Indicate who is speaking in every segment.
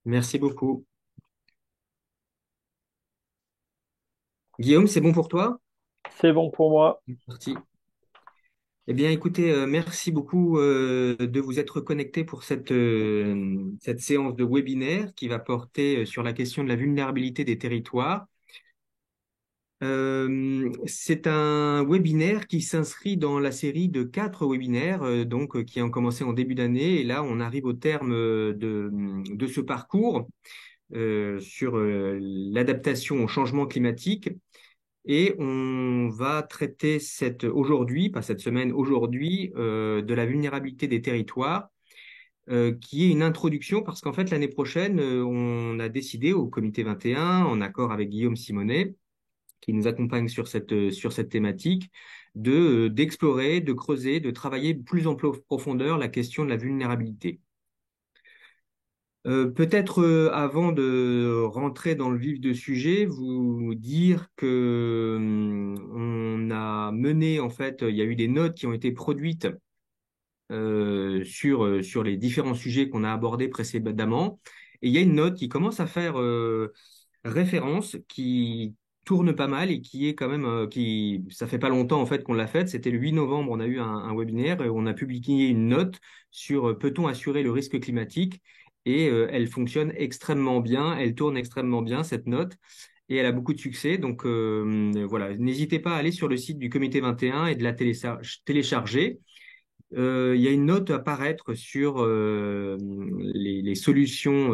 Speaker 1: Merci beaucoup. Guillaume, c'est bon pour toi?
Speaker 2: C'est bon pour moi.
Speaker 1: C'est parti. Eh bien, écoutez, merci beaucoup de vous être connecté pour cette séance de webinaire qui va porter sur la question de la vulnérabilité des territoires. C'est un webinaire qui s'inscrit dans la série de 4 webinaires qui ont commencé en début d'année. Et là, on arrive au terme de ce parcours sur l'adaptation au changement climatique. Et on va traiter aujourd'hui, pas cette semaine, aujourd'hui, de la vulnérabilité des territoires, qui est une introduction parce qu'en fait, l'année prochaine, on a décidé au comité 21, en accord avec Guillaume Simonet, qui nous accompagne sur cette thématique, d'explorer, de creuser, de travailler plus en profondeur la question de la vulnérabilité. Peut-être avant de rentrer dans le vif du sujet, vous dire que on a mené en fait, il y a eu des notes qui ont été produites sur les différents sujets qu'on a abordés précédemment, et il y a une note qui commence à faire référence, qui tourne pas mal et qui est quand même ça fait pas longtemps en fait qu'on l'a faite. C'était le 8 novembre, on a eu un webinaire et on a publié une note sur peut-on assurer le risque climatique. Et elle fonctionne extrêmement bien, elle tourne extrêmement bien cette note et elle a beaucoup de succès. Donc voilà, n'hésitez pas à aller sur le site du Comité 21 et de la télécharger. Il y a une note à paraître sur les solutions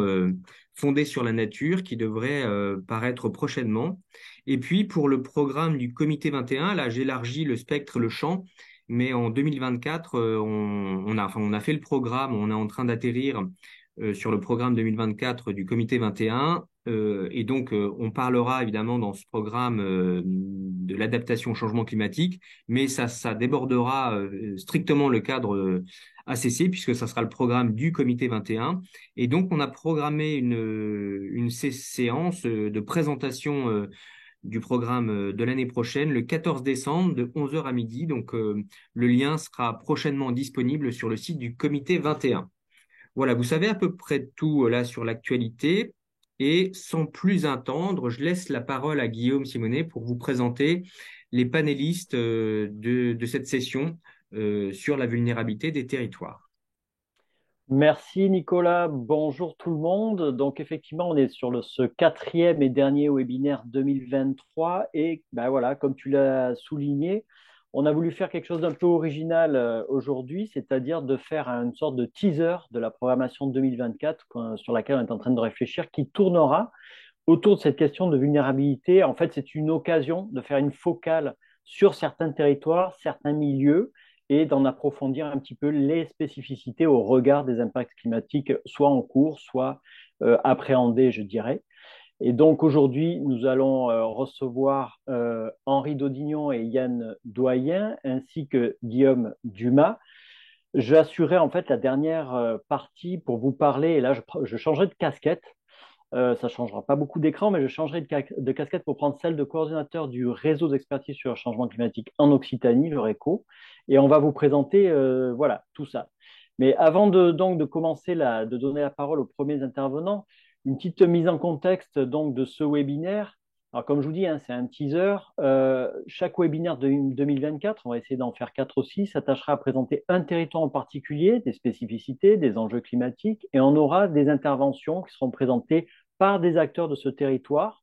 Speaker 1: fondées sur la nature qui devrait paraître prochainement. Et puis pour le programme du Comité 21, là j'élargis le spectre, le champ, mais en 2024, on a fait le programme, on est en train d'atterrir sur le programme 2024 du Comité 21. Et donc, on parlera évidemment dans ce programme de l'adaptation au changement climatique, mais ça débordera strictement le cadre ACC, puisque ça sera le programme du Comité 21. Et donc, on a programmé une séance de présentation du programme de l'année prochaine, le 14 décembre, de 11 heures à midi. Donc, le lien sera prochainement disponible sur le site du Comité 21. Voilà, vous savez à peu près tout là sur l'actualité. Et sans plus attendre, je laisse la parole à Guillaume Simonet pour vous présenter les panélistes de cette session sur la vulnérabilité des territoires.
Speaker 2: Merci Nicolas. Bonjour tout le monde. Donc effectivement, on est sur ce quatrième et dernier webinaire 2023 et ben voilà, comme tu l'as souligné, on a voulu faire quelque chose d'un peu original aujourd'hui, c'est-à-dire de faire une sorte de teaser de la programmation 2024 sur laquelle on est en train de réfléchir, qui tournera autour de cette question de vulnérabilité. En fait, c'est une occasion de faire une focale sur certains territoires, certains milieux, et d'en approfondir un petit peu les spécificités au regard des impacts climatiques, soit en cours, soit appréhendés, je dirais. Et donc aujourd'hui, nous allons recevoir Henri Daudignon et Yann Doyen, ainsi que Guillaume Dumas. J'assurais en fait la dernière partie pour vous parler, et là je changerai de casquette. Ça ne changera pas beaucoup d'écran, mais je changerai de casquette pour prendre celle de coordinateur du réseau d'expertise sur le changement climatique en Occitanie, le RECO. Et on va vous présenter voilà, tout ça. Mais avant de commencer de donner la parole aux premiers intervenants, une petite mise en contexte donc, de ce webinaire. Alors, comme je vous dis, hein, c'est un teaser. Chaque webinaire de 2024, on va essayer d'en faire 4 aussi, s'attachera à présenter un territoire en particulier, des spécificités, des enjeux climatiques, et on aura des interventions qui seront présentées par des acteurs de ce territoire,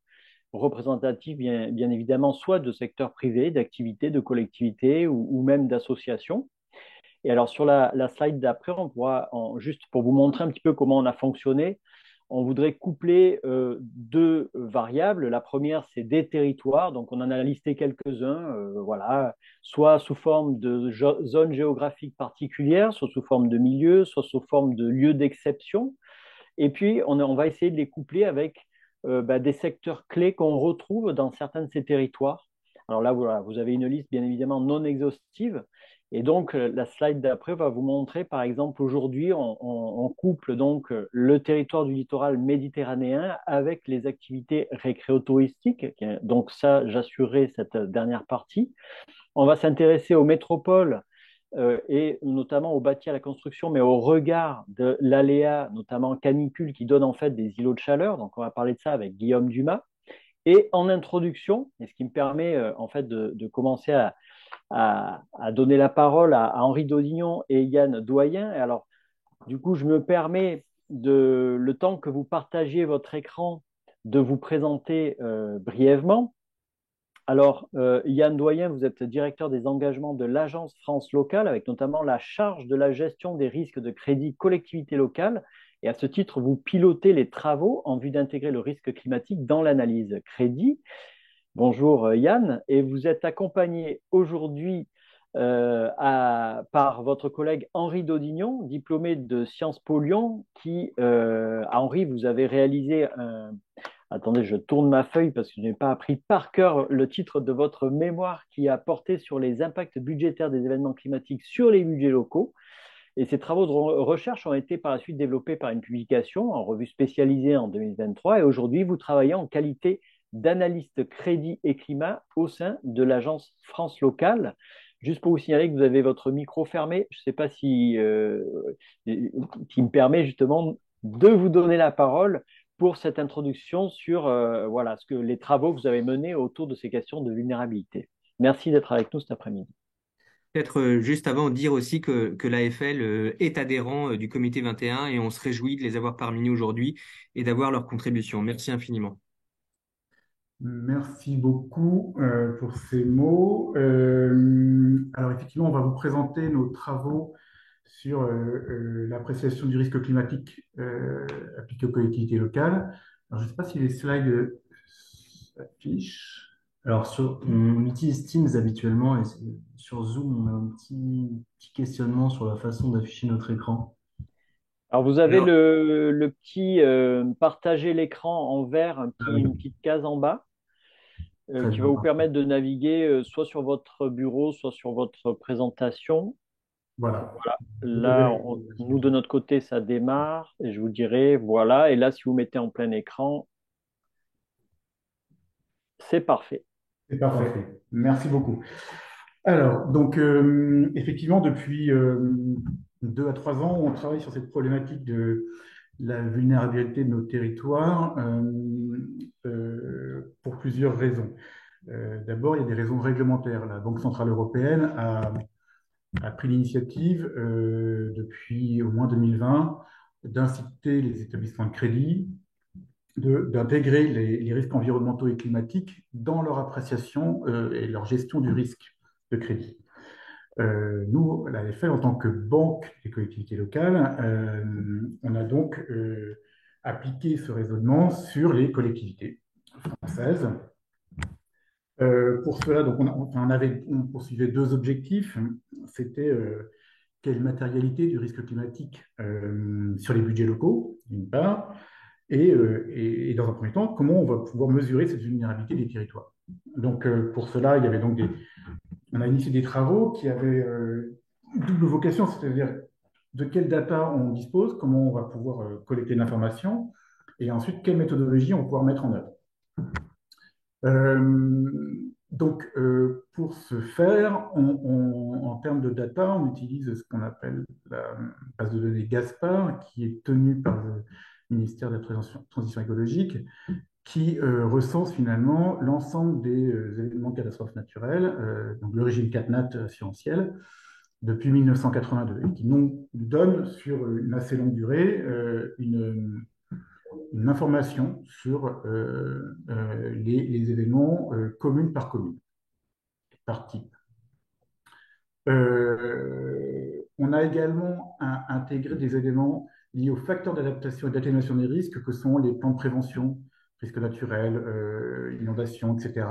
Speaker 2: représentatifs bien évidemment soit de secteurs privés, d'activités, de collectivités ou même d'associations. Et alors sur la slide d'après, on pourra, juste pour vous montrer un petit peu comment on a fonctionné, on voudrait coupler deux variables. La première, c'est des territoires. Donc, on en a listé quelques-uns, voilà, soit sous forme de zones géographiques particulières, soit sous forme de milieux, soit sous forme de lieux d'exception. Et puis, on va essayer de les coupler avec des secteurs clés qu'on retrouve dans certains de ces territoires. Alors là, voilà, vous avez une liste bien évidemment non exhaustive. Et donc, la slide d'après va vous montrer, par exemple, aujourd'hui, on couple donc le territoire du littoral méditerranéen avec les activités récréotouristiques. Donc ça, j'assurerai cette dernière partie. On va s'intéresser aux métropoles et notamment au bâti à la construction, mais au regard de l'aléa, notamment canicule, qui donne en fait des îlots de chaleur. Donc, on va parler de ça avec Guillaume Dumas. Et en introduction, et ce qui me permet en fait de commencer à donner la parole à Henri Daudignon et Yann Doyen. Et alors, du coup, je me permets le temps que vous partagiez votre écran, de vous présenter brièvement. Alors, Yann Doyen, vous êtes directeur des engagements de l'Agence France locale, avec notamment la charge de la gestion des risques de crédit collectivité locale. Et à ce titre, vous pilotez les travaux en vue d'intégrer le risque climatique dans l'analyse crédit. Bonjour Yann, et vous êtes accompagné aujourd'hui par votre collègue Henri Daudignon, diplômé de Sciences Po Lyon, qui, Henri, vous avez réalisé un... Attendez, je tourne ma feuille parce que je n'ai pas appris par cœur le titre de votre mémoire qui a porté sur les impacts budgétaires des événements climatiques sur les budgets locaux. Et ces travaux de recherche ont été par la suite développés par une publication en revue spécialisée en 2023. Et aujourd'hui, vous travaillez en qualité d'analyste crédit et climat au sein de l'agence France locale. Juste pour vous signaler que vous avez votre micro fermé, je ne sais pas si qui me permet justement de vous donner la parole pour cette introduction sur voilà, ce que les travaux que vous avez menés autour de ces questions de vulnérabilité. Merci d'être avec nous cet après-midi.
Speaker 1: Peut-être juste avant, dire aussi que l'AFL est adhérent du comité 21 et on se réjouit de les avoir parmi nous aujourd'hui et d'avoir leur contribution. Merci infiniment.
Speaker 3: Merci beaucoup pour ces mots. Alors effectivement, on va vous présenter nos travaux sur l'appréciation du risque climatique appliqué aux collectivités locales. Alors, je ne sais pas si les slides s'affichent.
Speaker 4: Alors, on utilise Teams habituellement et sur Zoom, on a un petit questionnement sur la façon d'afficher notre écran.
Speaker 2: Alors, vous avez
Speaker 1: Alors,
Speaker 2: le petit partager l'écran en vert,
Speaker 4: Ah oui,
Speaker 2: une petite case en bas,
Speaker 4: très
Speaker 2: qui va
Speaker 4: bien,
Speaker 2: vous
Speaker 4: parfait.
Speaker 2: permettre de naviguer soit sur votre bureau, soit sur votre présentation.
Speaker 3: Voilà. Vous
Speaker 2: Là,
Speaker 3: devez-
Speaker 2: nous, de notre côté, ça démarre et je vous dirai, voilà. Et là, si vous mettez en plein écran, c'est parfait.
Speaker 3: C'est parfait. Merci beaucoup. Alors, donc, effectivement, depuis 2 à 3 ans, on travaille sur cette problématique de la vulnérabilité de nos territoires pour plusieurs raisons. D'abord, il y a des raisons réglementaires. La Banque centrale européenne a pris l'initiative depuis au moins 2020 d'inciter les établissements de crédit d'intégrer les risques environnementaux et climatiques dans leur appréciation et leur gestion du risque de crédit. Nous, à l'AFL, en tant que banque des collectivités locales, on a donc appliqué ce raisonnement sur les collectivités françaises. Pour cela, donc on poursuivait deux objectifs. C'était quelle matérialité du risque climatique sur les budgets locaux, d'une part, et dans un premier temps, comment on va pouvoir mesurer cette vulnérabilité des territoires. Donc, pour cela, il y avait donc on a initié des travaux qui avaient double vocation, c'est-à-dire de quelle data on dispose, comment on va pouvoir collecter l'information, et ensuite quelle méthodologie on va pouvoir mettre en œuvre. Donc, pour ce faire, en termes de data, on utilise ce qu'on appelle la base de données Gaspard, qui est tenue par le ministère de la Transition écologique, qui recense finalement l'ensemble des événements de catastrophes naturelles, donc le régime CatNat assurantiel, depuis 1982, et qui nous donne sur une assez longue durée une information sur les événements commune par commune, par type. On a également intégré des éléments liés aux facteurs d'adaptation et d'atténuation des risques que sont les plans de prévention, risques naturels, inondations, etc.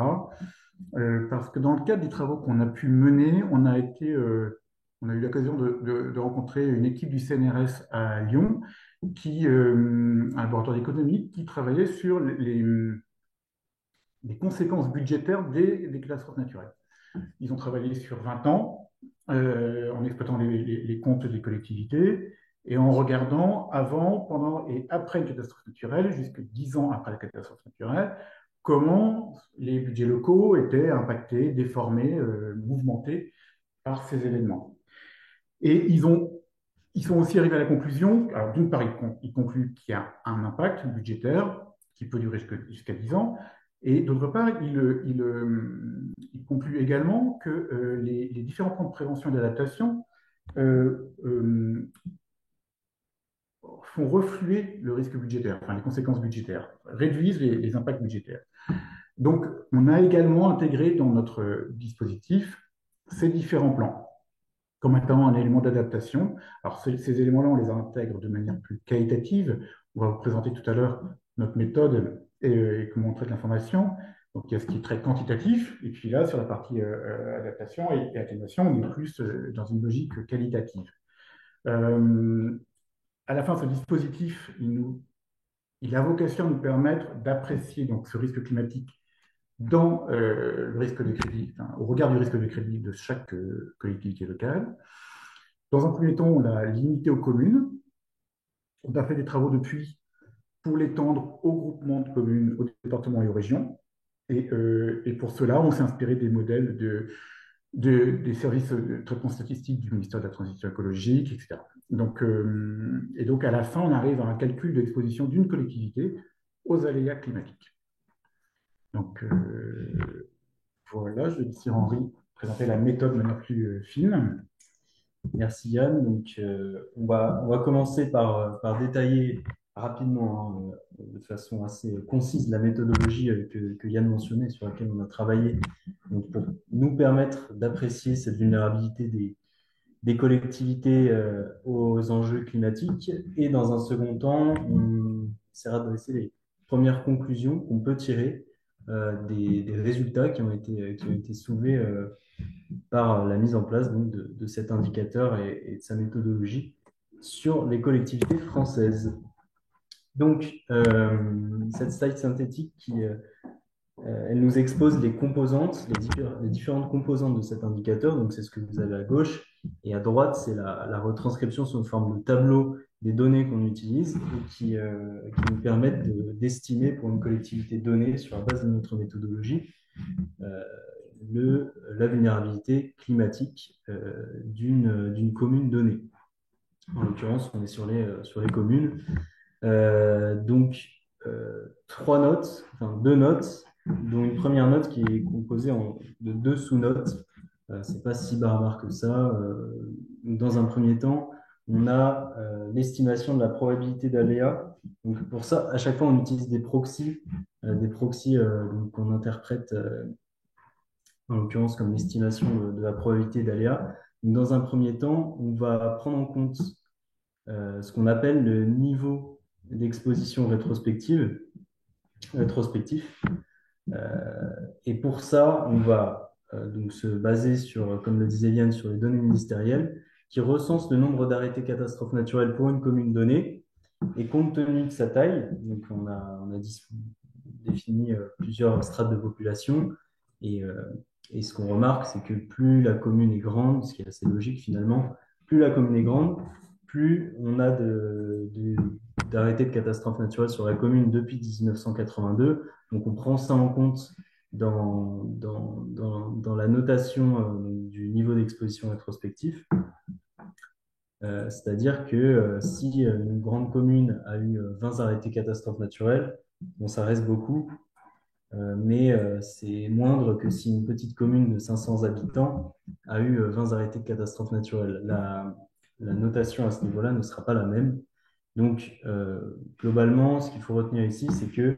Speaker 3: Parce que dans le cadre des travaux qu'on a pu mener, on a eu l'occasion de rencontrer une équipe du CNRS à Lyon, un laboratoire d'économie, qui travaillait sur les conséquences budgétaires des catastrophes naturelles. Ils ont travaillé sur 20 ans en exploitant les comptes des collectivités et en regardant avant, pendant et après une catastrophe naturelle, jusqu'à 10 ans après la catastrophe naturelle, comment les budgets locaux étaient impactés, déformés, mouvementés par ces événements. Et ils sont aussi arrivés à la conclusion, alors d'une part, ils concluent qu'il y a un impact budgétaire qui peut durer jusqu'à 10 ans, et d'autre part, ils concluent également que les différents plans de prévention et d'adaptation euh, euh, font refluer le risque budgétaire, enfin les conséquences budgétaires, réduisent les impacts budgétaires. Donc, on a également intégré dans notre dispositif ces différents plans, comme étant un élément d'adaptation. Alors, ces éléments-là, on les intègre de manière plus qualitative. On va vous présenter tout à l'heure notre méthode et comment on traite l'information. Donc, il y a ce qui est très quantitatif, et puis là, sur la partie adaptation et atténuation, on est plus dans une logique qualitative. Euh, à la fin, ce dispositif, il a vocation à nous permettre d'apprécier donc ce risque climatique dans le risque de crédit, enfin, au regard du risque de crédit de chaque collectivité locale. Dans un premier temps, on l'a limité aux communes. On a fait des travaux depuis pour l'étendre aux groupements de communes, aux départements et aux régions. Et pour cela, on s'est inspiré des modèles des services de traitement statistique du ministère de la Transition écologique, etc. Et donc, à la fin, on arrive à un calcul de l'exposition d'une collectivité aux aléas climatiques. Donc, voilà, je vais laisser Henri présenter la méthode de manière plus fine.
Speaker 4: Merci Yann. Donc, on va commencer par détailler rapidement, de façon assez concise, la méthodologie que Yann mentionnait, sur laquelle on a travaillé, donc pour nous permettre d'apprécier cette vulnérabilité des collectivités aux enjeux climatiques. Et dans un second temps, on essaiera de dresser les premières conclusions qu'on peut tirer des résultats qui ont été soulevés par la mise en place donc, de cet indicateur et de sa méthodologie sur les collectivités françaises. Donc, cette slide synthétique elle nous expose les composantes, les différentes composantes de cet indicateur. Donc, c'est ce que vous avez à gauche. Et à droite, c'est la retranscription sous forme de tableau des données qu'on utilise et qui nous permettent d'estimer pour une collectivité donnée, sur la base de notre méthodologie, euh, la vulnérabilité climatique d'une commune donnée. En l'occurrence, on est sur les communes. Donc, trois notes, enfin deux notes, dont une première note qui est composée de deux sous-notes. C'est pas si barbare que ça. Dans un premier temps, on a l'estimation de la probabilité d'aléa. Donc pour ça, à chaque fois, on utilise des proxys qu'on interprète en l'occurrence comme l'estimation de la probabilité d'aléa. Dans un premier temps, on va prendre en compte ce qu'on appelle le niveau d'exposition rétrospectif. Et pour ça, on va donc se baser sur, comme le disait Yann, sur les données ministérielles qui recensent le nombre d'arrêtés catastrophes naturelles pour une commune donnée. Et compte tenu de sa taille, donc on a défini plusieurs strates de population. Et ce qu'on remarque, c'est que plus la commune est grande, ce qui est assez logique finalement, plus la commune est grande, plus on a d'arrêtés de catastrophes naturelles sur la commune depuis 1982. Donc on prend ça en compte dans la notation du niveau d'exposition rétrospectif. C'est-à-dire que si une grande commune a eu 20 arrêtés catastrophes naturelles, bon, ça reste beaucoup, mais c'est moindre que si une petite commune de 500 habitants a eu 20 arrêtés de catastrophes naturelles. La notation à ce niveau-là ne sera pas la même. Donc, globalement, ce qu'il faut retenir ici, c'est que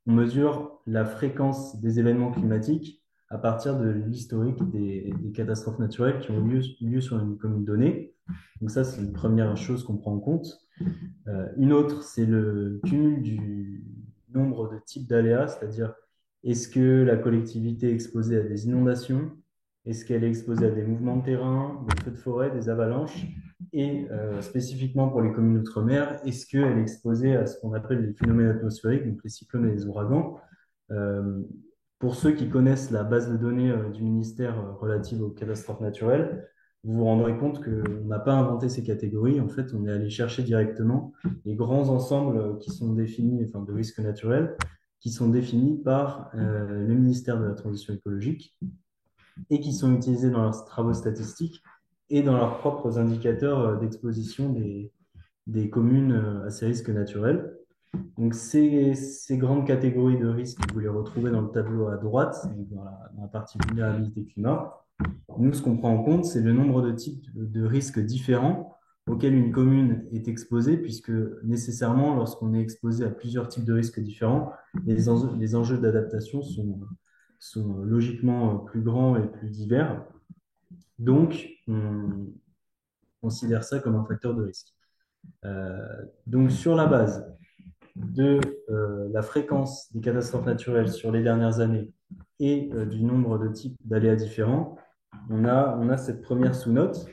Speaker 4: on mesure la fréquence des événements climatiques à partir de l'historique des catastrophes naturelles qui ont lieu sur une commune donnée. Donc ça, c'est une première chose qu'on prend en compte. Une autre, c'est le cumul du nombre de types d'aléas, c'est-à-dire est-ce que la collectivité est exposée à des inondations? Est-ce qu'elle est exposée à des mouvements de terrain, des feux de forêt, des avalanches? Et spécifiquement pour les communes d'outre-mer, est-ce qu'elle est exposée à ce qu'on appelle les phénomènes atmosphériques, donc les cyclones et les ouragans? Euh, pour ceux qui connaissent la base de données du ministère relative aux catastrophes naturelles, vous vous rendrez compte qu'on n'a pas inventé ces catégories. En fait, on est allé chercher directement les grands ensembles qui sont définis, enfin, de risques naturels, qui sont définis par le ministère de la Transition écologique et qui sont utilisés dans leurs travaux statistiques et dans leurs propres indicateurs d'exposition des communes à ces risques naturels. Donc, ces grandes catégories de risques, vous les retrouvez dans le tableau à droite, donc dans la partie vulnérabilité climat. Nous, ce qu'on prend en compte, c'est le nombre de types de risques différents auxquels une commune est exposée, puisque nécessairement, lorsqu'on est exposé à plusieurs types de risques différents, les enjeux d'adaptation sont logiquement plus grands et plus divers. Donc, on considère ça comme un facteur de risque. Donc, sur la base de la fréquence des catastrophes naturelles sur les dernières années et du nombre de types d'aléas différents, on a cette première sous-note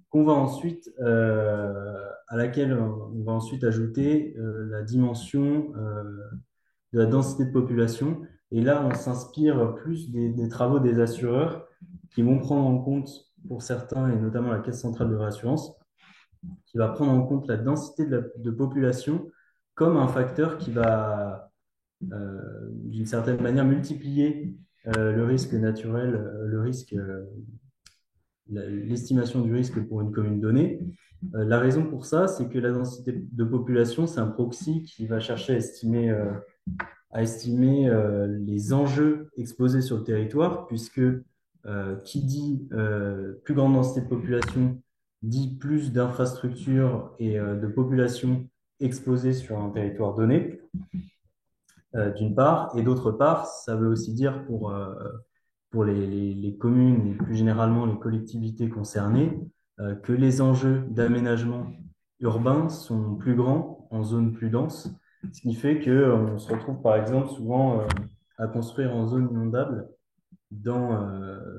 Speaker 4: qu'on va ensuite, à laquelle on va ensuite ajouter la dimension de la densité de population. Et là, on s'inspire plus des travaux des assureurs qui vont prendre en compte, pour certains, et notamment la Caisse centrale de réassurance, qui va prendre en compte la densité de population comme un facteur qui va, d'une certaine manière, multiplier le risque naturel, l'estimation du risque pour une commune donnée. La raison pour ça, c'est que la densité de population, c'est un proxy qui va chercher à estimer les enjeux exposés sur le territoire, puisque qui dit plus grande densité de population dit plus d'infrastructures et de population exposées sur un territoire donné, d'une part, et d'autre part, ça veut aussi dire pour les communes et plus généralement les collectivités concernées, que les enjeux d'aménagement urbain sont plus grands en zones plus denses, ce qui fait qu'on se retrouve par exemple souvent à construire en zone inondable dans, euh,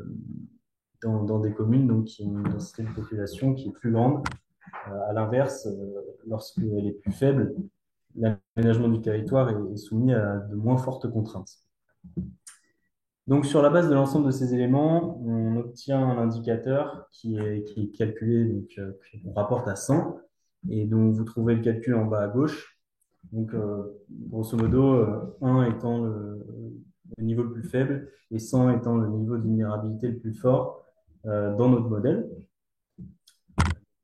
Speaker 4: dans des communes donc, qui ont une densité de population qui est plus grande. À l'inverse, lorsqu'elle est plus faible, l'aménagement du territoire est soumis à de moins fortes contraintes. Donc, sur la base de l'ensemble de ces éléments, on obtient un indicateur qui est calculé, donc, qu'on rapporte à 100, et dont vous trouvez le calcul en bas à gauche. Donc, grosso modo, 1 étant le niveau le plus faible et 100 étant le niveau de vulnérabilité le plus fort dans notre modèle.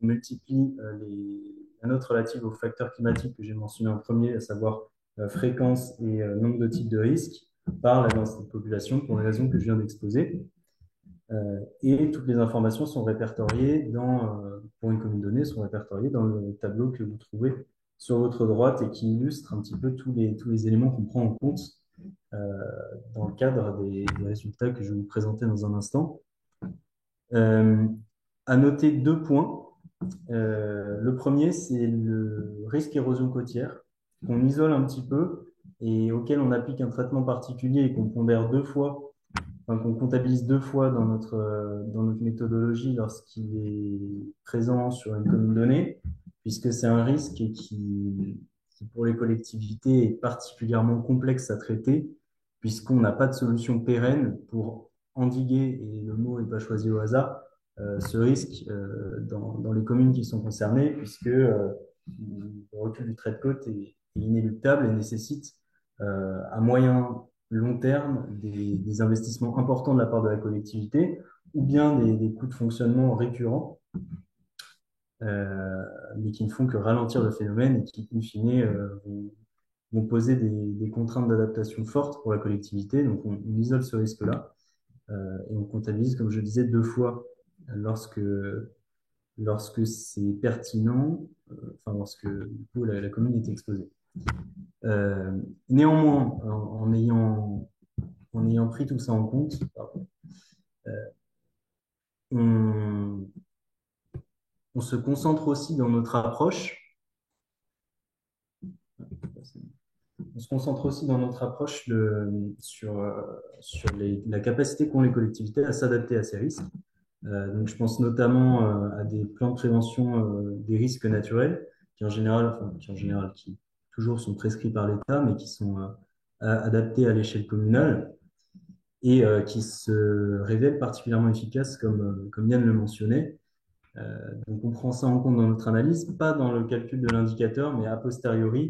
Speaker 4: On multiplie la note relative aux facteurs climatiques que j'ai mentionné en premier, à savoir fréquence et nombre de types de risques, par la densité de population pour les raisons que je viens d'exposer. Et toutes les informations sont répertoriées pour une commune donnée, sont répertoriées dans le tableau que vous trouvez sur votre droite et qui illustre un petit peu tous les éléments qu'on prend en compte dans le cadre des résultats que je vais vous présenter dans un instant. À noter 2 points. Le premier, c'est le risque érosion côtière, qu'on isole un petit peu et auquel on applique un traitement particulier et qu'on pondère 2 fois, enfin, qu'on comptabilise 2 fois dans notre méthodologie lorsqu'il est présent sur une commune donnée, puisque c'est un risque qui, pour les collectivités, est particulièrement complexe à traiter, puisqu'on n'a pas de solution pérenne pour endiguer, et le mot n'est pas choisi au hasard, ce risque dans les communes qui sont concernées, puisque le recul du trait de côte est inéluctable et nécessite à moyen long terme des investissements importants de la part de la collectivité ou bien des coûts de fonctionnement récurrents, mais qui ne font que ralentir le phénomène et qui, in fine, vont poser des contraintes d'adaptation fortes pour la collectivité. Donc, on isole ce risque-là et on comptabilise, comme je disais, 2 fois lorsque c'est pertinent, enfin lorsque du coup, la commune est exposée. Néanmoins, en ayant pris tout ça en compte, on se concentre aussi dans notre approche. On se concentre aussi dans notre approche sur la capacité qu'ont les collectivités à s'adapter à ces risques. Donc, je pense notamment à des plans de prévention des risques naturels qui qui toujours sont prescrits par l'État, mais qui sont adaptés à l'échelle communale et qui se révèlent particulièrement efficaces, comme Yann le mentionnait. Donc, on prend ça en compte dans notre analyse, pas dans le calcul de l'indicateur, mais a posteriori,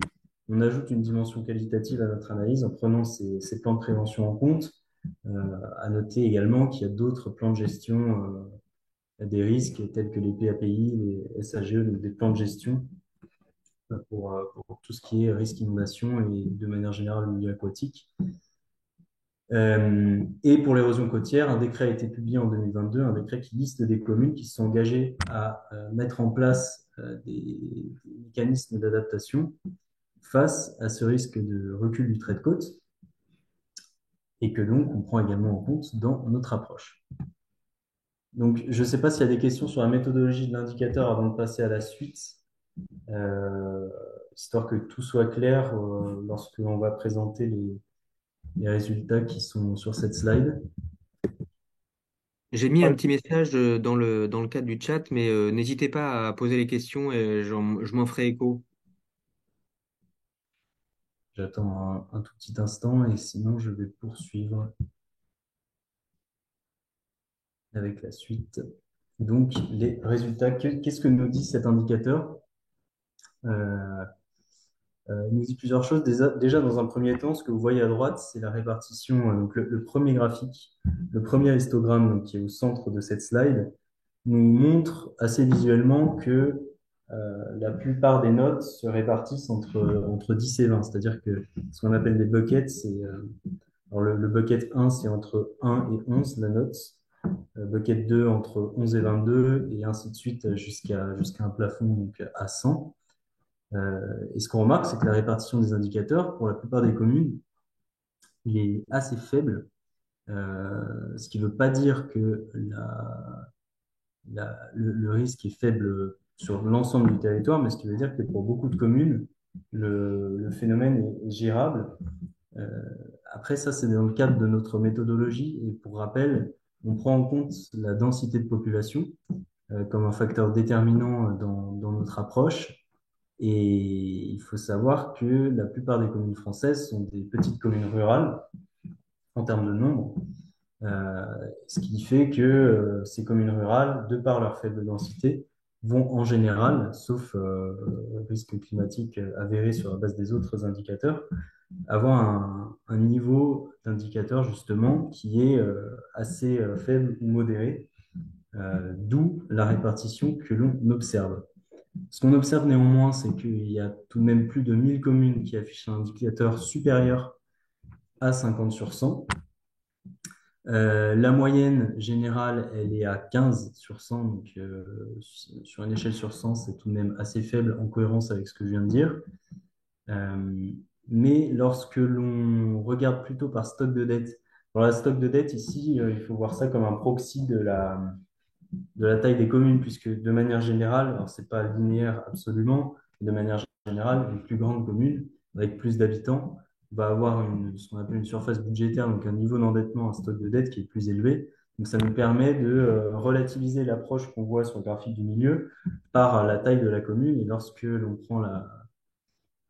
Speaker 4: on ajoute une dimension qualitative à notre analyse en prenant ces plans de prévention en compte. À noter également qu'il y a d'autres plans de gestion des risques tels que les PAPI, les SAGE, donc des plans de gestion pour tout ce qui est risque inondation et de manière générale le milieu aquatique. Et pour l'érosion côtière, un décret a été publié en 2022, un décret qui liste des communes qui se sont engagées à mettre en place des mécanismes d'adaptation face à ce risque de recul du trait de côte et que donc on prend également en compte dans notre approche. Donc, je ne sais pas s'il y a des questions sur la méthodologie de l'indicateur avant de passer à la suite, euh, histoire que tout soit clair lorsque l'on va présenter les résultats qui sont sur cette slide.
Speaker 1: J'ai mis un petit message dans le cadre du chat, mais n'hésitez pas à poser les questions et je m'en ferai écho.
Speaker 4: J'attends un tout petit instant et sinon je vais poursuivre avec la suite. Donc, les résultats, qu'est-ce que nous dit cet indicateur? Euh, il nous dit plusieurs choses. Déjà, dans un premier temps, ce que vous voyez à droite, c'est la répartition. Donc, le premier graphique, le premier histogramme donc, qui est au centre de cette slide, nous montre assez visuellement que la plupart des notes se répartissent entre 10 et 20. C'est-à-dire que ce qu'on appelle des buckets, alors le bucket 1, c'est entre 1 et 11 la note. Bucket 2 entre 11 et 22 et ainsi de suite jusqu'à un plafond donc à 100. Et ce qu'on remarque, c'est que la répartition des indicateurs, pour la plupart des communes, il est assez faible, ce qui ne veut pas dire que le risque est faible sur l'ensemble du territoire, mais ce qui veut dire que pour beaucoup de communes, le phénomène est gérable. Euh, Après, ça, c'est dans le cadre de notre méthodologie. Et pour rappel, on prend en compte la densité de population comme un facteur déterminant dans notre approche. Et il faut savoir que la plupart des communes françaises sont des petites communes rurales en termes de nombre, euh, ce qui fait que ces communes rurales, de par leur faible densité, vont en général, sauf risque climatique avéré sur la base des autres indicateurs, avoir un niveau d'indicateur justement qui est assez faible ou modéré, d'où la répartition que l'on observe. Ce qu'on observe néanmoins, c'est qu'il y a tout de même plus de 1000 communes qui affichent un indicateur supérieur à 50 sur 100. La moyenne générale, elle est à 15 sur 100, donc sur une échelle sur 100, c'est tout de même assez faible en cohérence avec ce que je viens de dire. Mais lorsque l'on regarde plutôt par stock de dette, alors la stock de dette ici, il faut voir ça comme un proxy de la taille des communes, puisque de manière générale, alors c'est pas linéaire absolument, mais de manière générale, une plus grande commune avec plus d'habitants va avoir ce qu'on appelle une surface budgétaire, donc un niveau d'endettement, un stock de dette qui est plus élevé. Donc ça nous permet de relativiser l'approche qu'on voit sur le graphique du milieu par la taille de la commune. Et lorsque l'on prend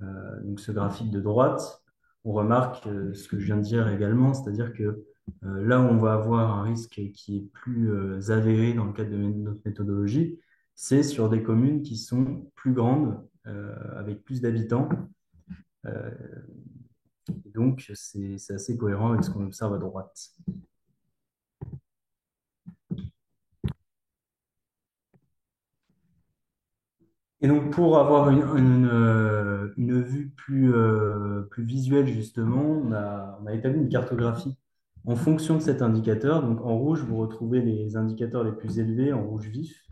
Speaker 4: donc ce graphique de droite, on remarque ce que je viens de dire également, c'est-à-dire que là où on va avoir un risque qui est plus avéré dans le cadre de notre méthodologie, c'est sur des communes qui sont plus grandes, avec plus d'habitants. Euh, donc, c'est assez cohérent avec ce qu'on observe à droite. Et donc, pour avoir une vue plus visuelle, justement, on a établi une cartographie en fonction de cet indicateur. Donc, en rouge, vous retrouvez les indicateurs les plus élevés, en rouge vif,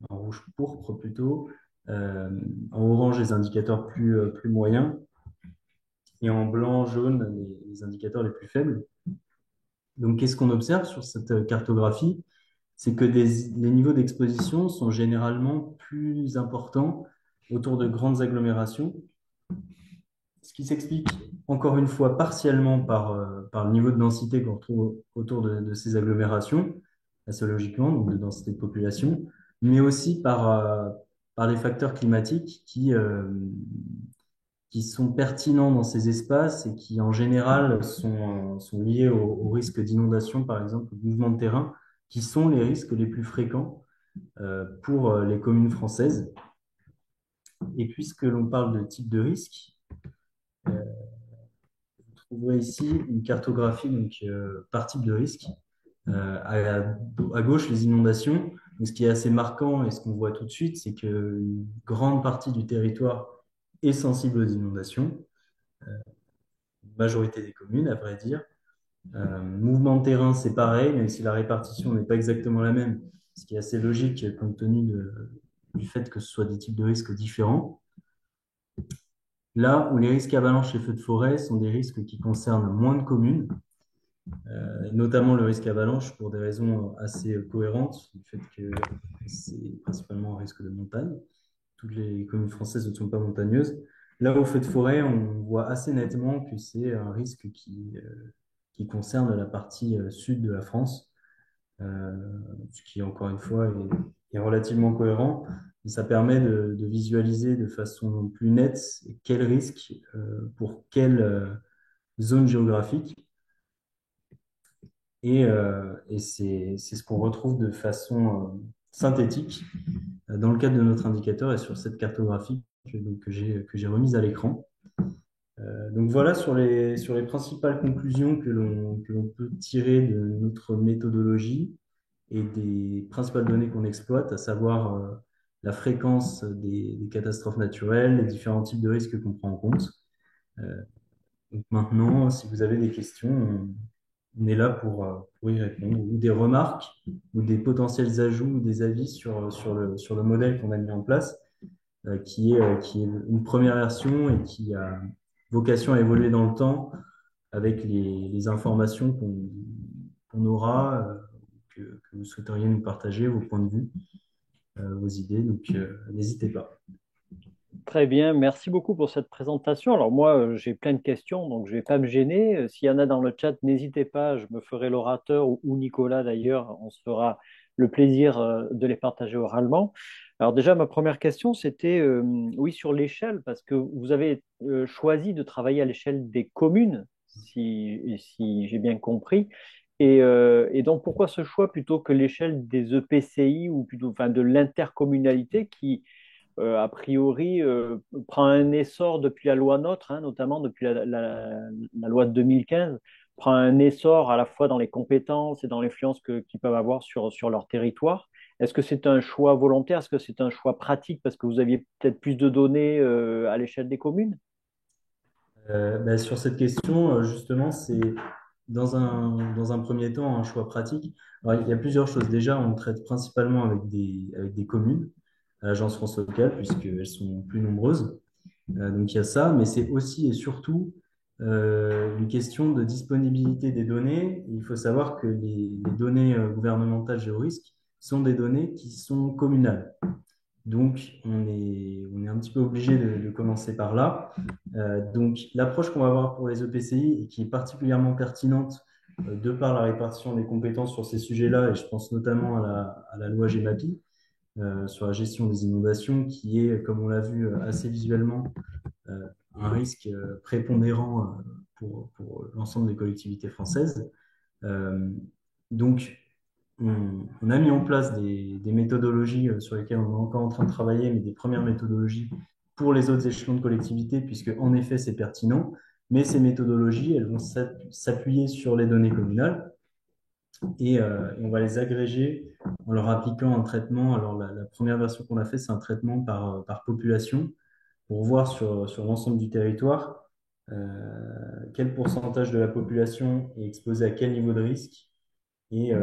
Speaker 4: en rouge pourpre plutôt, euh, en orange, les indicateurs plus moyens, et en blanc, jaune, les indicateurs les plus faibles. Donc, qu'est-ce qu'on observe sur cette cartographie? C'est que les niveaux d'exposition sont généralement plus importants autour de grandes agglomérations, ce qui s'explique encore une fois partiellement par le niveau de densité qu'on retrouve autour de ces agglomérations, assez logiquement, donc de densité de population, mais aussi par les facteurs climatiques qui sont pertinents dans ces espaces et qui, en général, sont liés au risque d'inondation, par exemple, au mouvement de terrain, qui sont les risques les plus fréquents pour les communes françaises. Et puisque l'on parle de type de risque, vous trouverez ici une cartographie donc, par type de risque. À gauche, les inondations. Donc, ce qui est assez marquant et ce qu'on voit tout de suite, c'est qu'une grande partie du territoire est sensible aux inondations, majorité des communes, à vrai dire. Mouvement de terrain, c'est pareil, même si la répartition n'est pas exactement la même, ce qui est assez logique compte tenu du fait que ce soit des types de risques différents. Là où les risques avalanches et feux de forêt sont des risques qui concernent moins de communes, notamment le risque avalanche pour des raisons assez cohérentes, du fait que c'est principalement un risque de montagne. Toutes les communes françaises ne sont pas montagneuses. Là, au feu de forêt, on voit assez nettement que c'est un risque qui concerne la partie sud de la France, euh, ce qui, encore une fois, est relativement cohérent. Et ça permet de visualiser de façon plus nette quel risque pour quelle zone géographique. Et c'est ce qu'on retrouve de façon synthétique dans le cadre de notre indicateur et sur cette cartographie que j'ai remise à l'écran. Donc voilà sur les principales conclusions que l'on peut tirer de notre méthodologie et des principales données qu'on exploite, à savoir la fréquence des catastrophes naturelles, les différents types de risques qu'on prend en compte. Euh, donc maintenant, si vous avez des questions, on est là pour y répondre, ou des remarques, ou des potentiels ajouts, ou des avis sur le modèle qu'on a mis en place, qui est une première version et qui a vocation à évoluer dans le temps avec les informations qu'on aura, que vous souhaiteriez nous partager, vos points de vue, vos idées. Donc, n'hésitez pas.
Speaker 2: Très bien, merci beaucoup pour cette présentation. Alors moi, j'ai plein de questions, donc je ne vais pas me gêner. S'il y en a dans le chat, n'hésitez pas, je me ferai l'orateur ou Nicolas d'ailleurs, on se fera le plaisir de les partager oralement. Alors déjà, ma première question, c'était oui sur l'échelle, parce que vous avez choisi de travailler à l'échelle des communes, si j'ai bien compris. Et donc pourquoi ce choix plutôt que l'échelle des EPCI ou plutôt enfin, de l'intercommunalité qui a priori, prend un essor depuis la loi NOTRe, hein, notamment depuis la loi de 2015, prend un essor à la fois dans les compétences et dans l'influence qu'ils peuvent avoir sur leur territoire. Est-ce que c'est un choix volontaire? Est-ce que c'est un choix pratique parce que vous aviez peut-être plus de données à l'échelle des communes?
Speaker 4: Sur cette question, justement, c'est dans un premier temps un choix pratique. Alors, il y a plusieurs choses. Déjà, on traite principalement avec des communes, à l'agence France locale, puisqu'elles sont plus nombreuses. Donc il y a ça, mais c'est aussi et surtout une question de disponibilité des données. Il faut savoir que les données gouvernementales géorisques sont des données qui sont communales. Donc on est un petit peu obligé de commencer par là. Donc l'approche qu'on va avoir pour les EPCI et qui est particulièrement pertinente de par la répartition des compétences sur ces sujets-là, et je pense notamment à la loi GEMAPI, sur la gestion des inondations, qui est, comme on l'a vu assez visuellement, un risque prépondérant pour l'ensemble des collectivités françaises. Euh, donc, on a mis en place des méthodologies sur lesquelles on est encore en train de travailler, mais des premières méthodologies pour les autres échelons de collectivité, puisque en effet, c'est pertinent. Mais ces méthodologies, elles vont s'appuyer sur les données communales et on va les agréger en leur appliquant un traitement. Alors, la première version qu'on a fait, c'est un traitement par population pour voir sur l'ensemble du territoire quel pourcentage de la population est exposé à quel niveau de risque et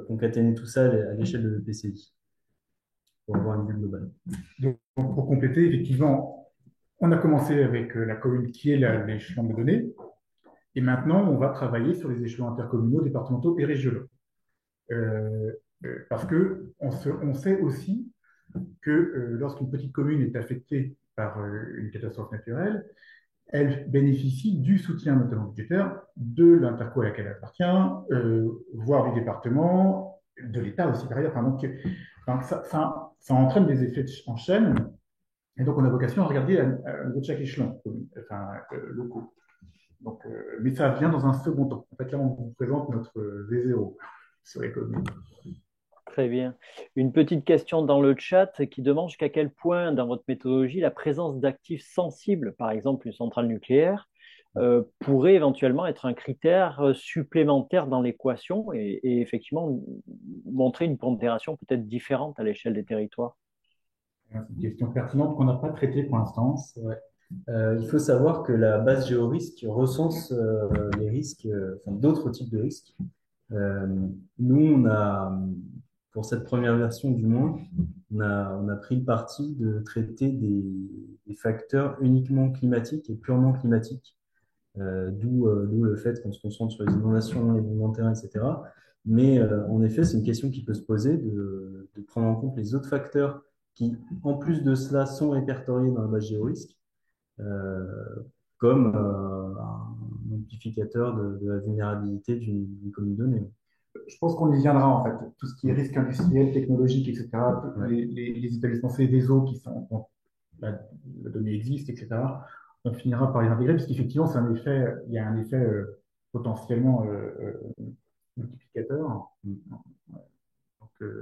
Speaker 4: concaténer tout ça à l'échelle de l'EPCI pour avoir une vue globale.
Speaker 3: Donc, pour compléter, effectivement, on a commencé avec la commune qui est l'échelon de données, et maintenant on va travailler sur les échelons intercommunaux, départementaux et régionaux. Euh, Parce que on sait aussi que lorsqu'une petite commune est affectée par une catastrophe naturelle, elle bénéficie du soutien notamment budgétaire de l'interco à laquelle elle appartient, voire du département, de l'État aussi par ailleurs. Enfin, donc, enfin, ça entraîne des effets en chaîne, et donc on a vocation à regarder à niveau de chaque échelon, enfin, locaux. Donc, mais ça vient dans un second temps. En fait, là, on vous présente notre V0 sur les communes.
Speaker 2: Très bien. Une petite question dans le chat qui demande jusqu'à quel point, dans votre méthodologie, la présence d'actifs sensibles, par exemple une centrale nucléaire, pourrait éventuellement être un critère supplémentaire dans l'équation et effectivement montrer une pondération peut-être différente à l'échelle des territoires.
Speaker 3: C'est une question pertinente qu'on n'a pas traitée pour l'instant.
Speaker 4: C'est vrai. Il faut savoir que la base géorisque recense les risques, enfin, d'autres types de risques. Euh, Nous, pour cette première version du moins, on a pris le parti de traiter des facteurs uniquement climatiques et purement climatiques, d'où le fait qu'on se concentre sur les inondations, les mouvements de terrain, etc. Mais en effet, c'est une question qui peut se poser de prendre en compte les autres facteurs qui, en plus de cela, sont répertoriés dans la base géorisque, euh, comme un amplificateur de la vulnérabilité d'une commune donnée.
Speaker 3: Je pense qu'on y viendra en fait. Tout ce qui est risque industriel, technologique, etc.
Speaker 4: Ouais.
Speaker 3: Les établissements CDSO qui sont, bon, la donnée existe, etc. On finira par les intégrer parce qu'effectivement, c'est un effet, il y a un effet potentiellement multiplicateur. Donc,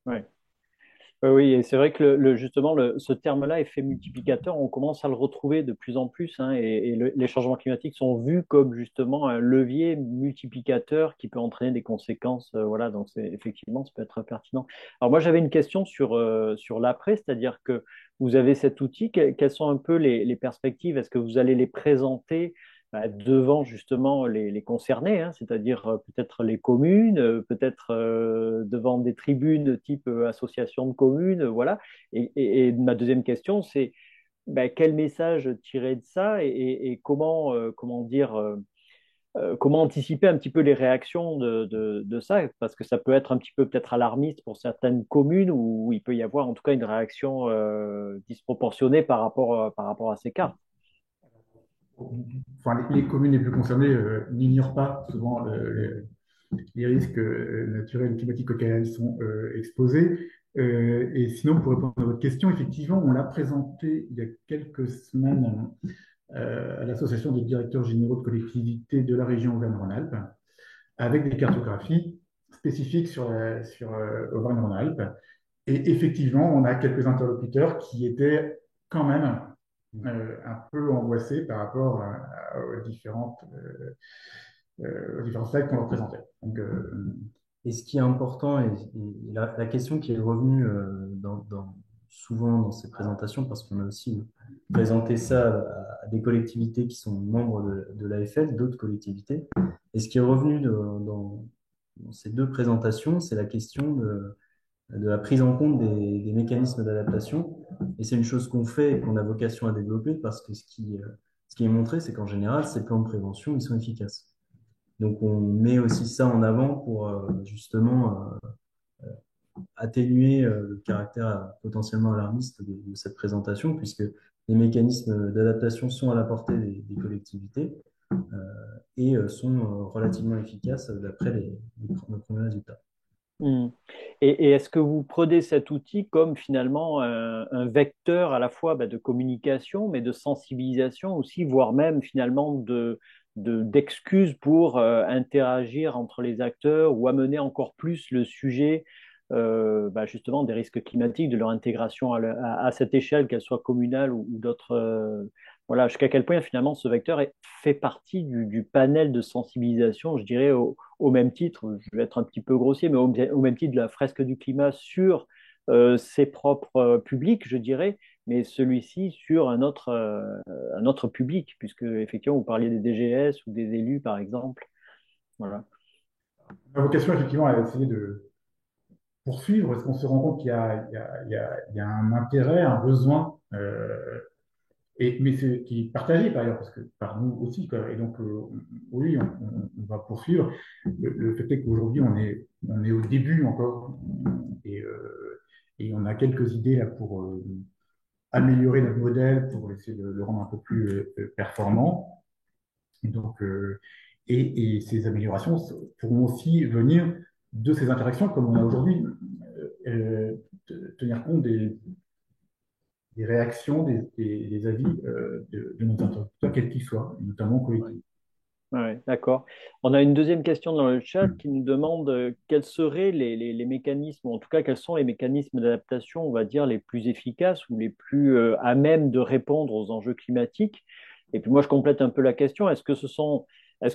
Speaker 2: Ouais. Oui, et c'est vrai que justement, ce terme-là, effet multiplicateur, on commence à le retrouver de plus en plus, hein, et les changements climatiques sont vus comme justement un levier multiplicateur qui peut entraîner des conséquences. Voilà, donc effectivement, ça peut être pertinent. Alors moi, j'avais une question sur l'après, c'est-à-dire que vous avez cet outil, quelles sont un peu les perspectives? Est-ce que vous allez les présenter devant justement les concernés, hein, c'est-à-dire peut-être les communes, peut-être devant des tribunes type association de communes, voilà. Et ma deuxième question, c'est quel message tirer de ça et comment dire, comment anticiper un petit peu les réactions de ça, parce que ça peut être un petit peu peut-être alarmiste pour certaines communes où il peut y avoir en tout cas une réaction disproportionnée par rapport à ces cas.
Speaker 3: enfin, les communes les plus concernées n'ignorent pas souvent les risques naturels et climatiques auxquels elles sont exposées. Et sinon, pour répondre à votre question, effectivement, on l'a présenté il y a quelques semaines à l'Association des directeurs généraux de collectivités de la région Auvergne-Rhône-Alpes, avec des cartographies spécifiques sur Auvergne-Rhône-Alpes. Et effectivement, on a quelques interlocuteurs qui étaient quand même un peu angoissés par rapport aux différents slides qu'on leur présentait. Donc,
Speaker 4: Et ce qui est important, et la question qui est revenue souvent dans ces présentations, parce qu'on a aussi présenté ça à des collectivités qui sont membres de l'AFL, d'autres collectivités, et ce qui est revenu dans ces deux présentations, c'est la question de la prise en compte des mécanismes d'adaptation. Et c'est une chose qu'on fait et qu'on a vocation à développer parce que ce qui est montré, c'est qu'en général, ces plans de prévention, ils sont efficaces. Donc, on met aussi ça en avant pour justement atténuer le caractère potentiellement alarmiste de cette présentation, puisque les mécanismes d'adaptation sont à la portée des collectivités et sont relativement efficaces d'après nos premiers résultats.
Speaker 2: Hmm. Et est-ce que vous prenez cet outil comme finalement un vecteur à la fois de communication, mais de sensibilisation aussi, voire même finalement d'excuses pour interagir entre les acteurs ou amener encore plus le sujet justement des risques climatiques, de leur intégration à cette échelle, qu'elle soit communale ou d'autres. Voilà, jusqu'à quel point finalement ce vecteur fait partie du panel de sensibilisation, je dirais, au même titre, je vais être un petit peu grossier, mais au même titre de la fresque du climat sur ses propres publics, je dirais, mais celui-ci sur un autre public, puisque effectivement, vous parliez des DGS ou des élus, par exemple. Voilà.
Speaker 3: ma vocation, effectivement, est d'essayer de poursuivre, est-ce qu'on se rend compte qu'il y a un intérêt, un besoin, mais qui est partagé par ailleurs, parce que par nous aussi, quoi. Et donc, oui, on va poursuivre. Le fait est qu'aujourd'hui, on est au début encore, et, euh, et on a quelques idées là pour améliorer notre modèle, pour essayer de le rendre un peu plus performant. Et donc, et ces améliorations pourront aussi venir de ces interactions, comme on a aujourd'hui, tenir compte des réactions, des avis de nos interlocuteurs, quels qu'ils soient, notamment
Speaker 2: Ouais.
Speaker 3: collectifs.
Speaker 2: Ouais, d'accord. On a une deuxième question dans le chat qui nous demande quels seraient les mécanismes, ou en tout cas quels sont les mécanismes d'adaptation, on va dire, les plus efficaces ou les plus à même de répondre aux enjeux climatiques. Et puis moi, je complète un peu la question. Est-ce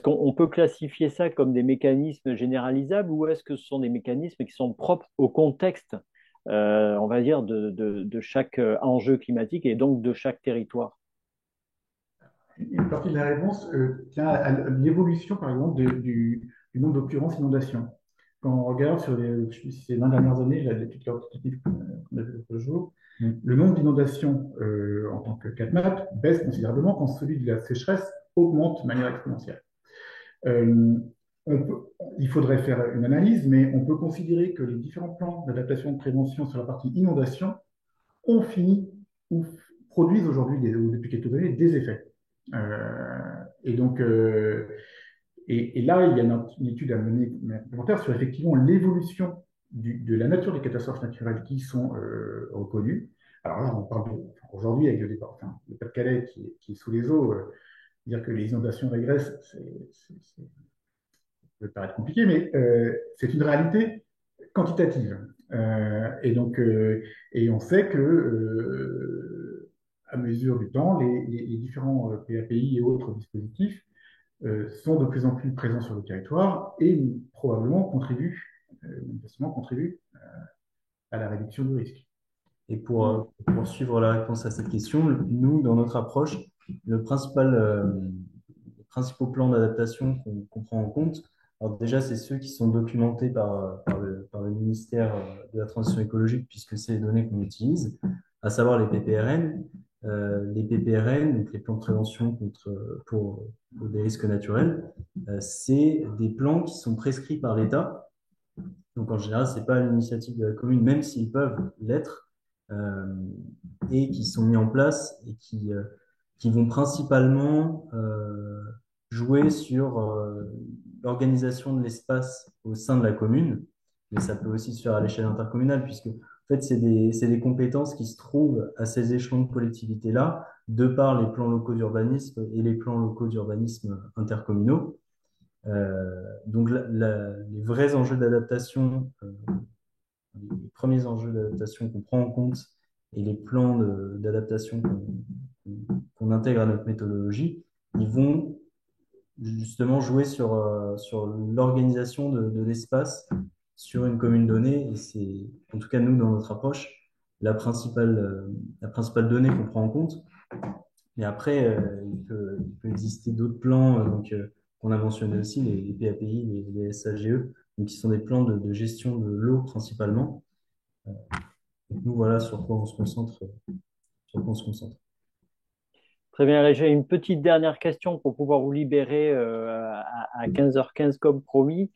Speaker 2: qu'on peut classifier ça comme des mécanismes généralisables ou est-ce que ce sont des mécanismes qui sont propres au contexte, on va dire, de chaque enjeu climatique et donc de chaque territoire?
Speaker 3: Une partie de la réponse tient à l'évolution, par exemple, du nombre d'occurrences inondations. Quand on regarde sur ces 20 dernières années, l'étude quantitative qu'on a fait l'autre jour, le nombre d'inondations en tant que CatNat baisse considérablement quand celui de la sécheresse augmente de manière exponentielle. Euh, on peut- il faudrait faire une analyse, mais on peut considérer que les différents plans d'adaptation et de prévention sur la partie inondation ont fini ou produisent aujourd'hui, ou depuis quelques années, des effets. Et donc, et là, il y a une étude à mener complémentaire sur effectivement l'évolution de la nature des catastrophes naturelles qui sont reconnues. Alors là, on parle aujourd'hui avec le départ, enfin, le Pas-de-Calais qui est sous les eaux, dire que les inondations régressent, ça peut paraître compliqué, mais c'est une réalité quantitative. Et donc, et on sait que à mesure du temps, les différents PAPI et autres dispositifs sont de plus en plus présents sur le territoire et probablement manifestement contribuent à la réduction du risque.
Speaker 4: Et pour poursuivre la réponse à cette question, nous, dans notre approche, les principaux plans d'adaptation qu'on prend en compte, alors déjà, c'est ceux qui sont documentés par le ministère de la Transition écologique, puisque c'est les données qu'on utilise, à savoir les PPRN. Les PPRN, donc les plans de prévention pour des risques naturels, c'est des plans qui sont prescrits par l'État. Donc en général, c'est pas à l'initiative de la commune, même s'ils peuvent l'être, euh, et qui sont mis en place et qui vont principalement jouer sur l'organisation de l'espace au sein de la commune, mais ça peut aussi se faire à l'échelle intercommunale, puisque en fait, c'est des compétences qui se trouvent à ces échelons de collectivité-là, de par les plans locaux d'urbanisme et les plans locaux d'urbanisme intercommunaux. Donc, les vrais enjeux d'adaptation, les premiers enjeux d'adaptation qu'on prend en compte et les plans d'adaptation qu'on intègre à notre méthodologie, ils vont justement jouer sur l'organisation de l'espace sur une commune donnée. Et c'est, en tout cas, nous, dans notre approche, la principale donnée qu'on prend en compte. Mais après, il peut exister d'autres plans qu'on a mentionnés aussi, les PAPI, les SAGE, donc qui sont des plans de gestion de l'eau principalement. Donc nous, voilà sur quoi on se concentre. Sur quoi on se concentre.
Speaker 2: Très bien, là, j'ai une petite dernière question pour pouvoir vous libérer à 15h15 comme promis.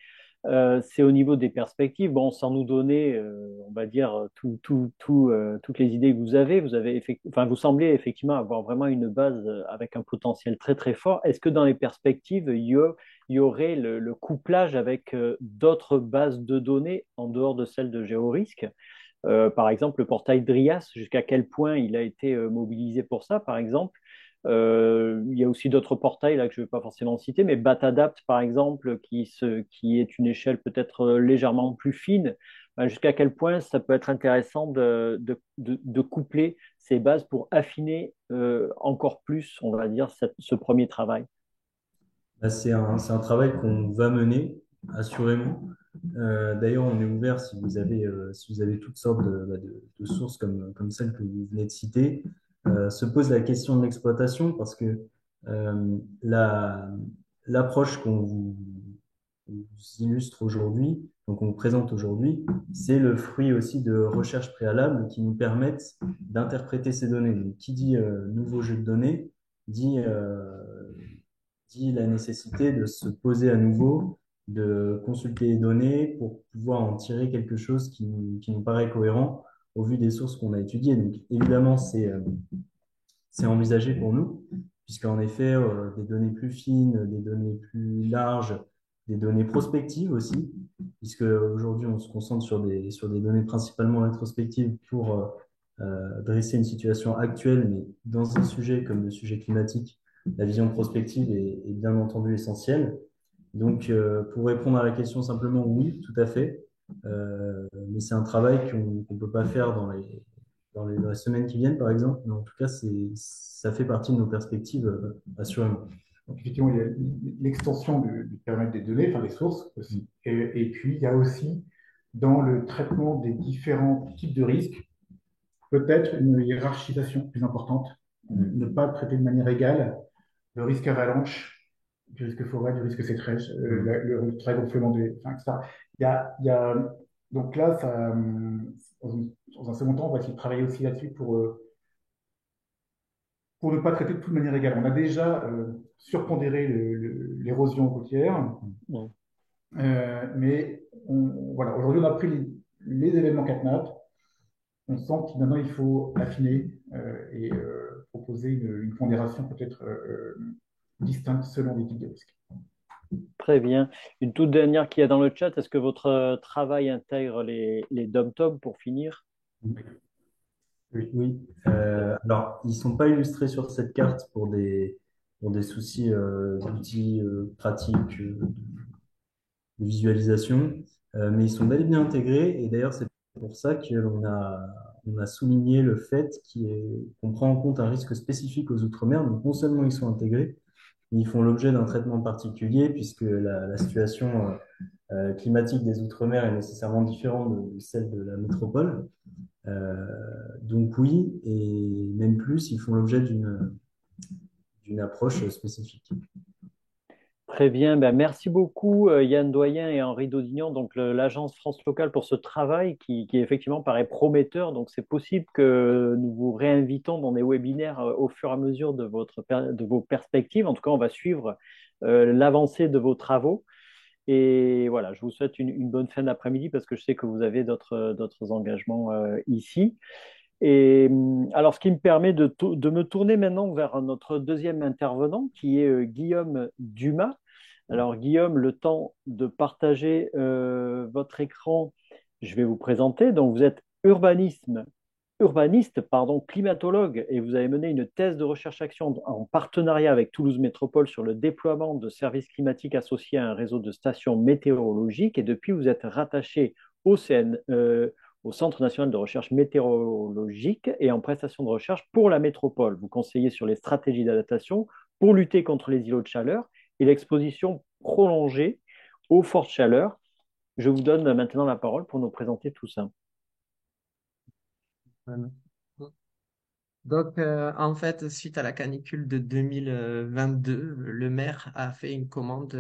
Speaker 2: C'est au niveau des perspectives. Bon, sans nous donner, on va dire, toutes les idées que vous avez enfin, vous semblez effectivement avoir vraiment une base avec un potentiel très très fort. Est-ce que dans les perspectives, il y aurait le couplage avec d'autres bases de données en dehors de celles de GeoRisque? Par exemple, le portail Drias, jusqu'à quel point il a été mobilisé pour ça, par exemple. Il y a aussi d'autres portails là que je ne vais pas forcément citer, mais Batadapt, par exemple, qui est une échelle peut-être légèrement plus fine. Jusqu'à quel point ça peut être intéressant de coupler ces bases pour affiner encore plus, on va dire, ce premier travail.
Speaker 4: Là, c'est un travail qu'on va mener, assurément. D'ailleurs, on est ouvert si vous avez toutes sortes de sources comme celle que vous venez de citer. Se pose la question de l'exploitation parce que euh, la, l'approche vous illustre aujourd'hui, donc on vous présente aujourd'hui, c'est le fruit aussi de recherches préalables qui nous permettent d'interpréter ces données. Donc, qui dit nouveau jeu de données dit, dit la nécessité de se poser à nouveau, de consulter les données pour pouvoir en tirer quelque chose qui nous paraît cohérent au vu des sources qu'on a étudiées. Donc évidemment, c'est envisagé pour nous, puisqu'en effet, des données plus fines, des données plus larges, des données prospectives aussi, puisque aujourd'hui, on se concentre sur des données principalement rétrospectives pour dresser une situation actuelle, mais dans un sujet comme le sujet climatique, la vision prospective est bien entendu essentielle. Donc, pour répondre à la question simplement, oui, tout à fait. Mais c'est un travail qu'on ne peut pas faire dans les semaines qui viennent, par exemple. Mais en tout cas, ça fait partie de nos perspectives, assurément.
Speaker 3: Donc, effectivement, il y a l'extension du périmètre des données, enfin des sources aussi. Et puis, il y a aussi, dans le traitement des différents types de risques, peut-être une hiérarchisation plus importante. Ne pas traiter de manière égale le risque avalanche, du risque forêt, du risque sécheresse, le très gonflement des, enfin, etc. Il y a, donc là, ça, dans un second temps, on va essayer de travailler aussi là-dessus pour ne pas traiter de tout de manière égale. On a déjà surpondéré l'érosion côtière,
Speaker 2: Mm.
Speaker 3: mais voilà, aujourd'hui, on a pris les événements CatNat. On sent que maintenant, il faut affiner et proposer une pondération peut-être distincte selon les types de risques.
Speaker 2: Très bien. Une toute dernière qui est dans le chat. Est-ce que votre travail intègre les dom-tom pour finir?
Speaker 3: Oui.
Speaker 4: Oui. Alors, ils sont pas illustrés sur cette carte pour des soucis d'outils pratiques, de visualisation, mais ils sont bel et bien intégrés. Et d'ailleurs, c'est pour ça on a souligné le fait qu'on prend en compte un risque spécifique aux Outre-mer. Donc, non seulement ils sont intégrés, mais ils font l'objet d'un traitement particulier puisque la situation climatique des Outre-mer est nécessairement différente de celle de la métropole. Euh, donc oui, et même plus, ils font l'objet d'une approche spécifique.
Speaker 2: Très bien, ben, merci beaucoup Yann Doyen et Henri Daudignan, donc l'agence France Locale pour ce travail qui effectivement paraît prometteur. Donc c'est possible que nous vous réinvitons dans des webinaires au fur et à mesure de de vos perspectives. En tout cas, on va suivre l'avancée de vos travaux. Et voilà, je vous souhaite une bonne fin d'après-midi parce que je sais que vous avez d'autres engagements ici. Et alors, ce qui me permet de me tourner maintenant vers notre deuxième intervenant, qui est Guillaume Dumas. Alors, Guillaume, le temps de partager votre écran, je vais vous présenter. Donc, vous êtes urbaniste, pardon, climatologue, et vous avez mené une thèse de recherche-action en partenariat avec Toulouse Métropole sur le déploiement de services climatiques associés à un réseau de stations météorologiques. Et depuis, vous êtes rattaché au au Centre national de recherche météorologique et en prestation de recherche pour la métropole. Vous conseillez sur les stratégies d'adaptation pour lutter contre les îlots de chaleur et l'exposition prolongée aux fortes chaleurs. Je vous donne maintenant la parole pour nous présenter tout ça.
Speaker 5: Voilà. Donc, en fait, suite à la canicule de 2022, le maire a fait une commande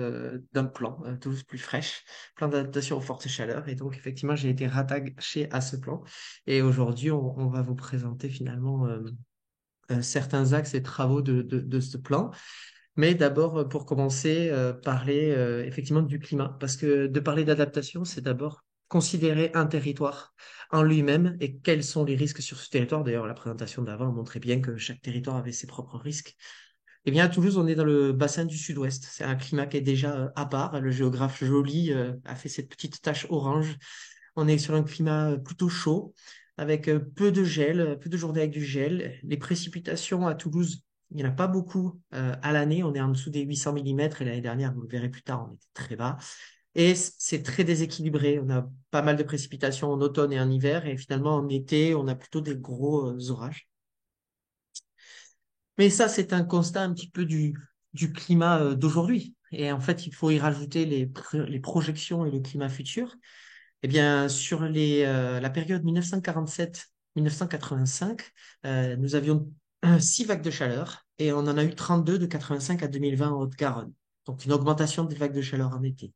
Speaker 5: d'un plan, Toulouse plus fraîche, plan d'adaptation aux fortes chaleurs. Et donc, effectivement, j'ai été rattaché à ce plan. Et aujourd'hui, on va vous présenter finalement certains axes et travaux de ce plan. Mais d'abord, pour commencer, parler effectivement du climat. Parce que de parler d'adaptation, c'est d'abord considérer un territoire en lui-même et quels sont les risques sur ce territoire. D'ailleurs, la présentation d'avant montrait bien que chaque territoire avait ses propres risques. Eh bien, à Toulouse, on est dans le bassin du sud-ouest. C'est un climat qui est déjà à part. Le géographe Joly a fait cette petite tache orange. On est sur un climat plutôt chaud, avec peu de gel, peu de journées avec du gel. Les précipitations à Toulouse, il n'y en a pas beaucoup à l'année. On est en dessous des 800 millimètres et l'année dernière, vous le verrez plus tard, on était très bas. Et c'est très déséquilibré. On a pas mal de précipitations en automne et en hiver. Et finalement, en été, on a plutôt des gros orages. Mais ça, c'est un constat un petit peu du climat d'aujourd'hui. Et en fait, il faut y rajouter les projections et le climat futur. Eh bien, sur la période 1947-1985, nous avions 6 vagues de chaleur et on en a eu 32 de 85 à 2020 en Haute-Garonne. Donc, une augmentation des vagues de chaleur en été.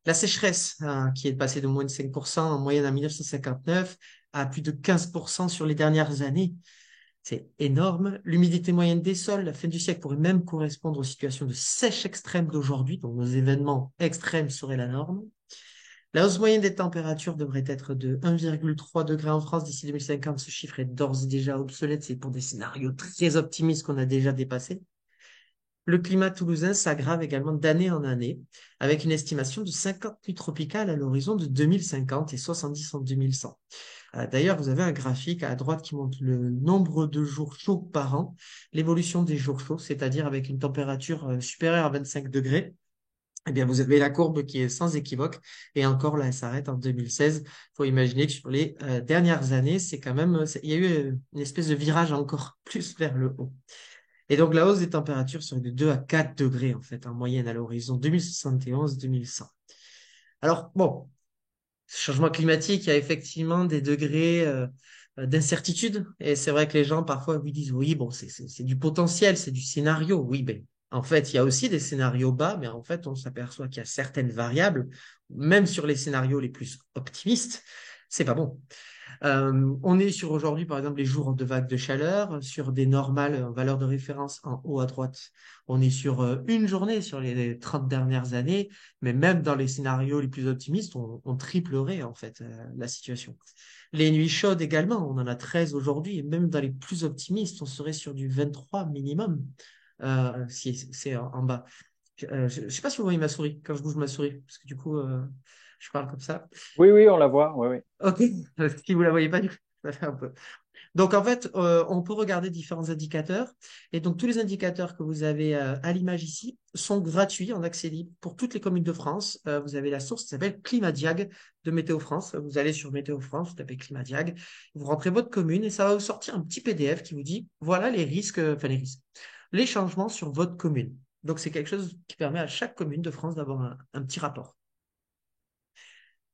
Speaker 5: La sécheresse, qui est passée de moins de 5% en moyenne en 1959 à plus de 15% sur les dernières années. C'est énorme. L'humidité moyenne des sols, la fin du siècle pourrait même correspondre aux situations de sèche extrême d'aujourd'hui. Donc, nos événements extrêmes seraient la norme. La hausse moyenne des températures devrait être de 1,3 degré en France d'ici 2050. Ce chiffre est d'ores et déjà obsolète. C'est pour des scénarios très optimistes qu'on a déjà dépassés. Le climat toulousain s'aggrave également d'année en année, avec une estimation de 50 nuits tropicales à l'horizon de 2050 et 70 en 2100. D'ailleurs, vous avez un graphique à droite qui montre le nombre de jours chauds par an, l'évolution des jours chauds, c'est-à-dire avec une température supérieure à 25 degrés. Eh bien, vous avez la courbe qui est sans équivoque. Et encore, là, elle s'arrête en 2016. Il faut imaginer que sur les dernières années, c'est quand même, il y a eu une espèce de virage encore plus vers le haut. Et donc, la hausse des températures serait de 2 à 4 degrés, en fait, en moyenne à l'horizon 2071-2100. Alors, bon, changement climatique, il y a effectivement des degrés d'incertitude. Et c'est vrai que les gens, parfois, oui, disent, oui, bon, c'est du potentiel, c'est du scénario. Oui, ben, en fait, il y a aussi des scénarios bas, mais en fait, on s'aperçoit qu'il y a certaines variables, même sur les scénarios les plus optimistes, c'est pas bon. On est sur aujourd'hui, par exemple, les jours de vagues de chaleur, sur des normales valeurs de référence en haut à droite. On est sur une journée sur les 30 dernières années, mais même dans les scénarios les plus optimistes, on triplerait en fait la situation. Les nuits chaudes également, on en a 13 aujourd'hui, et même dans les plus optimistes, on serait sur du 23 minimum, si c'est en bas. Je sais pas si vous voyez ma souris, quand je bouge ma souris, parce que du coup, je parle comme ça.
Speaker 2: Oui, oui, on la voit. Oui, oui.
Speaker 5: Ok, si vous la voyez pas, du coup, ça fait un peu. Donc en fait, on peut regarder différents indicateurs. Et donc tous les indicateurs que vous avez à l'image ici sont gratuits en accès libre pour toutes les communes de France. Vous avez la source qui s'appelle Climadiag de Météo France. Vous allez sur Météo France, vous tapez Climadiag, vous rentrez votre commune et ça va vous sortir un petit PDF qui vous dit voilà les risques, enfin les risques, les changements sur votre commune. Donc c'est quelque chose qui permet à chaque commune de France d'avoir un petit rapport.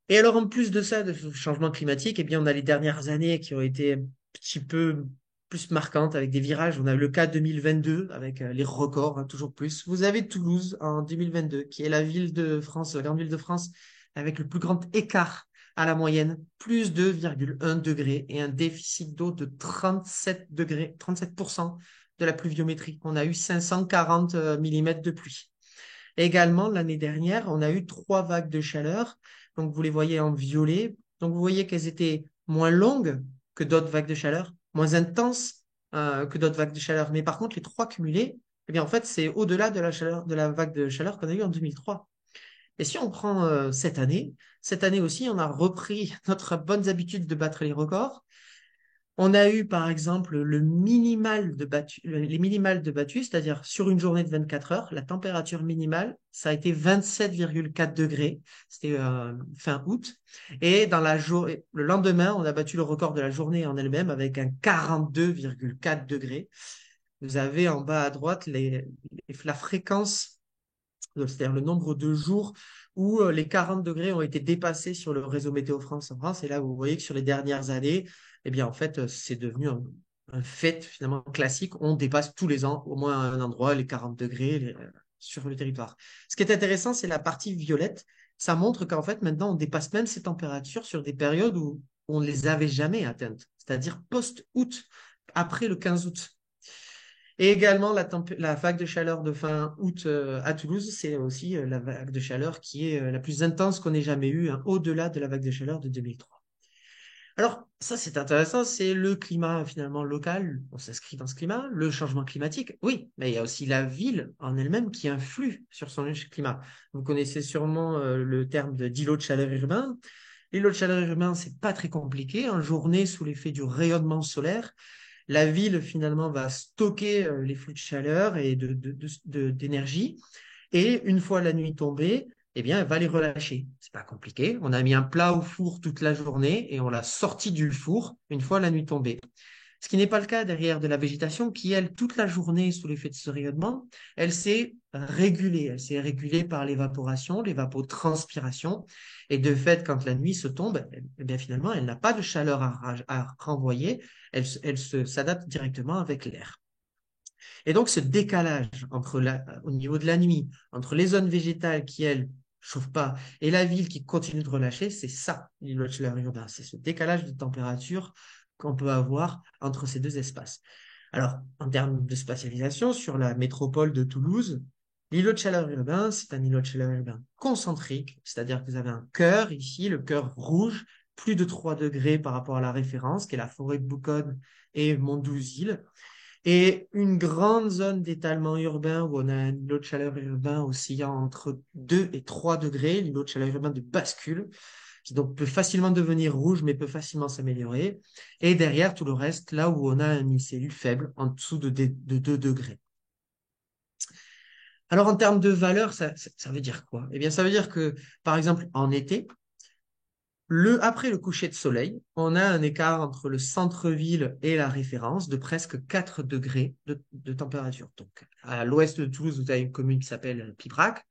Speaker 5: Et alors, en plus de ça, de ce changement climatique, eh bien, on a les dernières années qui ont été un petit peu plus marquantes avec des virages. On a le cas 2022 avec les records, hein, toujours plus. Vous avez Toulouse en 2022, qui est la ville de France, la grande ville de France, avec le plus grand écart à la moyenne, plus 2,1 degrés et un déficit d'eau de 37 degrés, 37% de la pluviométrie. On a eu 540 millimètres de pluie. Également, l'année dernière, on a eu 3 vagues de chaleur. Donc, vous les voyez en violet. Donc, vous voyez qu'elles étaient moins longues que d'autres vagues de chaleur, moins intenses que d'autres vagues de chaleur. Mais par contre, les trois cumulées, eh bien, en fait, c'est au-delà de la chaleur, de la vague de chaleur qu'on a eue en 2003. Et si on prend cette année aussi, on a repris notre bonne habitude de battre les records. On a eu, par exemple, les minimales de battu, c'est-à-dire sur une journée de 24 heures, la température minimale, ça a été 27,4 degrés. C'était fin août. Et le lendemain, on a battu le record de la journée en elle-même avec un 42,4 degrés. Vous avez en bas à droite la fréquence, c'est-à-dire le nombre de jours où les 40 degrés ont été dépassés sur le réseau Météo France en France. Et là, vous voyez que sur les dernières années, eh bien, en fait, c'est devenu un fait finalement classique. On dépasse tous les ans, au moins à un endroit, les 40 degrés sur le territoire. Ce qui est intéressant, c'est la partie violette. Ça montre qu'en fait, maintenant, on dépasse même ces températures sur des périodes où on ne les avait jamais atteintes, c'est-à-dire post-août, après le 15 août. Et également, la vague de chaleur de fin août à Toulouse, c'est aussi la vague de chaleur qui est la plus intense qu'on ait jamais eue, hein, au-delà de la vague de chaleur de 2003. Alors, ça, c'est intéressant, c'est le climat finalement local, on s'inscrit dans ce climat, le changement climatique, oui, mais il y a aussi la ville en elle-même qui influe sur son climat. Vous connaissez sûrement le terme d'îlot de chaleur urbain. L'îlot de chaleur urbain, c'est pas très compliqué. En journée, sous l'effet du rayonnement solaire, la ville finalement va stocker les flux de chaleur et d'énergie. Et une fois la nuit tombée, eh bien, elle va les relâcher. C'est pas compliqué. On a mis un plat au four toute la journée et on l'a sorti du four une fois la nuit tombée. Ce qui n'est pas le cas derrière de la végétation qui, elle, toute la journée, sous l'effet de ce rayonnement, elle s'est régulée. Elle s'est régulée par l'évaporation, l'évapotranspiration. Et de fait, quand la nuit se tombe, eh bien, finalement, elle n'a pas de chaleur à renvoyer. Elle s'adapte directement avec l'air. Et donc, ce décalage au niveau de la nuit, entre les zones végétales qui, elles, chauffent pas, et la ville qui continue de relâcher, c'est ça, l'îlot de chaleur urbain. C'est ce décalage de température qu'on peut avoir entre ces deux espaces. Alors, en termes de spatialisation, sur la métropole de Toulouse, l'îlot de chaleur urbain, c'est un îlot de chaleur urbain concentrique, c'est-à-dire que vous avez un cœur ici, le cœur rouge, plus de 3 degrés par rapport à la référence, qui est la forêt de Bouconne et Mondouzil, et une grande zone d'étalement urbain où on a un îlot de chaleur urbain oscillant entre 2 et 3 degrés, l'îlot de chaleur urbain de bascule, qui donc peut facilement devenir rouge, mais peut facilement s'améliorer. Et derrière tout le reste, là où on a une cellule faible, en dessous de 2 degrés. Alors, en termes de valeur, ça veut dire quoi? Eh bien, ça veut dire que, par exemple, en été, après le coucher de soleil, on a un écart entre le centre-ville et la référence de presque 4 degrés de température. Donc, à l'ouest de Toulouse, vous avez une commune qui s'appelle Pibrac.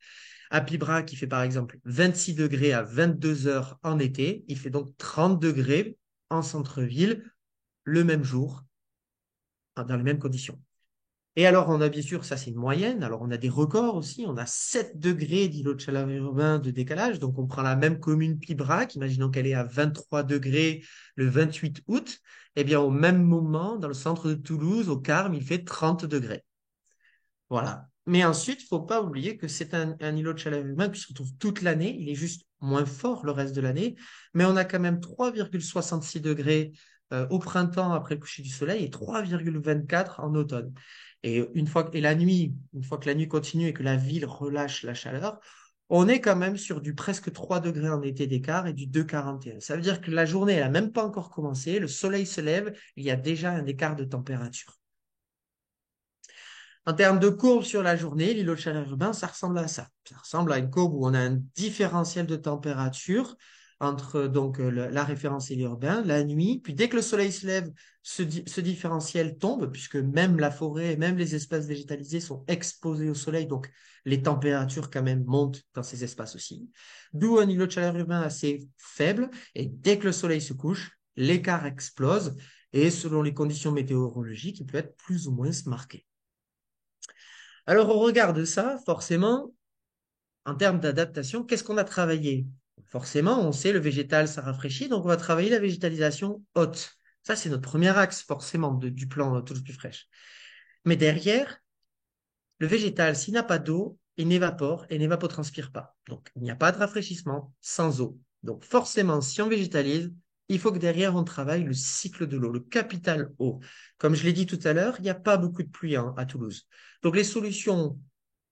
Speaker 5: À Pibrac, il fait par exemple 26 degrés à 22 heures en été. Il fait donc 30 degrés en centre-ville le même jour, dans les mêmes conditions. Et alors, on a bien sûr, ça c'est une moyenne. Alors, on a des records aussi. On a 7 degrés d'îlot de chaleur urbain de décalage. Donc, on prend la même commune Pibrac, imaginons qu'elle est à 23 degrés le 28 août. Eh bien, au même moment, dans le centre de Toulouse, au Carme, il fait 30 degrés. Voilà. Mais ensuite, il ne faut pas oublier que c'est un îlot de chaleur urbain qui se retrouve toute l'année. Il est juste moins fort le reste de l'année. Mais on a quand même 3,66 degrés au printemps après le coucher du soleil et 3,24 en automne. Et la nuit, une fois que la nuit continue et que la ville relâche la chaleur, on est quand même sur du presque 3 degrés en été d'écart et du 2,41. Ça veut dire que la journée, elle n'a même pas encore commencé. Le soleil se lève, il y a déjà un écart de température. En termes de courbe sur la journée, l'îlot de chaleur urbain, ça ressemble à ça. Ça ressemble à une courbe où on a un différentiel de température entre la référence et l'urbain, la nuit. Puis dès que le soleil se lève, ce différentiel tombe, puisque même la forêt, même les espaces végétalisés sont exposés au soleil, donc les températures quand même montent dans ces espaces aussi. D'où un îlot de chaleur urbain assez faible. Et dès que le soleil se couche, l'écart explose. Et selon les conditions météorologiques, il peut être plus ou moins marqué. Alors, au regard de ça, forcément, en termes d'adaptation, qu'est-ce qu'on a travaillé? Forcément, on sait le végétal, ça rafraîchit, donc on va travailler la végétalisation haute. Ça, c'est notre premier axe, forcément, du plan Toulouse plus fraîche. Mais derrière, le végétal, s'il n'a pas d'eau, il n'évapore et n'évapotranspire pas. Donc, il n'y a pas de rafraîchissement sans eau. Donc, forcément, si on végétalise, il faut que derrière, on travaille le cycle de l'eau, le capital eau. Comme je l'ai dit tout à l'heure, il n'y a pas beaucoup de pluie à Toulouse. Donc, les solutions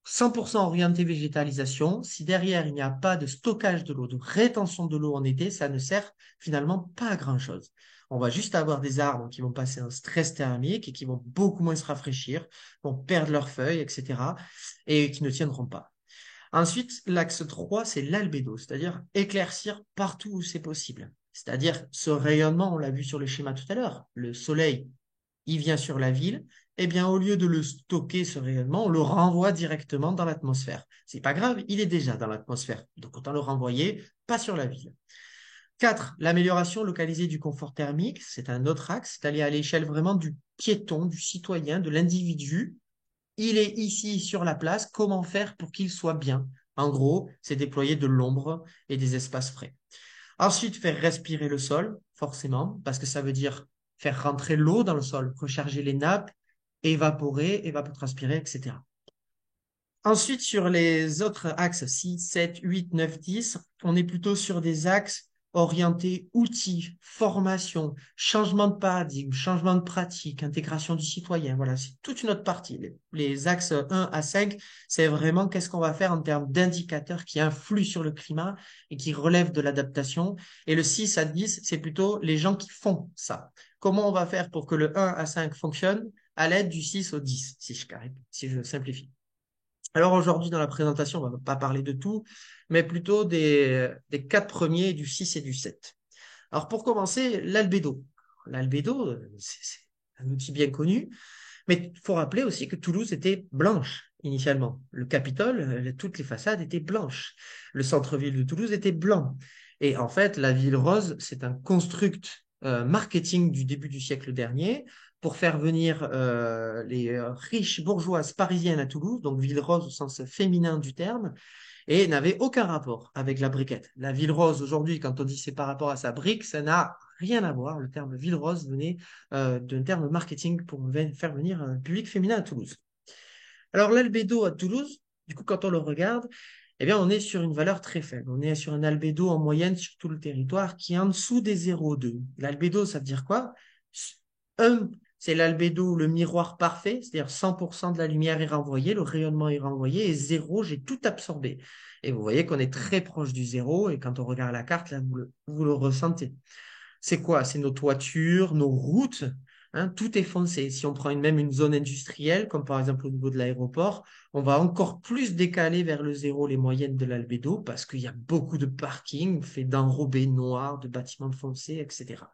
Speaker 5: 100% orientées végétalisation, si derrière, il n'y a pas de stockage de l'eau, de rétention de l'eau en été, ça ne sert finalement pas à grand-chose. On va juste avoir des arbres qui vont passer un stress thermique et qui vont beaucoup moins se rafraîchir, vont perdre leurs feuilles, etc. et qui ne tiendront pas. Ensuite, l'axe 3, c'est l'albédo, c'est-à-dire éclaircir partout où c'est possible. C'est-à-dire ce rayonnement, on l'a vu sur le schéma tout à l'heure, le soleil, il vient sur la ville, eh bien, au lieu de le stocker, ce rayonnement, on le renvoie directement dans l'atmosphère. C'est pas grave, il est déjà dans l'atmosphère. Donc, autant le renvoyer, pas sur la ville. 4, l'amélioration localisée du confort thermique, c'est un autre axe, c'est aller à l'échelle vraiment du piéton, du citoyen, de l'individu. Il est ici sur la place, comment faire pour qu'il soit bien? En gros, c'est déployer de l'ombre et des espaces frais. Ensuite, faire respirer le sol, forcément, parce que ça veut dire faire rentrer l'eau dans le sol, recharger les nappes, évaporer, évapotranspirer, etc. Ensuite, sur les autres axes 6, 7, 8, 9, 10, on est plutôt sur des axes orientés outils, formation, changement de paradigme, changement de pratique, intégration du citoyen. Voilà, c'est toute une autre partie. Les axes 1 à 5, c'est vraiment qu'est-ce qu'on va faire en termes d'indicateurs qui influent sur le climat et qui relèvent de l'adaptation. Et le 6 à 10, c'est plutôt les gens qui font ça. Comment on va faire pour que le 1 à 5 fonctionne à l'aide du 6 au 10, si je simplifie. Alors aujourd'hui, dans la présentation, on ne va pas parler de tout, mais plutôt des 4 premiers, du 6 et du 7. Alors pour commencer, l'albédo. L'albédo, c'est un outil bien connu, mais il faut rappeler aussi que Toulouse était blanche initialement. Le Capitole, toutes les façades étaient blanches. Le centre-ville de Toulouse était blanc. Et en fait, la ville rose, c'est un construct marketing du début du siècle dernier pour faire venir les riches bourgeoises parisiennes à Toulouse, donc ville rose au sens féminin du terme, et n'avait aucun rapport avec la briquette. La ville rose, aujourd'hui, quand on dit c'est par rapport à sa brique, ça n'a rien à voir. Le terme ville rose venait d'un terme marketing pour faire venir un public féminin à Toulouse. Alors, l'albédo à Toulouse, du coup, quand on le regarde, eh bien, on est sur une valeur très faible. On est sur un albédo en moyenne sur tout le territoire qui est en dessous des 0,2. L'albédo, ça veut dire quoi? 1, c'est l'albédo, le miroir parfait, c'est-à-dire 100% de la lumière est renvoyée, le rayonnement est renvoyé, et 0, j'ai tout absorbé. Et vous voyez qu'on est très proche du 0, et quand on regarde la carte, là, vous le ressentez. C'est quoi? C'est nos toitures, nos routes, hein, tout est foncé. Si on prend même une zone industrielle, comme par exemple au niveau de l'aéroport, on va encore plus décaler vers le zéro les moyennes de l'albédo parce qu'il y a beaucoup de parkings faits d'enrobés noirs, de bâtiments foncés, etc.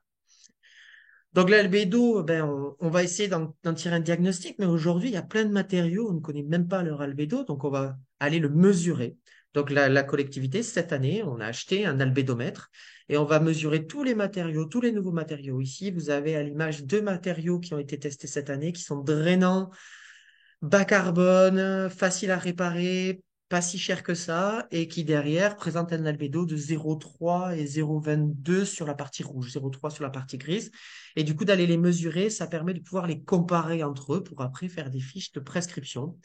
Speaker 5: Donc l'albédo, ben, on va essayer d'en tirer un diagnostic, mais aujourd'hui, il y a plein de matériaux, on ne connaît même pas leur albédo, donc on va aller le mesurer. Donc la collectivité, cette année, on a acheté un albédomètre et on va mesurer tous les matériaux, tous les nouveaux matériaux. Ici, vous avez à l'image deux matériaux qui ont été testés cette année, qui sont drainants, bas carbone, facile à réparer, pas si cher que ça, et qui derrière présente un albédo de 0,3 et 0,22 sur la partie rouge, 0,3 sur la partie grise. Et du coup, d'aller les mesurer, ça permet de pouvoir les comparer entre eux pour après faire des fiches de prescription.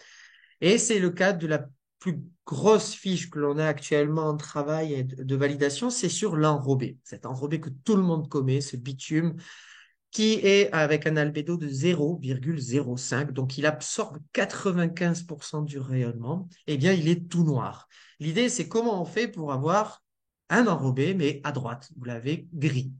Speaker 5: Et c'est le cas de la plus grosse fiche que l'on a actuellement en travail et de validation, c'est sur l'enrobé. Cet enrobé que tout le monde connaît, ce bitume qui est avec un albédo de 0,05, donc il absorbe 95% du rayonnement, eh bien, il est tout noir. L'idée, c'est comment on fait pour avoir un enrobé, mais à droite, vous l'avez gris.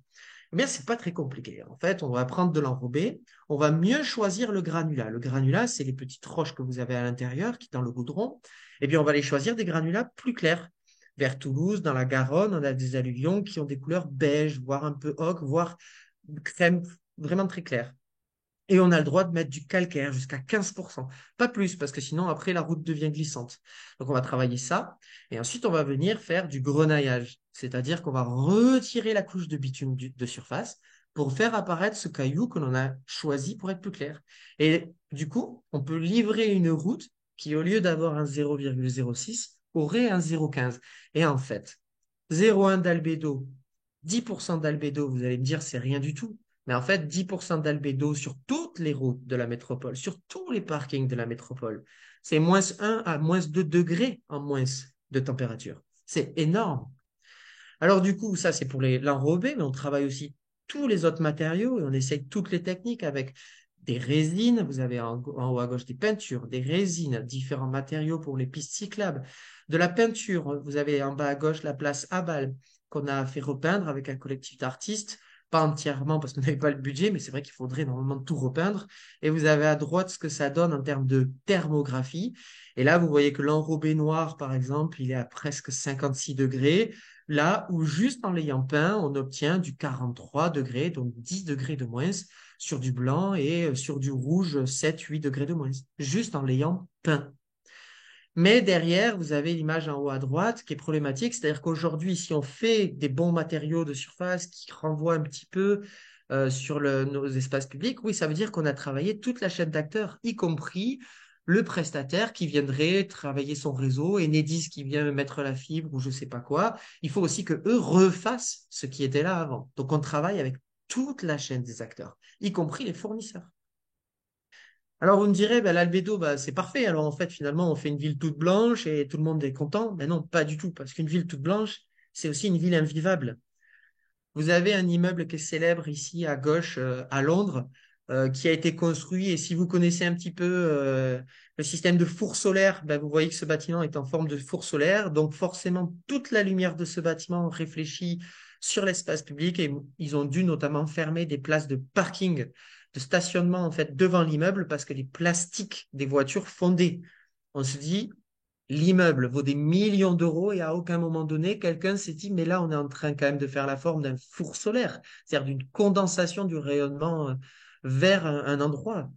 Speaker 5: Eh bien, c'est pas très compliqué. En fait, on va prendre de l'enrobé, on va mieux choisir le granulat. Le granulat, c'est les petites roches que vous avez à l'intérieur, qui dans le goudron. Eh bien, on va les choisir des granulats plus clairs. Vers Toulouse, dans la Garonne, on a des alluvions qui ont des couleurs beige, voire un peu ocre, voire crème, vraiment très clair. Et on a le droit de mettre du calcaire jusqu'à 15%. Pas plus, parce que sinon, après, la route devient glissante. Donc, on va travailler ça. Et ensuite, on va venir faire du grenaillage. C'est-à-dire qu'on va retirer la couche de bitume de surface pour faire apparaître ce caillou que l'on a choisi pour être plus clair. Et du coup, on peut livrer une route qui, au lieu d'avoir un 0,06, aurait un 0,15. Et en fait, 0,1 d'albédo, 10% d'albédo, vous allez me dire, c'est rien du tout. Mais en fait, 10% d'albédo sur toutes les routes de la métropole, sur tous les parkings de la métropole, c'est -1 à -2 degrés en moins de température. C'est énorme. Alors du coup, ça c'est pour l'enrobé, mais on travaille aussi tous les autres matériaux et on essaye toutes les techniques avec des résines. Vous avez en haut à gauche des peintures, des résines, différents matériaux pour les pistes cyclables, de la peinture. Vous avez en bas à gauche la place Abal qu'on a fait repeindre avec un collectif d'artistes. Pas entièrement parce qu'on n'avait pas le budget, mais c'est vrai qu'il faudrait normalement tout repeindre. Et vous avez à droite ce que ça donne en termes de thermographie. Et là, vous voyez que l'enrobé noir, par exemple, il est à presque 56 degrés. Là où juste en l'ayant peint, on obtient du 43 degrés, donc 10 degrés de moins sur du blanc et sur du rouge 7-8 degrés de moins, juste en l'ayant peint. Mais derrière, vous avez l'image en haut à droite qui est problématique, c'est-à-dire qu'aujourd'hui, si on fait des bons matériaux de surface qui renvoient un petit peu sur nos espaces publics, oui, ça veut dire qu'on a travaillé toute la chaîne d'acteurs, y compris le prestataire qui viendrait travailler son réseau, Enedis qui vient mettre la fibre ou je sais pas quoi. Il faut aussi que eux refassent ce qui était là avant. Donc, on travaille avec toute la chaîne des acteurs, y compris les fournisseurs. Alors, vous me direz, ben, l'albédo, ben, c'est parfait. Alors, en fait, finalement, on fait une ville toute blanche et tout le monde est content. Mais non, pas du tout, parce qu'une ville toute blanche, c'est aussi une ville invivable. Vous avez un immeuble qui est célèbre ici à gauche, à Londres, qui a été construit. Et si vous connaissez un petit peu le système de four solaire, ben, vous voyez que ce bâtiment est en forme de four solaire. Donc forcément, toute la lumière de ce bâtiment réfléchit sur l'espace public. Et ils ont dû notamment fermer des places de parking, de stationnement en fait devant l'immeuble parce que les plastiques des voitures fondaient. On se dit, l'immeuble vaut des millions d'euros et à aucun moment donné, quelqu'un s'est dit, mais là, on est en train quand même de faire la forme d'un four solaire, c'est-à-dire d'une condensation du rayonnement vers un endroit.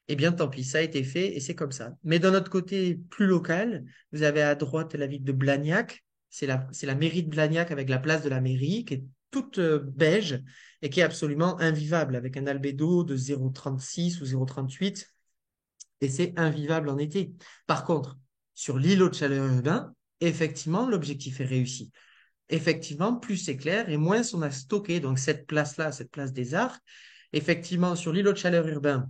Speaker 5: Eh bien, tant pis, ça a été fait et c'est comme ça. Mais d'un autre côté, plus local, vous avez à droite la ville de Blagnac. C'est la mairie de Blagnac avec la place de la mairie qui est toute beige et qui est absolument invivable avec un albédo de 0,36 ou 0,38 et c'est invivable en été. Par contre, sur l'îlot de chaleur urbain, effectivement, l'objectif est réussi. Effectivement, plus c'est clair et moins on a stocké. Donc, cette place-là, cette place des Arts, effectivement, sur l'îlot de chaleur urbain,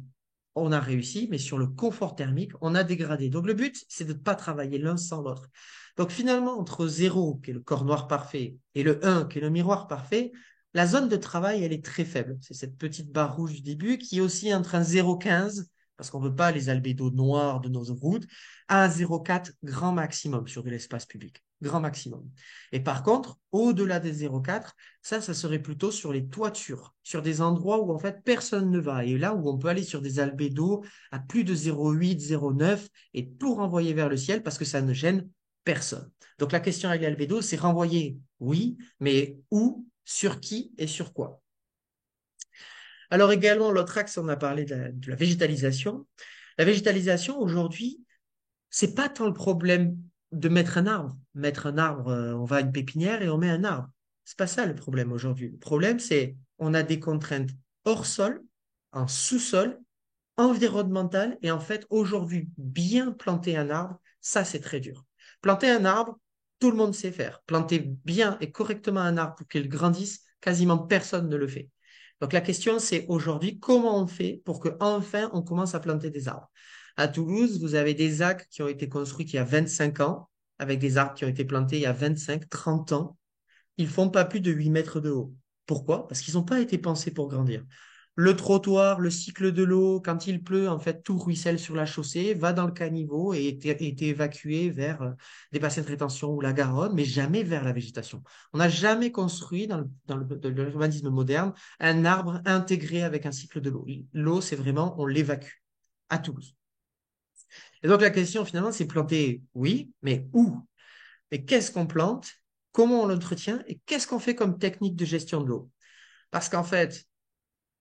Speaker 5: on a réussi, mais sur le confort thermique, on a dégradé. Donc, le but, c'est de ne pas travailler l'un sans l'autre. Donc, finalement, entre 0, qui est le corps noir parfait, et le 1, qui est le miroir parfait, la zone de travail, elle est très faible. C'est cette petite barre rouge du début qui est aussi entre un 0,15 parce qu'on ne veut pas les albédos noirs de nos routes, à un 0,4 grand maximum sur de l'espace public. grand maximum. Et par contre, au-delà des 0,4, ça serait plutôt sur les toitures, sur des endroits où en fait personne ne va. Et là où on peut aller sur des albédos à plus de 0,8, 0,9 et tout renvoyer vers le ciel parce que ça ne gêne personne. Donc la question avec l'albédo, c'est renvoyer, oui, mais où, sur qui et sur quoi. Alors également, l'autre axe, on a parlé de la végétalisation. La végétalisation, aujourd'hui, c'est pas tant le problème de mettre un arbre. Mettre un arbre, on va à une pépinière et on met un arbre. C'est pas ça le problème aujourd'hui. Le problème, c'est on a des contraintes hors sol, en sous-sol, environnementales. Et en fait, aujourd'hui, bien planter un arbre, ça, c'est très dur. Planter un arbre, tout le monde sait faire. Planter bien et correctement un arbre pour qu'il grandisse, quasiment personne ne le fait. Donc la question, c'est aujourd'hui, comment on fait pour que enfin on commence à planter des arbres? À Toulouse, vous avez des ZAC qui ont été construits il y a 25 ans, avec des arbres qui ont été plantés il y a 25, 30 ans. Ils font pas plus de 8 mètres de haut. Pourquoi? Parce qu'ils n'ont pas été pensés pour grandir. Le trottoir, le cycle de l'eau, quand il pleut, en fait, tout ruisselle sur la chaussée, va dans le caniveau et est évacué vers des bassins de rétention ou la Garonne, mais jamais vers la végétation. On n'a jamais construit dans l'urbanisme moderne un arbre intégré avec un cycle de l'eau. L'eau, c'est vraiment, on l'évacue à Toulouse. Et donc la question finalement, c'est planter, oui, mais où? Et qu'est-ce qu'on plante? Comment on l'entretient? Et qu'est-ce qu'on fait comme technique de gestion de l'eau? Parce qu'en fait,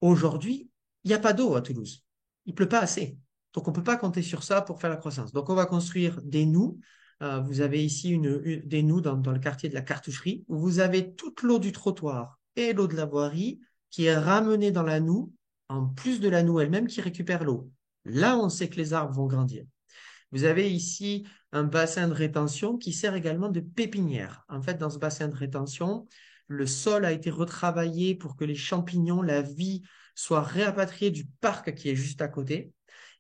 Speaker 5: aujourd'hui, il n'y a pas d'eau à Toulouse. Il ne pleut pas assez. Donc, on ne peut pas compter sur ça pour faire la croissance. Donc, on va construire des noues. Vous avez ici des noues dans le quartier de la Cartoucherie où vous avez toute l'eau du trottoir et l'eau de la voirie qui est ramenée dans la noue, en plus de la noue elle-même qui récupère l'eau. Là, on sait que les arbres vont grandir. Vous avez ici un bassin de rétention qui sert également de pépinière. En fait, dans ce bassin de rétention, le sol a été retravaillé pour que les champignons, la vie, soient réapatriés du parc qui est juste à côté.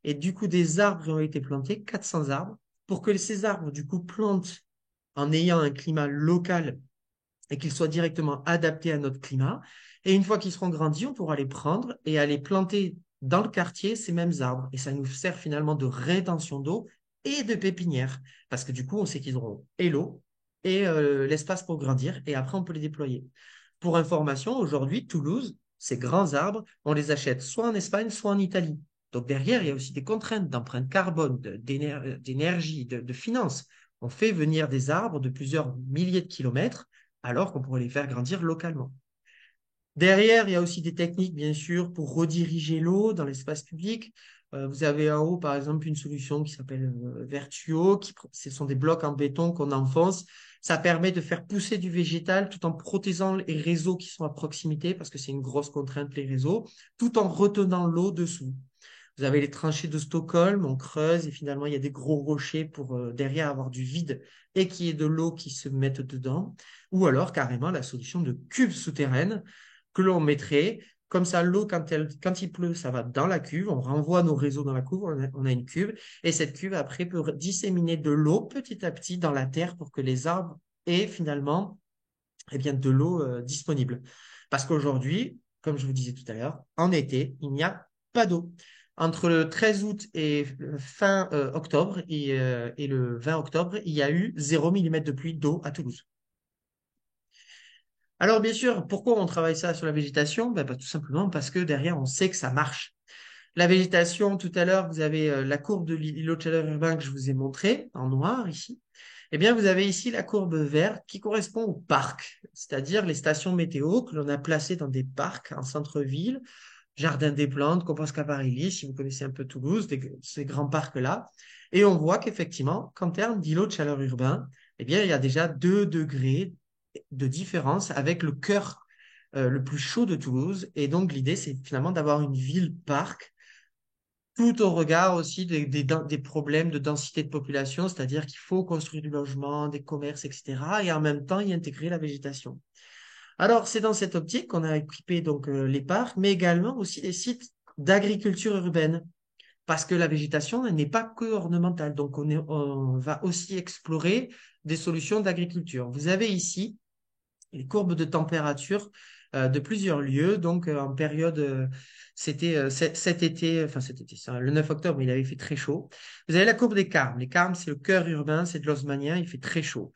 Speaker 5: Et du coup, des arbres ont été plantés, 400 arbres, pour que ces arbres, du coup, plantent en ayant un climat local et qu'ils soient directement adaptés à notre climat. Et une fois qu'ils seront grandis, on pourra les prendre et aller planter dans le quartier ces mêmes arbres. Et ça nous sert finalement de rétention d'eau et de pépinière. Parce que du coup, on sait qu'ils auront et l'eau et l'espace pour grandir. Et après, on peut les déployer. Pour information, aujourd'hui, Toulouse, ces grands arbres, on les achète soit en Espagne, soit en Italie. Donc derrière, il y a aussi des contraintes d'empreinte carbone, d'énergie, de finances. On fait venir des arbres de plusieurs milliers de kilomètres alors qu'on pourrait les faire grandir localement. Derrière, il y a aussi des techniques, bien sûr, pour rediriger l'eau dans l'espace public. Vous avez en haut, par exemple, une solution qui s'appelle Vertuo. Ce sont des blocs en béton qu'on enfonce. Ça permet de faire pousser du végétal tout en protégeant les réseaux qui sont à proximité, parce que c'est une grosse contrainte, les réseaux, tout en retenant l'eau dessous. Vous avez les tranchées de Stockholm, on creuse et finalement il y a des gros rochers pour derrière avoir du vide et qu'il y ait de l'eau qui se mette dedans. Ou alors carrément la solution de cuves souterraines que l'on mettrait. Comme ça, l'eau, quand il pleut, ça va dans la cuve. On renvoie nos réseaux dans la cuve. On a une cuve. Et cette cuve, après, peut disséminer de l'eau petit à petit dans la terre pour que les arbres aient finalement eh bien, de l'eau disponible. Parce qu'aujourd'hui, comme je vous disais tout à l'heure, en été, il n'y a pas d'eau. Entre le 13 août et fin octobre et le 20 octobre, il y a eu 0 mm de pluie d'eau à Toulouse. Alors, bien sûr, pourquoi on travaille ça sur la végétation? Tout simplement parce que derrière, on sait que ça marche. La végétation, tout à l'heure, vous avez la courbe de l'îlot de chaleur urbain que je vous ai montré en noir ici. Eh bien, vous avez ici la courbe verte qui correspond au parc, c'est-à-dire les stations météo que l'on a placées dans des parcs en centre-ville, Jardin des Plantes, Compense Caparilly, si vous connaissez un peu Toulouse, ces grands parcs-là. Et on voit qu'effectivement, qu'en termes d'îlot de chaleur urbain, eh bien, il y a déjà 2 degrés de différence avec le cœur le plus chaud de Toulouse. Et donc, l'idée, c'est finalement d'avoir une ville-parc tout au regard aussi des problèmes de densité de population, c'est-à-dire qu'il faut construire du logement, des commerces, etc., et en même temps y intégrer la végétation. Alors, c'est dans cette optique qu'on a équipé donc les parcs, mais également aussi des sites d'agriculture urbaine, parce que la végétation elle n'est pas que ornementale, donc on va aussi explorer des solutions d'agriculture. Vous avez ici les courbes de température de plusieurs lieux. Donc, en période, c'était cet été, enfin cet été, le 9 octobre, il avait fait très chaud. Vous avez la courbe des Carmes. Les Carmes, c'est le cœur urbain, c'est de l'Haussmannien, il fait très chaud.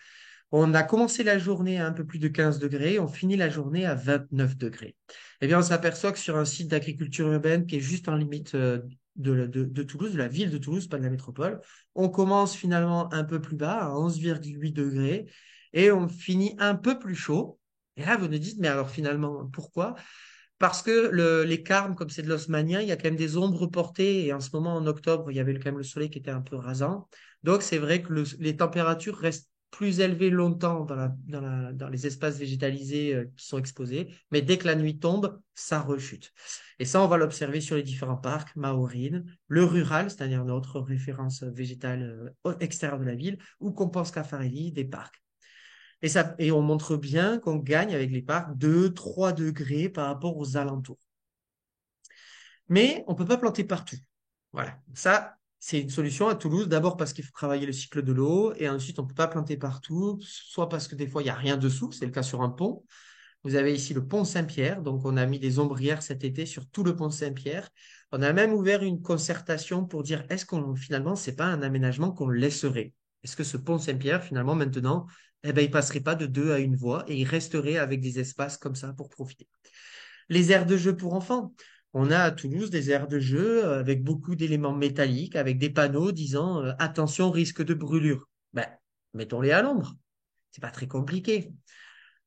Speaker 5: On a commencé la journée à un peu plus de 15 degrés, on finit la journée à 29 degrés. Eh bien, on s'aperçoit que sur un site d'agriculture urbaine qui est juste en limite de Toulouse, de la ville de Toulouse, pas de la métropole, on commence finalement un peu plus bas, à 11,8 degrés, et on finit un peu plus chaud. Et là, vous nous dites, mais alors finalement, pourquoi? Parce que les Carmes, comme c'est de l'osmanien, il y a quand même des ombres portées. Et en ce moment, en octobre, il y avait quand même le soleil qui était un peu rasant. Donc, c'est vrai que les températures restent plus élevées longtemps dans les espaces végétalisés qui sont exposés. Mais dès que la nuit tombe, ça rechute. Et ça, on va l'observer sur les différents parcs, Maorine, le rural, c'est-à-dire notre référence végétale extérieure de la ville, ou Compense Caffarelli, des parcs. Et on montre bien qu'on gagne avec les parcs 2-3 degrés par rapport aux alentours. Mais on ne peut pas planter partout. Voilà. Ça, c'est une solution à Toulouse. D'abord parce qu'il faut travailler le cycle de l'eau. Et ensuite, on ne peut pas planter partout. Soit parce que des fois, il n'y a rien dessous. C'est le cas sur un pont. Vous avez ici le pont Saint-Pierre. Donc, on a mis des ombrières cet été sur tout le pont Saint-Pierre. On a même ouvert une concertation pour dire est-ce qu'on, finalement, c'est pas un aménagement qu'on laisserait? Est-ce que ce pont Saint-Pierre, finalement, maintenant, eh ben, il passerait pas de 2 à 1 voie et il resterait avec des espaces comme ça pour profiter? Les aires de jeu pour enfants. On a à Toulouse des aires de jeu avec beaucoup d'éléments métalliques, avec des panneaux disant attention, risque de brûlure. Ben, mettons-les à l'ombre. C'est pas très compliqué.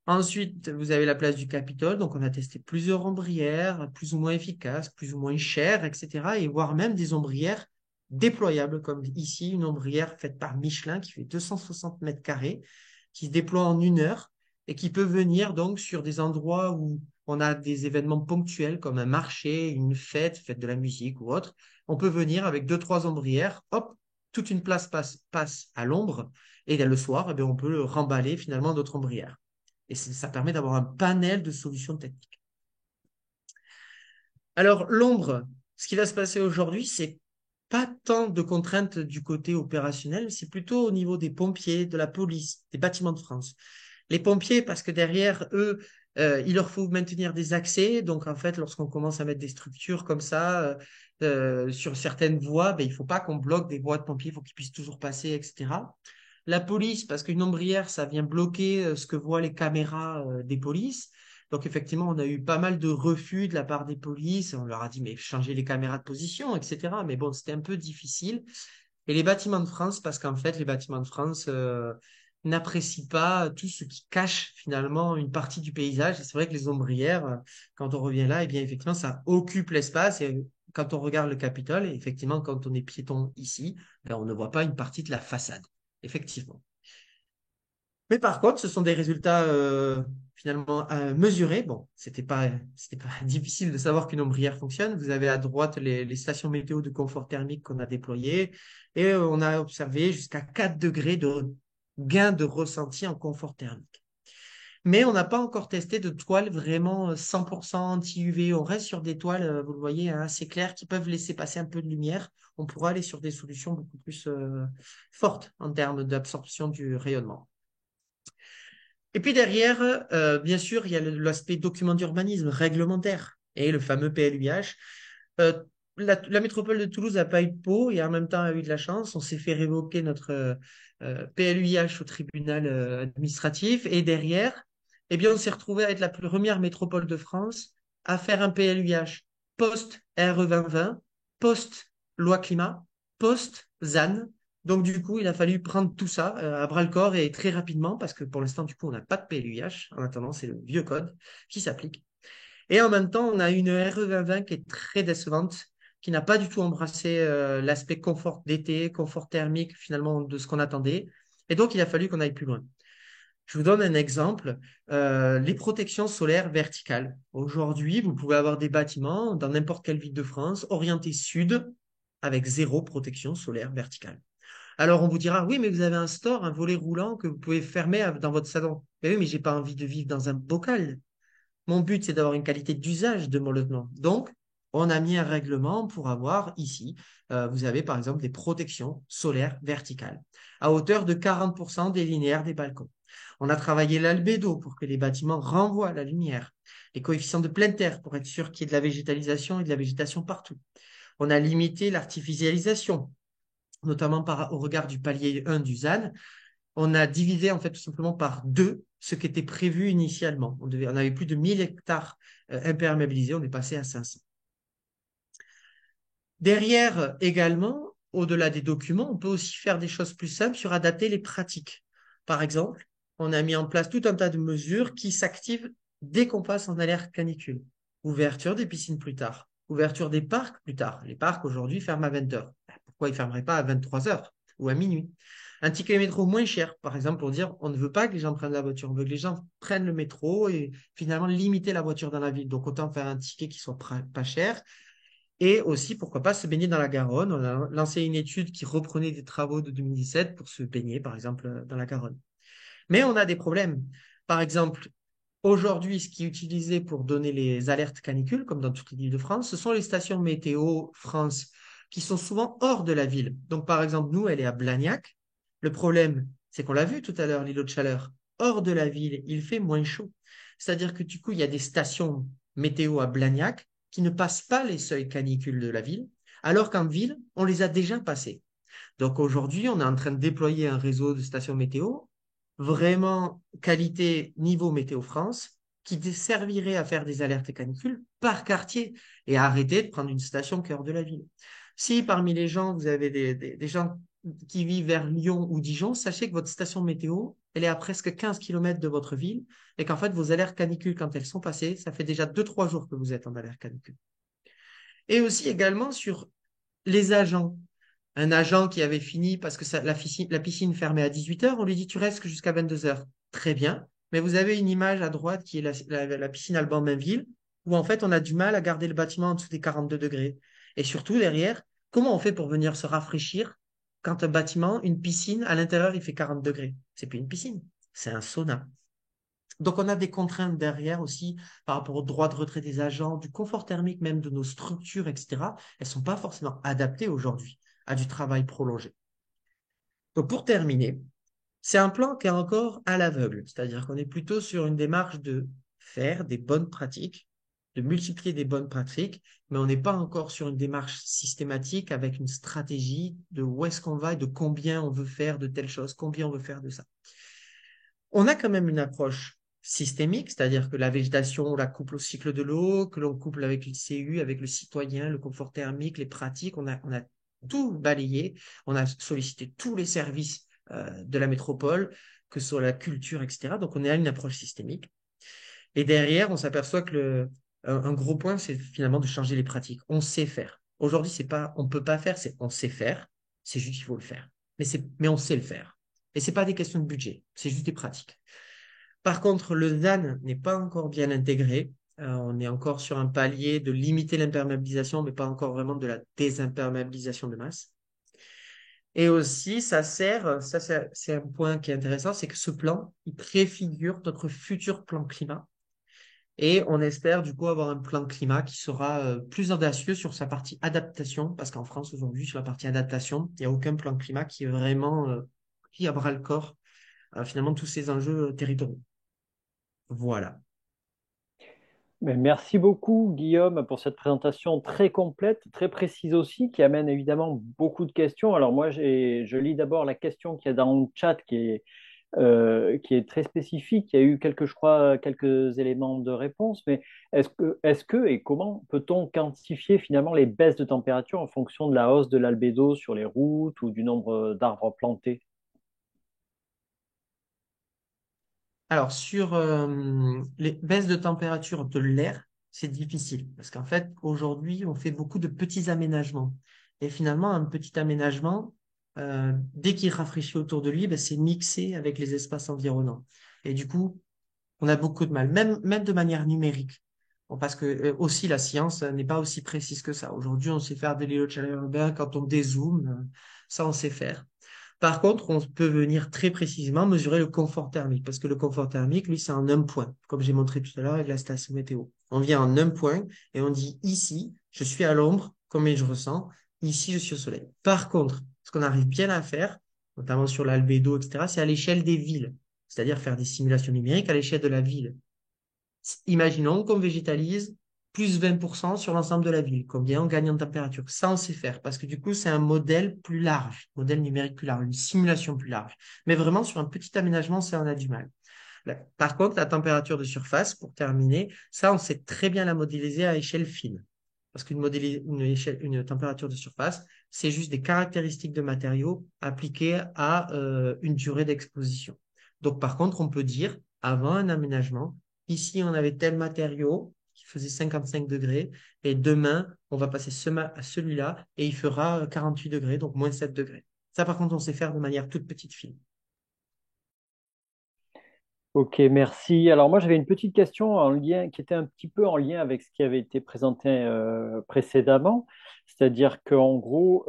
Speaker 5: Ensuite, vous avez la place du Capitole. Donc, on a testé plusieurs ombrières, plus ou moins efficaces, plus ou moins chères, etc. Et voire même des ombrières déployables, comme ici, une ombrière faite par Michelin qui fait 260 mètres carrés, qui se déploie en 1 heure et qui peut venir donc sur des endroits où on a des événements ponctuels comme un marché, une fête de la musique ou autre. On peut venir avec 2, 3 ombrières, hop, toute une place passe à l'ombre et le soir, eh bien, on peut remballer finalement d'autres ombrières. Et ça permet d'avoir un panel de solutions techniques. Alors, l'ombre, ce qui va se passer aujourd'hui, c'est pas tant de contraintes du côté opérationnel, c'est plutôt au niveau des pompiers, de la police, des bâtiments de France. Les pompiers, parce que derrière eux, il leur faut maintenir des accès. Donc, en fait, lorsqu'on commence à mettre des structures comme ça sur certaines voies, ben, il ne faut pas qu'on bloque des voies de pompiers, il faut qu'ils puissent toujours passer, etc. La police, parce qu'une ombrière, ça vient bloquer ce que voient les caméras des polices. Donc, effectivement, on a eu pas mal de refus de la part des polices. On leur a dit, mais changez les caméras de position, etc. Mais bon, c'était un peu difficile. Et les bâtiments de France, parce qu'en fait, les bâtiments de France n'apprécient pas tout ce qui cache finalement une partie du paysage. Et c'est vrai que les ombrières, quand on revient là, eh bien, effectivement, ça occupe l'espace. Et quand on regarde le Capitole, et effectivement, quand on est piéton ici, ben, on ne voit pas une partie de la façade. Effectivement. Mais par contre, ce sont des résultats finalement mesurés. Bon, c'était pas difficile de savoir qu'une ombrière fonctionne. Vous avez à droite les stations météo de confort thermique qu'on a déployées et on a observé jusqu'à 4 degrés de gain de ressenti en confort thermique. Mais on n'a pas encore testé de toiles vraiment 100% anti-UV. On reste sur des toiles, vous le voyez, hein, assez claires qui peuvent laisser passer un peu de lumière. On pourra aller sur des solutions beaucoup plus fortes en termes d'absorption du rayonnement. Et puis derrière, bien sûr, il y a l'aspect document d'urbanisme réglementaire et le fameux PLUiH. Euh, la métropole de Toulouse n'a pas eu de peau et en même temps a eu de la chance. On s'est fait révoquer notre PLUiH au tribunal administratif et derrière, eh bien, on s'est retrouvé à être la première métropole de France à faire un PLUiH post-RE 2020, post-loi climat, post-ZAN. Donc, du coup, il a fallu prendre tout ça à bras-le-corps et très rapidement, parce que pour l'instant, du coup, on n'a pas de PLUiH. En attendant, c'est le vieux code qui s'applique. Et en même temps, on a une RE 2020 qui est très décevante, qui n'a pas du tout embrassé l'aspect confort d'été, confort thermique, finalement, de ce qu'on attendait. Et donc, il a fallu qu'on aille plus loin. Je vous donne un exemple, les protections solaires verticales. Aujourd'hui, vous pouvez avoir des bâtiments dans n'importe quelle ville de France orientés sud avec 0 protection solaire verticale. Alors on vous dira, oui, mais vous avez un store, un volet roulant que vous pouvez fermer dans votre salon. Mais oui, mais j'ai pas envie de vivre dans un bocal. Mon but, c'est d'avoir une qualité d'usage de mon logement. Donc, on a mis un règlement pour avoir ici, vous avez par exemple des protections solaires verticales à hauteur de 40% des linéaires des balcons. On a travaillé l'albédo pour que les bâtiments renvoient la lumière, les coefficients de pleine terre pour être sûr qu'il y ait de la végétalisation et de la végétation partout. On a limité l'artificialisation, notamment au regard du palier 1 du ZAN, on a divisé en fait tout simplement par deux ce qui était prévu initialement. On avait plus de 1000 hectares imperméabilisés, on est passé à 500. Derrière également, au-delà des documents, on peut aussi faire des choses plus simples sur adapter les pratiques. Par exemple, on a mis en place tout un tas de mesures qui s'activent dès qu'on passe en alerte canicule. Ouverture des piscines plus tard, ouverture des parcs plus tard. Les parcs aujourd'hui ferment à 20 heures. Pourquoi ils ne fermeraient pas à 23 heures ou à minuit? Un ticket métro moins cher, par exemple, pour dire on ne veut pas que les gens prennent la voiture, on veut que les gens prennent le métro et finalement limiter la voiture dans la ville. Donc autant faire un ticket qui soit pas cher et aussi, pourquoi pas, se baigner dans la Garonne. On a lancé une étude qui reprenait des travaux de 2017 pour se baigner, par exemple, dans la Garonne. Mais on a des problèmes. Par exemple, aujourd'hui, ce qui est utilisé pour donner les alertes canicules, comme dans toute l'île de France, ce sont les stations météo France qui sont souvent hors de la ville. Donc, par exemple, nous, elle est à Blagnac. Le problème, c'est qu'on l'a vu tout à l'heure, l'îlot de chaleur. Hors de la ville, il fait moins chaud. C'est-à-dire que du coup, il y a des stations météo à Blagnac qui ne passent pas les seuils canicules de la ville, alors qu'en ville, on les a déjà passés. Donc aujourd'hui, on est en train de déployer un réseau de stations météo, vraiment qualité niveau Météo France, qui servirait à faire des alertes canicules par quartier et à arrêter de prendre une station cœur de la ville. Si parmi les gens, vous avez des gens qui vivent vers Lyon ou Dijon, sachez que votre station météo, elle est à presque 15 km de votre ville et qu'en fait, vos alertes canicules, quand elles sont passées, ça fait déjà 2-3 jours que vous êtes en alerte canicule. Et aussi également sur les agents. Un agent qui avait fini parce que la piscine fermait à 18 heures, on lui dit tu restes jusqu'à 22 heures. Très bien. Mais vous avez une image à droite qui est la piscine Alban Mainville, où en fait on a du mal à garder le bâtiment en dessous des 42 degrés. Et surtout derrière, comment on fait pour venir se rafraîchir quand un bâtiment, une piscine, à l'intérieur il fait 40 degrés? C'est plus une piscine, c'est un sauna. Donc, on a des contraintes derrière aussi par rapport au droit de retrait des agents, du confort thermique même de nos structures, etc. Elles ne sont pas forcément adaptées aujourd'hui à du travail prolongé. Donc, pour terminer, c'est un plan qui est encore à l'aveugle, c'est-à-dire qu'on est plutôt sur une démarche de faire des bonnes pratiques, de multiplier des bonnes pratiques, mais on n'est pas encore sur une démarche systématique avec une stratégie de où est-ce qu'on va et de combien on veut faire de telle chose, combien on veut faire de ça. On a quand même une approche systémique, c'est-à-dire que la végétation, on la couple au cycle de l'eau, que l'on couple avec le CU, avec le citoyen, le confort thermique, les pratiques, on a tout balayé, on a sollicité tous les services de la métropole, que ce soit la culture, etc. Donc on est à une approche systémique. Et derrière, on s'aperçoit que un gros point, c'est finalement de changer les pratiques. On sait faire. Aujourd'hui, c'est pas on peut pas faire, c'est on sait faire. C'est juste qu'il faut le faire. Mais on sait le faire. Et c'est pas des questions de budget, c'est juste des pratiques. Par contre, le ZAN n'est pas encore bien intégré. On est encore sur un palier de limiter l'imperméabilisation, mais pas encore vraiment de la désimperméabilisation de masse. Et aussi, c'est un point qui est intéressant, c'est que ce plan, il préfigure notre futur plan climat. Et on espère du coup avoir un plan climat qui sera plus audacieux sur sa partie adaptation, parce qu'en France aujourd'hui, sur la partie adaptation, il n'y a aucun plan climat qui est vraiment pris à bras le corps finalement tous ces enjeux territoriaux. Voilà.
Speaker 2: Mais merci beaucoup, Guillaume, pour cette présentation très complète, très précise aussi, qui amène évidemment beaucoup de questions. Alors moi, je lis d'abord la question qu'il y a dans le chat qui est très spécifique. Il y a eu quelques, je crois, quelques éléments de réponse, mais est-ce que et comment peut-on quantifier finalement les baisses de température en fonction de la hausse de l'albédo sur les routes ou du nombre d'arbres plantés?
Speaker 5: Alors, sur les baisses de température de l'air, c'est difficile parce qu'en fait, aujourd'hui, on fait beaucoup de petits aménagements. Et finalement, un petit aménagement, dès qu'il rafraîchit autour de lui, ben, c'est mixé avec les espaces environnants. Et du coup, on a beaucoup de mal, même de manière numérique. Bon, parce que aussi, la science n'est pas aussi précise que ça. Aujourd'hui, on sait faire des îlots de chaleur urbains quand on dézoome, ça, on sait faire. Par contre, on peut venir très précisément mesurer le confort thermique, parce que le confort thermique, lui, c'est en un point, comme j'ai montré tout à l'heure avec la station météo. On vient en un point et on dit ici, je suis à l'ombre, combien je ressens, ici, je suis au soleil. Par contre, ce qu'on arrive bien à faire, notamment sur l'albédo, etc., c'est à l'échelle des villes, c'est-à-dire faire des simulations numériques à l'échelle de la ville. Imaginons qu'on végétalise plus 20% sur l'ensemble de la ville. Combien on gagne en température? Ça, on sait faire parce que du coup, c'est un modèle plus large, modèle numérique plus large, une simulation plus large. Mais vraiment, sur un petit aménagement, ça, on a du mal. Par contre, la température de surface, pour terminer, ça, on sait très bien la modéliser à échelle fine. Parce une température de surface, c'est juste des caractéristiques de matériaux appliquées à une durée d'exposition. Donc, par contre, on peut dire, avant un aménagement, ici, on avait tel matériau qui faisait 55 degrés, et demain, on va passer à celui-là, et il fera 48 degrés, donc moins 7 degrés. Ça, par contre, on sait faire de manière toute petite fine.
Speaker 2: Ok, merci. Alors moi j'avais une petite question en lien, qui était un petit peu en lien avec ce qui avait été présenté précédemment, c'est-à-dire qu'en gros,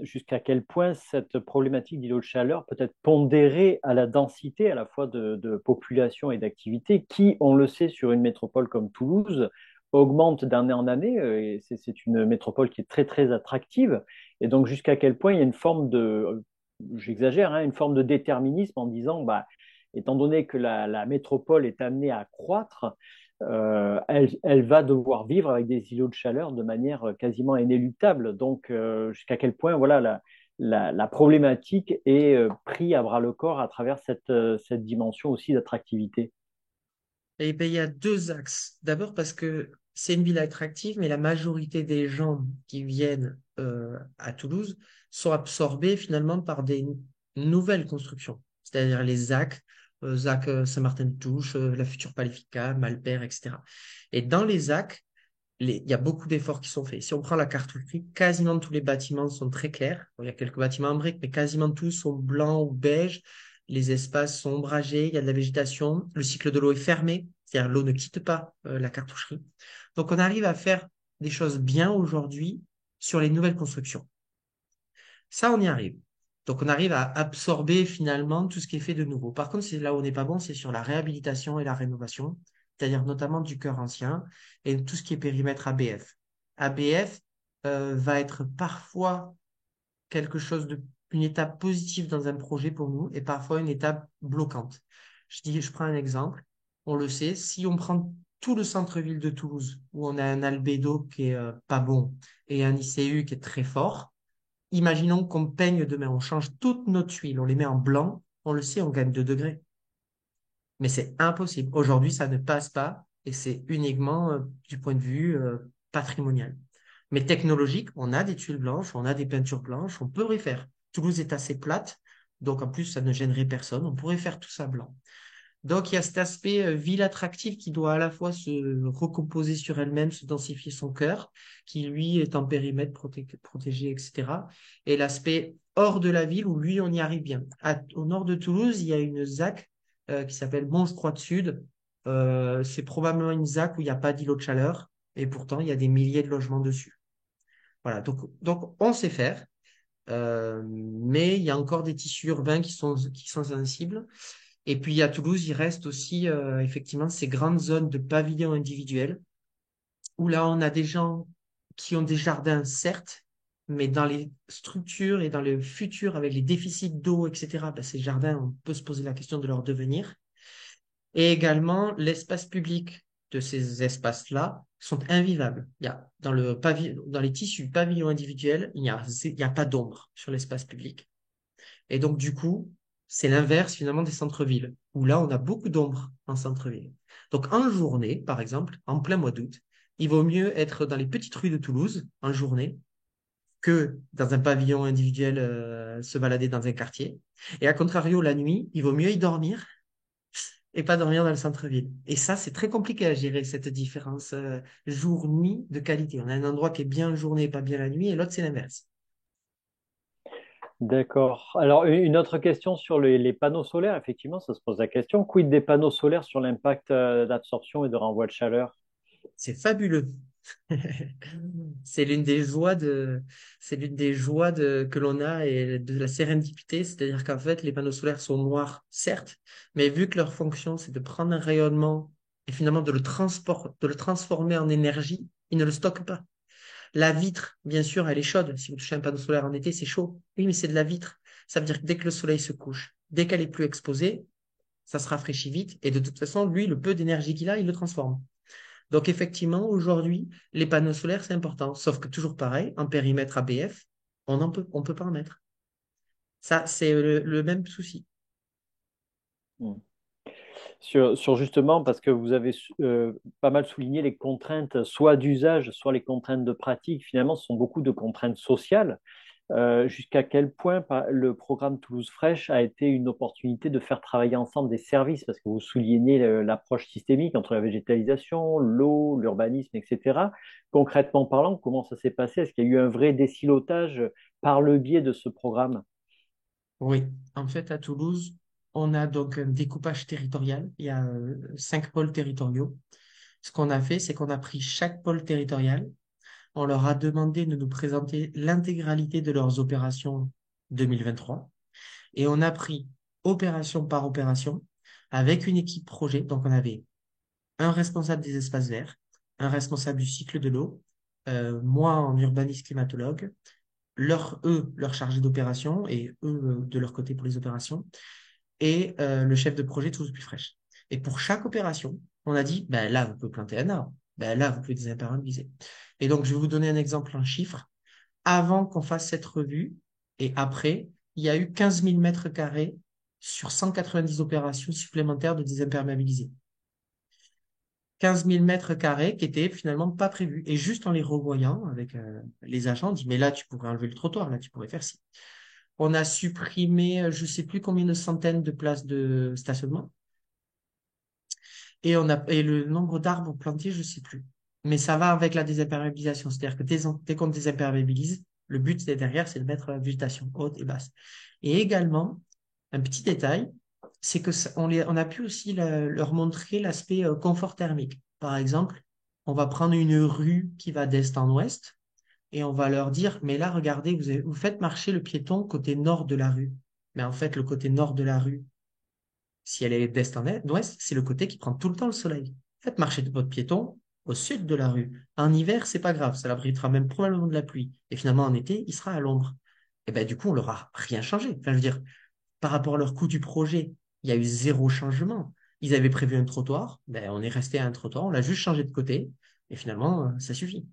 Speaker 2: jusqu'à quel point cette problématique d'îlot de chaleur peut être pondérée à la densité à la fois de population et d'activité, qui, on le sait, sur une métropole comme Toulouse, augmente d'année en année, et c'est une métropole qui est très très attractive, et donc jusqu'à quel point il y a une forme de, j'exagère, hein, une forme de déterminisme en disant, bah, étant donné que la métropole est amenée à croître, elle va devoir vivre avec des îlots de chaleur de manière quasiment inéluctable. Donc, jusqu'à quel point voilà, la problématique est prise à bras le corps à travers cette dimension aussi d'attractivité.
Speaker 5: Eh bien, il y a deux axes. D'abord parce que c'est une ville attractive, mais la majorité des gens qui viennent à Toulouse sont absorbés finalement par des nouvelles constructions, c'est-à-dire les ZAC, ZAC Saint-Martin-de-Touches, la future Palifica, Malper, etc. Et dans les ZAC, il y a beaucoup d'efforts qui sont faits. Si on prend la cartographie, quasiment tous les bâtiments sont très clairs. Bon, il y a quelques bâtiments en briques, mais quasiment tous sont blancs ou beiges. Les espaces sont ombragés, il y a de la végétation. Le cycle de l'eau est fermé, c'est-à-dire l'eau ne quitte pas la cartoucherie. Donc on arrive à faire des choses bien aujourd'hui sur les nouvelles constructions. Ça, on y arrive. Donc on arrive à absorber finalement tout ce qui est fait de nouveau. Par contre, c'est là où on n'est pas bon, c'est sur la réhabilitation et la rénovation, c'est-à-dire notamment du cœur ancien et tout ce qui est périmètre ABF. ABF va être parfois quelque chose une étape positive dans un projet pour nous et parfois une étape bloquante. Je prends un exemple. On le sait, si on prend tout le centre-ville de Toulouse, où on a un albédo qui est pas bon et un ICU qui est très fort, imaginons qu'on peigne demain, on change toutes nos tuiles, on les met en blanc, on le sait, on gagne 2 degrés. Mais c'est impossible. Aujourd'hui, ça ne passe pas et c'est uniquement du point de vue patrimonial. Mais technologique, on a des tuiles blanches, on a des peintures blanches, on peut refaire. Toulouse est assez plate, donc en plus, ça ne gênerait personne. On pourrait faire tout ça blanc. Donc, il y a cet aspect ville attractive qui doit à la fois se recomposer sur elle-même, se densifier son cœur, qui lui est en périmètre protégé, etc. Et l'aspect hors de la ville où lui, on y arrive bien. Au nord de Toulouse, il y a une ZAC qui s'appelle Mons-Croix-de-Sud. C'est probablement une ZAC où il n'y a pas d'îlot de chaleur et pourtant, il y a des milliers de logements dessus. Voilà, donc on sait faire. Mais il y a encore des tissus urbains qui sont sensibles. Et puis à Toulouse, il reste aussi effectivement ces grandes zones de pavillons individuels où là, on a des gens qui ont des jardins, certes, mais dans les structures et dans le futur, avec les déficits d'eau, etc., ben, ces jardins, on peut se poser la question de leur devenir. Et également, l'espace public de ces espaces-là sont invivables. Dans les tissus pavillons individuels, il n'y a pas d'ombre sur l'espace public. Et donc, du coup, c'est l'inverse finalement des centres-villes, où là, on a beaucoup d'ombre en centre-ville. Donc, en journée, par exemple, en plein mois d'août, il vaut mieux être dans les petites rues de Toulouse en journée que dans un pavillon individuel se balader dans un quartier. Et à contrario, la nuit, il vaut mieux y dormir et pas dormir dans le centre-ville. Et ça, c'est très compliqué à gérer, cette différence jour-nuit de qualité. On a un endroit qui est bien la journée, pas bien la nuit, et l'autre, c'est l'inverse.
Speaker 2: D'accord. Alors, une autre question sur les panneaux solaires, effectivement, ça se pose la question. Quid des panneaux solaires sur l'impact d'absorption et de renvoi de chaleur?
Speaker 5: C'est fabuleux. C'est l'une des joies que l'on a et de la sérendipité, c'est-à-dire qu'en fait, les panneaux solaires sont noirs, certes, mais vu que leur fonction, c'est de prendre un rayonnement et finalement de le transformer en énergie, ils ne le stockent pas. La vitre, bien sûr, elle est chaude. Si vous touchez un panneau solaire en été, c'est chaud. Oui, mais c'est de la vitre. Ça veut dire que dès que le soleil se couche, dès qu'elle est plus exposée, ça se rafraîchit vite et de toute façon, lui, le peu d'énergie qu'il a, il le transforme. Donc, effectivement, aujourd'hui, les panneaux solaires, c'est important. Sauf que toujours pareil, en périmètre ABF, on peut pas en mettre. Ça, c'est le même souci.
Speaker 2: Hmm. Sur justement, parce que vous avez pas mal souligné les contraintes, soit d'usage, soit les contraintes de pratique, finalement, ce sont beaucoup de contraintes sociales. Jusqu'à quel point le programme Toulouse Fraîche a été une opportunité de faire travailler ensemble des services, parce que vous soulignez l'approche systémique entre la végétalisation, l'eau, l'urbanisme, etc. Concrètement parlant, comment ça s'est passé? Est-ce qu'il y a eu un vrai désilotage par le biais de ce programme?
Speaker 5: Oui, en fait, à Toulouse, on a donc un découpage territorial. Il y a 5 pôles territoriaux. Ce qu'on a fait, c'est qu'on a pris chaque pôle territorial. On leur a demandé de nous présenter l'intégralité de leurs opérations 2023. Et on a pris opération par opération avec une équipe projet. Donc, on avait un responsable des espaces verts, un responsable du cycle de l'eau, moi en urbanisme climatologue, leur chargé d'opération et eux de leur côté pour les opérations, et le chef de projet Toulouse Plus Fraîche. Et pour chaque opération, on a dit, ben là, vous pouvez planter un arbre, ben là, vous pouvez désimperméabiliser. Et donc, je vais vous donner un exemple en chiffres. Avant qu'on fasse cette revue et après, il y a eu 15 000 mètres carrés sur 190 opérations supplémentaires de désimperméabiliser. 15 000 mètres carrés qui étaient finalement pas prévus. Et juste en les revoyant avec les agents, on dit, mais là, tu pourrais enlever le trottoir, là, tu pourrais faire ci. On a supprimé, je sais plus combien de centaines de places de stationnement. Et le nombre d'arbres plantés, je sais plus. Mais ça va avec la désimperméabilisation. C'est-à-dire que dès qu'on désimperméabilise, le but derrière, c'est de mettre la végétation haute et basse. Et également, un petit détail, c'est que on a pu aussi leur montrer l'aspect confort thermique. Par exemple, on va prendre une rue qui va d'est en ouest et on va leur dire, mais là, regardez, vous faites marcher le piéton côté nord de la rue. Mais en fait, le côté nord de la rue, si elle est d'est en ouest, c'est le côté qui prend tout le temps le soleil. Faites marcher votre piéton au sud de la rue. En hiver, c'est pas grave, ça l'abritera même probablement de la pluie. Et finalement, en été, il sera à l'ombre. Et ben du coup, on leur a rien changé. Enfin, je veux dire, par rapport à leur coût du projet, il y a eu zéro changement. Ils avaient prévu un trottoir, ben, on est resté à un trottoir, on l'a juste changé de côté, et finalement, ça suffit.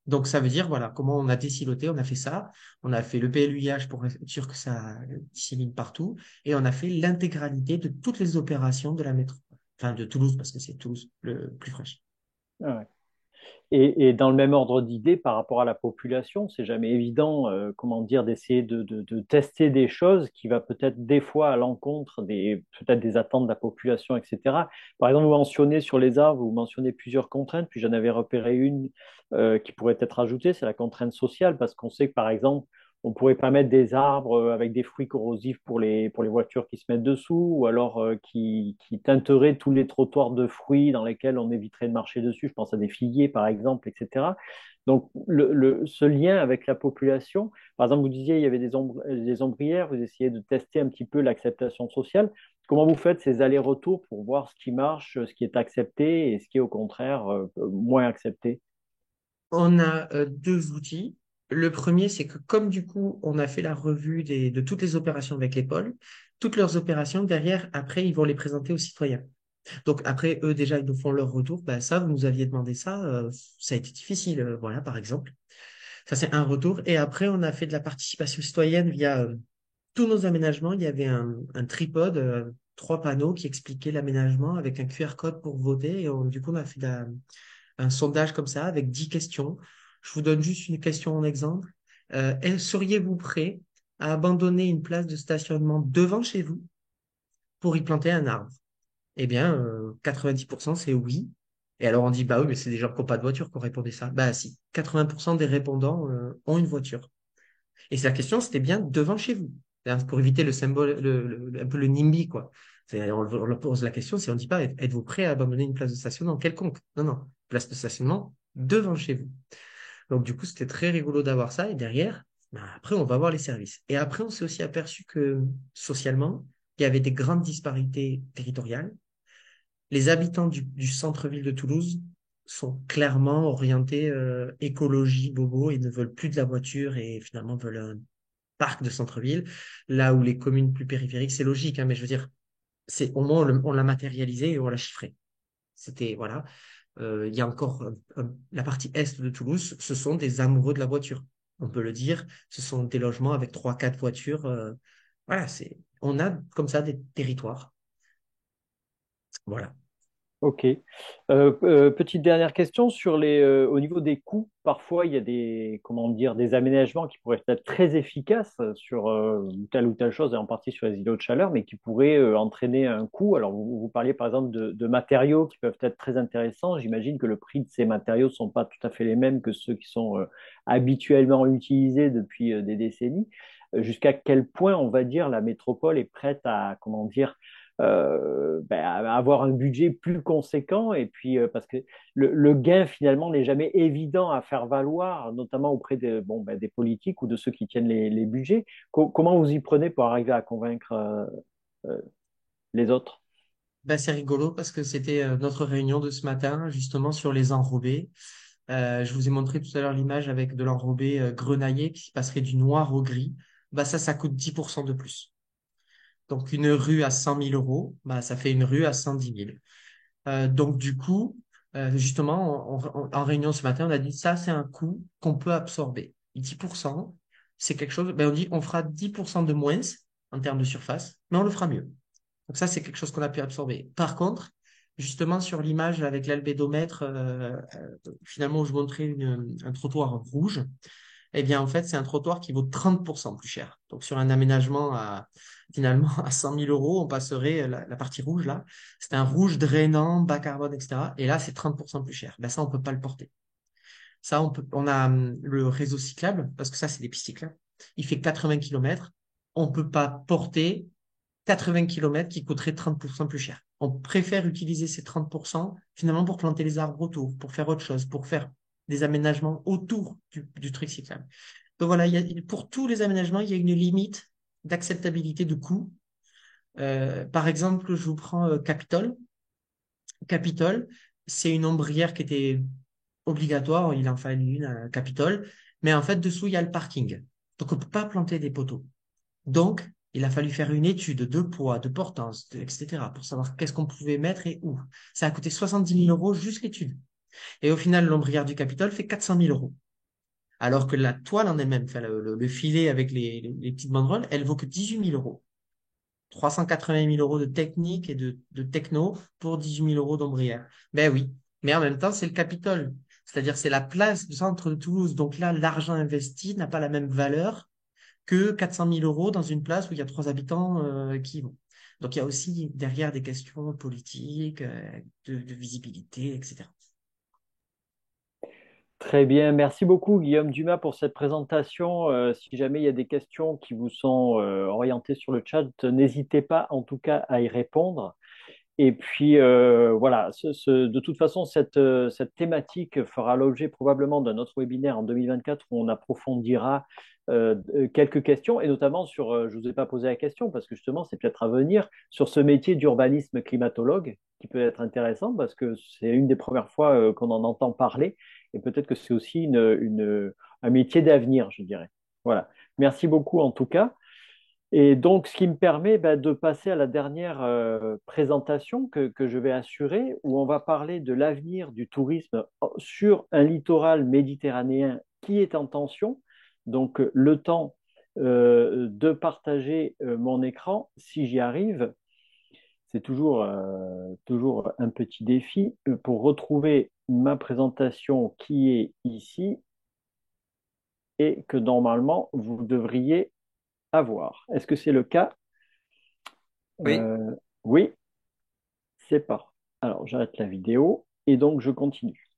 Speaker 5: Donc, ça veut dire, voilà, comment on a désiloté, on a fait ça, on a fait le PLUIH pour être sûr que ça dissémine partout, et on a fait l'intégralité de toutes les opérations de la métro, enfin de Toulouse, parce que c'est Toulouse le plus fraîche.
Speaker 2: Ah ouais. Et dans le même ordre d'idée, par rapport à la population, c'est jamais évident, comment dire, d'essayer de tester des choses qui va peut-être des fois à l'encontre peut-être des attentes de la population, etc. Par exemple, vous mentionnez sur les arbres, vous mentionnez plusieurs contraintes, puis j'en avais repéré une qui pourrait être ajoutée, c'est la contrainte sociale, parce qu'on sait que par exemple, on ne pourrait pas mettre des arbres avec des fruits corrosifs pour les voitures qui se mettent dessous, ou alors qui teinteraient tous les trottoirs de fruits dans lesquels on éviterait de marcher dessus. Je pense à des figuiers, par exemple, etc. Donc, ce lien avec la population, par exemple, vous disiez il y avait des ombrières, vous essayez de tester un petit peu l'acceptation sociale. Comment vous faites ces allers-retours pour voir ce qui marche, ce qui est accepté et ce qui est au contraire moins accepté?
Speaker 5: On a deux outils. Le premier, c'est que comme du coup, on a fait la revue de toutes les opérations avec les pôles, toutes leurs opérations, derrière, après, ils vont les présenter aux citoyens. Donc après, eux, déjà, ils nous font leur retour. Ben, ça, vous nous aviez demandé ça, ça a été difficile, voilà, par exemple. Ça, c'est un retour. Et après, on a fait de la participation citoyenne via tous nos aménagements. Il y avait un tripode, 3 panneaux qui expliquaient l'aménagement avec un QR code pour voter. Et du coup, on a fait un sondage comme ça avec 10 questions. Je vous donne juste une question en exemple. Seriez-vous prêt à abandonner une place de stationnement devant chez vous pour y planter un arbre? Eh bien, 90% c'est oui. Et alors on dit, bah oui, mais c'est des gens qui n'ont pas de voiture qui ont répondu ça. Bah si, 80% des répondants ont une voiture. Et la question, c'était bien devant chez vous. C'est-à-dire pour éviter le symbole, un peu le NIMBY, quoi. On leur pose la question, si on ne dit pas, êtes-vous prêt à abandonner une place de stationnement quelconque? Non, non, place de stationnement devant chez vous. Donc du coup, c'était très rigolo d'avoir ça. Et derrière, bah, après, on va voir les services. Et après, on s'est aussi aperçu que socialement, il y avait des grandes disparités territoriales. Les habitants du centre-ville de Toulouse sont clairement orientés écologie, bobo, et ne veulent plus de la voiture et finalement veulent un parc de centre-ville. Là où les communes plus périphériques, c'est logique, hein, mais je veux dire, au moins on l'a matérialisé et on l'a chiffré. C'était, voilà. il y a encore la partie est de Toulouse, ce sont des amoureux de la voiture. On peut le dire, ce sont des logements avec trois, quatre voitures. Voilà, on a comme ça des territoires. Voilà.
Speaker 2: Ok. Petite dernière question sur au niveau des coûts. Parfois, il y a comment dire, des aménagements qui pourraient être très efficaces sur telle ou telle chose, et en partie sur les îlots de chaleur, mais qui pourraient entraîner un coût. Alors, vous parliez par exemple de matériaux qui peuvent être très intéressants. J'imagine que le prix de ces matériaux ne sont pas tout à fait les mêmes que ceux qui sont habituellement utilisés depuis des décennies. Jusqu'à quel point, on va dire, la métropole est prête à, comment dire, avoir un budget plus conséquent et puis parce que le gain finalement n'est jamais évident à faire valoir, notamment auprès des politiques ou de ceux qui tiennent les budgets. Comment vous y prenez pour arriver à convaincre euh, les autres?
Speaker 5: Ben, c'est rigolo parce que c'était notre réunion de ce matin, justement, sur les enrobés. Je vous ai montré tout à l'heure l'image avec de l'enrobé grenaillé qui passerait du noir au gris. Bah, ça coûte 10% de plus. Donc, une rue à 100 000 euros, bah, ça fait une rue à 110 000. Donc, du coup, justement, en réunion ce matin, on a dit ça, c'est un coût qu'on peut absorber. 10%, c'est quelque chose, ben, on dit on fera 10% de moins en termes de surface, mais on le fera mieux. Donc ça, c'est quelque chose qu'on a pu absorber. Par contre, justement, sur l'image avec l'albédomètre, finalement, où je montrais un trottoir rouge, eh bien, en fait, c'est un trottoir qui vaut 30% plus cher. Donc, sur un aménagement finalement, à 100 000 euros, on passerait la partie rouge, là. C'est un rouge drainant, bas carbone, etc. Et là, c'est 30% plus cher. Ben, ça, on peut pas le porter. Ça, on a le réseau cyclable, parce que ça, c'est des pistes cyclables. Il fait 80 km. On peut pas porter 80 km qui coûteraient 30% plus cher. On préfère utiliser ces 30% finalement pour planter les arbres autour, pour faire autre chose, pour faire des aménagements autour du truc cyclable. Donc voilà, pour tous les aménagements, il y a une limite d'acceptabilité de coût. Par exemple, je vous prends Capitole. Capitole, c'est une ombrière qui était obligatoire, il en fallait une à Capitole, mais en fait, dessous, il y a le parking. Donc, on ne peut pas planter des poteaux. Donc, il a fallu faire une étude de poids, de portance, etc., pour savoir qu'est-ce qu'on pouvait mettre et où. Ça a coûté 70 000 euros juste l'étude. Et au final, l'ombrière du Capitole fait 400 000 euros. Alors que la toile en elle-même, enfin, le filet avec les petites banderoles, elle vaut que 18 000 euros. 380 000 euros de technique et de techno pour 18 000 euros d'ombrière. Ben oui, mais en même temps, c'est le Capitole. C'est-à-dire, c'est la place du centre de Toulouse. Donc là, l'argent investi n'a pas la même valeur que 400 000 euros dans une place où il y a trois habitants qui y vont. Donc il y a aussi derrière des questions politiques, de visibilité, etc.
Speaker 2: Très bien, merci beaucoup Guillaume Dumas pour cette présentation. Si jamais il y a des questions qui vous sont orientées sur le chat, n'hésitez pas en tout cas à y répondre. Et puis voilà, de toute façon, cette thématique fera l'objet probablement d'un autre webinaire en 2024 où on approfondira quelques questions, et notamment sur, je ne vous ai pas posé la question parce que justement c'est peut-être à venir, sur ce métier d'urbanisme climatologue qui peut être intéressant parce que c'est une des premières fois qu'on en entend parler et peut-être que c'est aussi un métier d'avenir, je dirais. Voilà, merci beaucoup en tout cas. Et donc, ce qui me permet de passer à la dernière présentation que je vais assurer, où on va parler de l'avenir du tourisme sur un littoral méditerranéen qui est en tension. Donc, le temps de partager mon écran, si j'y arrive, c'est toujours un petit défi pour retrouver ma présentation qui est ici et que normalement, vous devriez avoir. Est-ce que c'est le cas?
Speaker 1: Oui,
Speaker 2: Euh, oui, c'est parti. Alors, j'arrête la vidéo et donc je continue.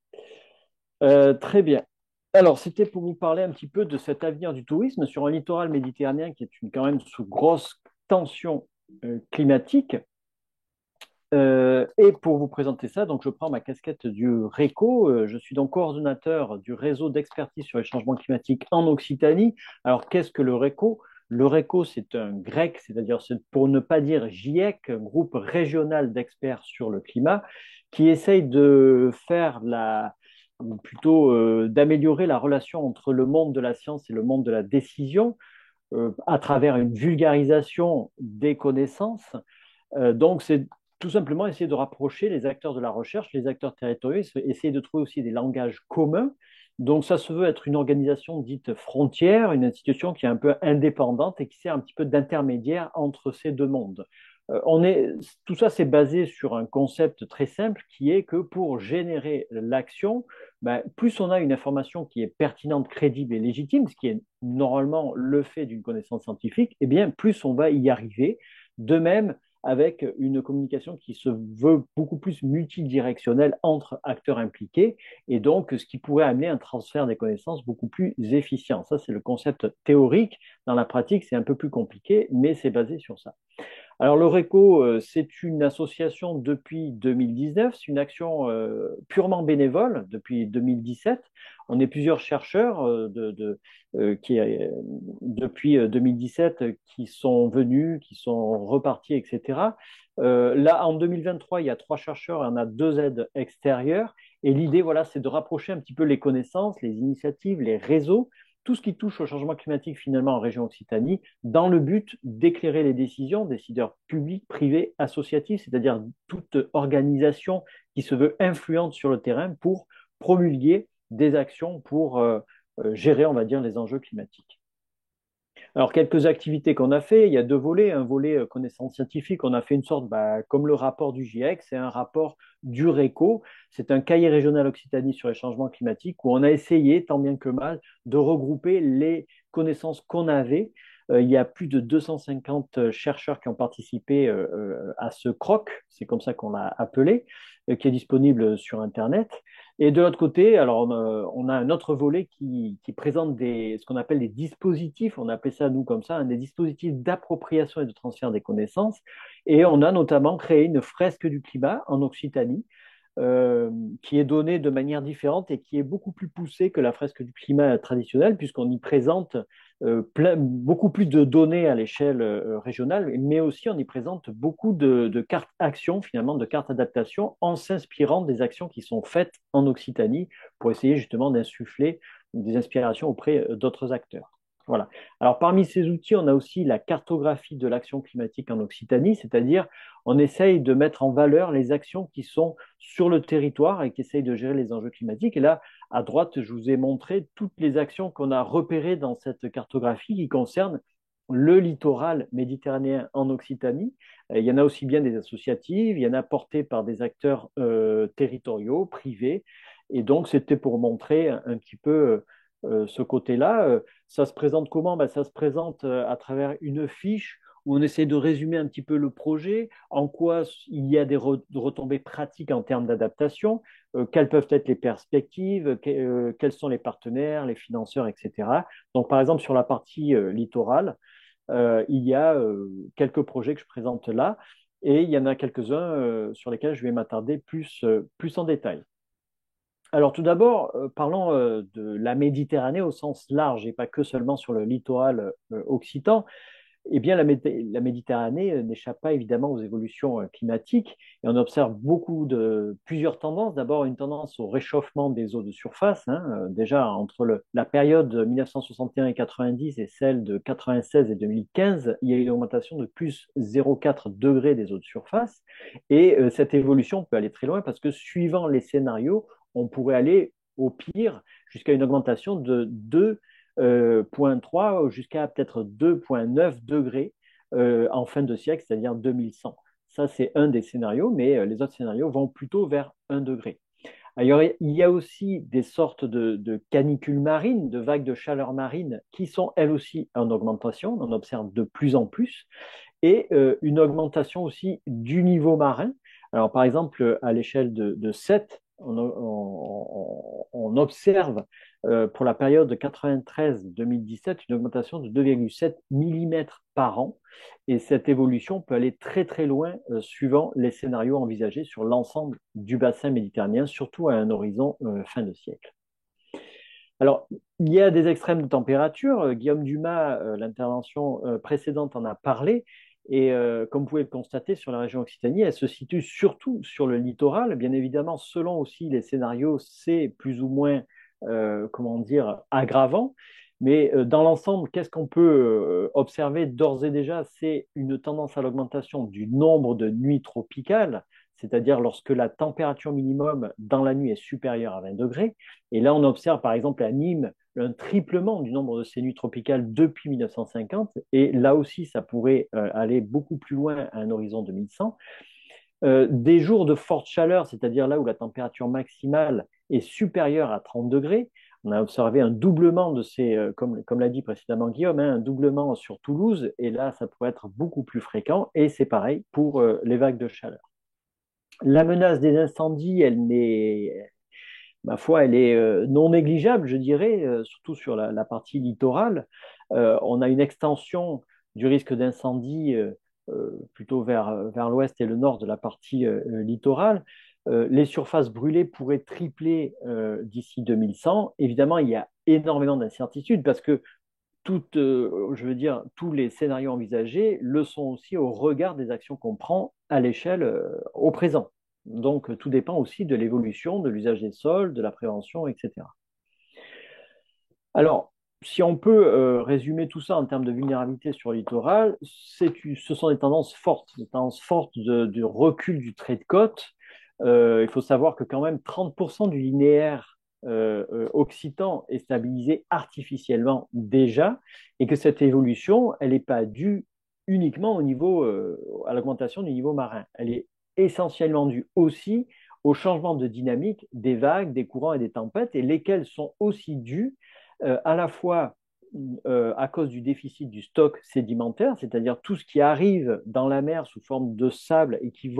Speaker 2: Très bien. Alors, c'était pour vous parler un petit peu de cet avenir du tourisme sur un littoral méditerranéen qui est quand même sous grosse tension climatique. Et pour vous présenter ça, donc je prends ma casquette du RECO. Je suis donc coordonnateur du réseau d'expertise sur les changements climatiques en Occitanie. Alors, qu'est-ce que le RECO? Le RECO, c'est un grec, c'est-à-dire, pour ne pas dire GIEC, groupe régional d'experts sur le climat, qui essaye de faire ou plutôt d'améliorer la relation entre le monde de la science et le monde de la décision à travers une vulgarisation des connaissances. Donc, c'est tout simplement essayer de rapprocher les acteurs de la recherche, les acteurs territoriaux, essayer de trouver aussi des langages communs. Donc ça se veut être une organisation dite frontière, une institution qui est un peu indépendante et qui sert un petit peu d'intermédiaire entre ces deux mondes. Tout ça, c'est basé sur un concept très simple qui est que pour générer l'action, ben, plus on a une information qui est pertinente, crédible et légitime, ce qui est normalement le fait d'une connaissance scientifique, eh bien, plus on va y arriver. De même, avec une communication qui se veut beaucoup plus multidirectionnelle entre acteurs impliqués, et donc ce qui pourrait amener un transfert des connaissances beaucoup plus efficient. Ça, c'est le concept théorique. Dans la pratique, c'est un peu plus compliqué, mais c'est basé sur ça. Alors, l'Oreco, c'est une association depuis 2019, c'est une action purement bénévole depuis 2017. On est plusieurs chercheurs depuis 2017 qui sont venus, qui sont repartis, etc. Là, en 2023, il y a 3 chercheurs et on a 2 aides extérieures. Et l'idée, voilà, c'est de rapprocher un petit peu les connaissances, les initiatives, les réseaux, tout ce qui touche au changement climatique finalement en région Occitanie, dans le but d'éclairer les décisions, décideurs publics, privés, associatifs, c'est-à-dire toute organisation qui se veut influente sur le terrain pour promulguer des actions pour gérer, on va dire, les enjeux climatiques. Alors, quelques activités qu'on a fait, il y a 2 volets. Un volet connaissance scientifique, on a fait une sorte, comme le rapport du GIEC, c'est un rapport du RECO, c'est un cahier régional Occitanie sur les changements climatiques où on a essayé, tant bien que mal, de regrouper les connaissances qu'on avait. Il y a plus de 250 chercheurs qui ont participé à ce CROC, c'est comme ça qu'on l'a appelé, qui est disponible sur Internet. Et de l'autre côté, alors on a un autre volet qui présente ce qu'on appelle des dispositifs, on appelle ça nous comme ça, des dispositifs d'appropriation et de transfert des connaissances. Et on a notamment créé une fresque du climat en Occitanie, qui est donnée de manière différente et qui est beaucoup plus poussée que la fresque du climat traditionnelle, puisqu'on y présente beaucoup plus de données à l'échelle régionale, mais aussi on y présente beaucoup de cartes actions, finalement, de cartes adaptation, en s'inspirant des actions qui sont faites en Occitanie pour essayer justement d'insuffler des inspirations auprès d'autres acteurs. Voilà. Alors, parmi ces outils, on a aussi la cartographie de l'action climatique en Occitanie, c'est-à-dire on essaye de mettre en valeur les actions qui sont sur le territoire et qui essayent de gérer les enjeux climatiques. Et là, à droite, je vous ai montré toutes les actions qu'on a repérées dans cette cartographie qui concernent le littoral méditerranéen en Occitanie. Il y en a aussi bien des associatives, il y en a portées par des acteurs territoriaux, privés. Et donc, c'était pour montrer un petit peu ce côté-là. Ça se présente comment? Ça se présente à travers une fiche où on essaie de résumer un petit peu le projet, en quoi il y a des retombées pratiques en termes d'adaptation, quelles peuvent être les perspectives, quels sont les partenaires, les financeurs, etc. Donc, par exemple, sur la partie littorale, il y a quelques projets que je présente là, et il y en a quelques-uns sur lesquels je vais m'attarder plus en détail. Alors tout d'abord, parlons de la Méditerranée au sens large et pas que seulement sur le littoral occitan. Eh bien, la Méditerranée n'échappe pas évidemment aux évolutions climatiques et on observe plusieurs tendances. D'abord, une tendance au réchauffement des eaux de surface. Déjà, entre la période 1961 et 90 et celle de 96 et 2015, il y a eu une augmentation de plus 0,4 degrés des eaux de surface. Et cette évolution peut aller très loin parce que suivant les scénarios, on pourrait aller au pire jusqu'à une augmentation de 2,3 jusqu'à peut-être 2,9 degrés en fin de siècle, c'est-à-dire 2100. Ça, c'est un des scénarios, mais les autres scénarios vont plutôt vers 1 degré. Alors, il y a aussi des sortes de canicules marines, de vagues de chaleur marine qui sont elles aussi en augmentation. On en observe de plus en plus. Et une augmentation aussi du niveau marin. Alors, par exemple, à l'échelle de 7, on observe pour la période de 93-2017 une augmentation de 2,7 mm par an. Et cette évolution peut aller très très loin suivant les scénarios envisagés sur l'ensemble du bassin méditerranéen, surtout à un horizon fin de siècle. Alors, il y a des extrêmes de température. Guillaume Dumas, l'intervention précédente, en a parlé. Et comme vous pouvez le constater, sur la région Occitanie, elle se situe surtout sur le littoral. Bien évidemment, selon aussi les scénarios, c'est plus ou moins, comment dire, aggravant. Mais dans l'ensemble, qu'est-ce qu'on peut observer d'ores et déjà? C'est une tendance à l'augmentation du nombre de nuits tropicales, c'est-à-dire lorsque la température minimum dans la nuit est supérieure à 20 degrés. Et là, on observe par exemple à Nîmes un triplement du nombre de ces nuits tropicales depuis 1950. Et là aussi, ça pourrait aller beaucoup plus loin à un horizon 2100. Des jours de forte chaleur, c'est-à-dire là où la température maximale est supérieure à 30 degrés, on a observé un doublement de ces, comme l'a dit précédemment Guillaume, hein, un doublement sur Toulouse, et là, ça pourrait être beaucoup plus fréquent, et c'est pareil pour les vagues de chaleur. La menace des incendies, ma foi, elle est non négligeable, je dirais, surtout sur la partie littorale. On a une extension du risque d'incendie plutôt vers l'ouest et le nord de la partie littorale. Les surfaces brûlées pourraient tripler d'ici 2100. Évidemment, il y a énormément d'incertitudes parce que je veux dire, tous les scénarios envisagés le sont aussi au regard des actions qu'on prend à l'échelle au présent. Donc, tout dépend aussi de l'évolution, de l'usage des sols, de la prévention, etc. Alors, si on peut résumer tout ça en termes de vulnérabilité sur le littoral, ce sont des tendances fortes de recul du trait de côte. Il faut savoir que quand même 30% du linéaire occitan est stabilisé artificiellement déjà, et que cette évolution, elle n'est pas due uniquement à l'augmentation du niveau marin. Elle est essentiellement due aussi au changement de dynamique des vagues, des courants et des tempêtes, et lesquels sont aussi dus à la fois à cause du déficit du stock sédimentaire, c'est-à-dire tout ce qui arrive dans la mer sous forme de sable et qui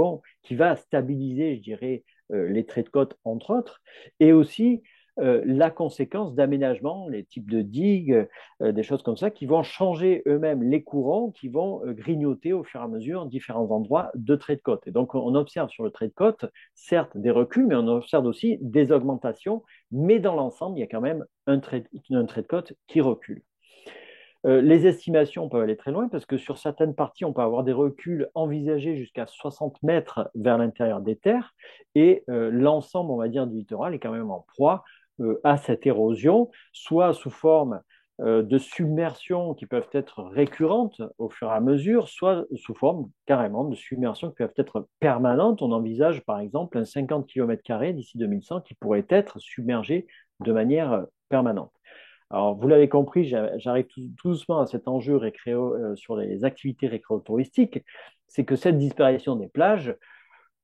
Speaker 2: va stabiliser, je dirais, les traits de côte, entre autres, et aussi la conséquence d'aménagements, les types de digues, des choses comme ça, qui vont changer eux-mêmes les courants, qui vont grignoter au fur et à mesure différents endroits de traits de côte. Et donc, on observe sur le trait de côte, certes, des reculs, mais on observe aussi des augmentations, mais dans l'ensemble, il y a quand même un trait de côte qui recule. Les estimations peuvent aller très loin parce que sur certaines parties, on peut avoir des reculs envisagés jusqu'à 60 mètres vers l'intérieur des terres, et l'ensemble, on va dire, du littoral est quand même en proie à cette érosion, soit sous forme de submersions qui peuvent être récurrentes au fur et à mesure, soit sous forme carrément de submersions qui peuvent être permanentes. On envisage par exemple un 50 km² d'ici 2100 qui pourrait être submergé de manière permanente. Alors, vous l'avez compris, j'arrive tout doucement à cet enjeu sur les activités récréo-touristiques, c'est que cette disparition des plages,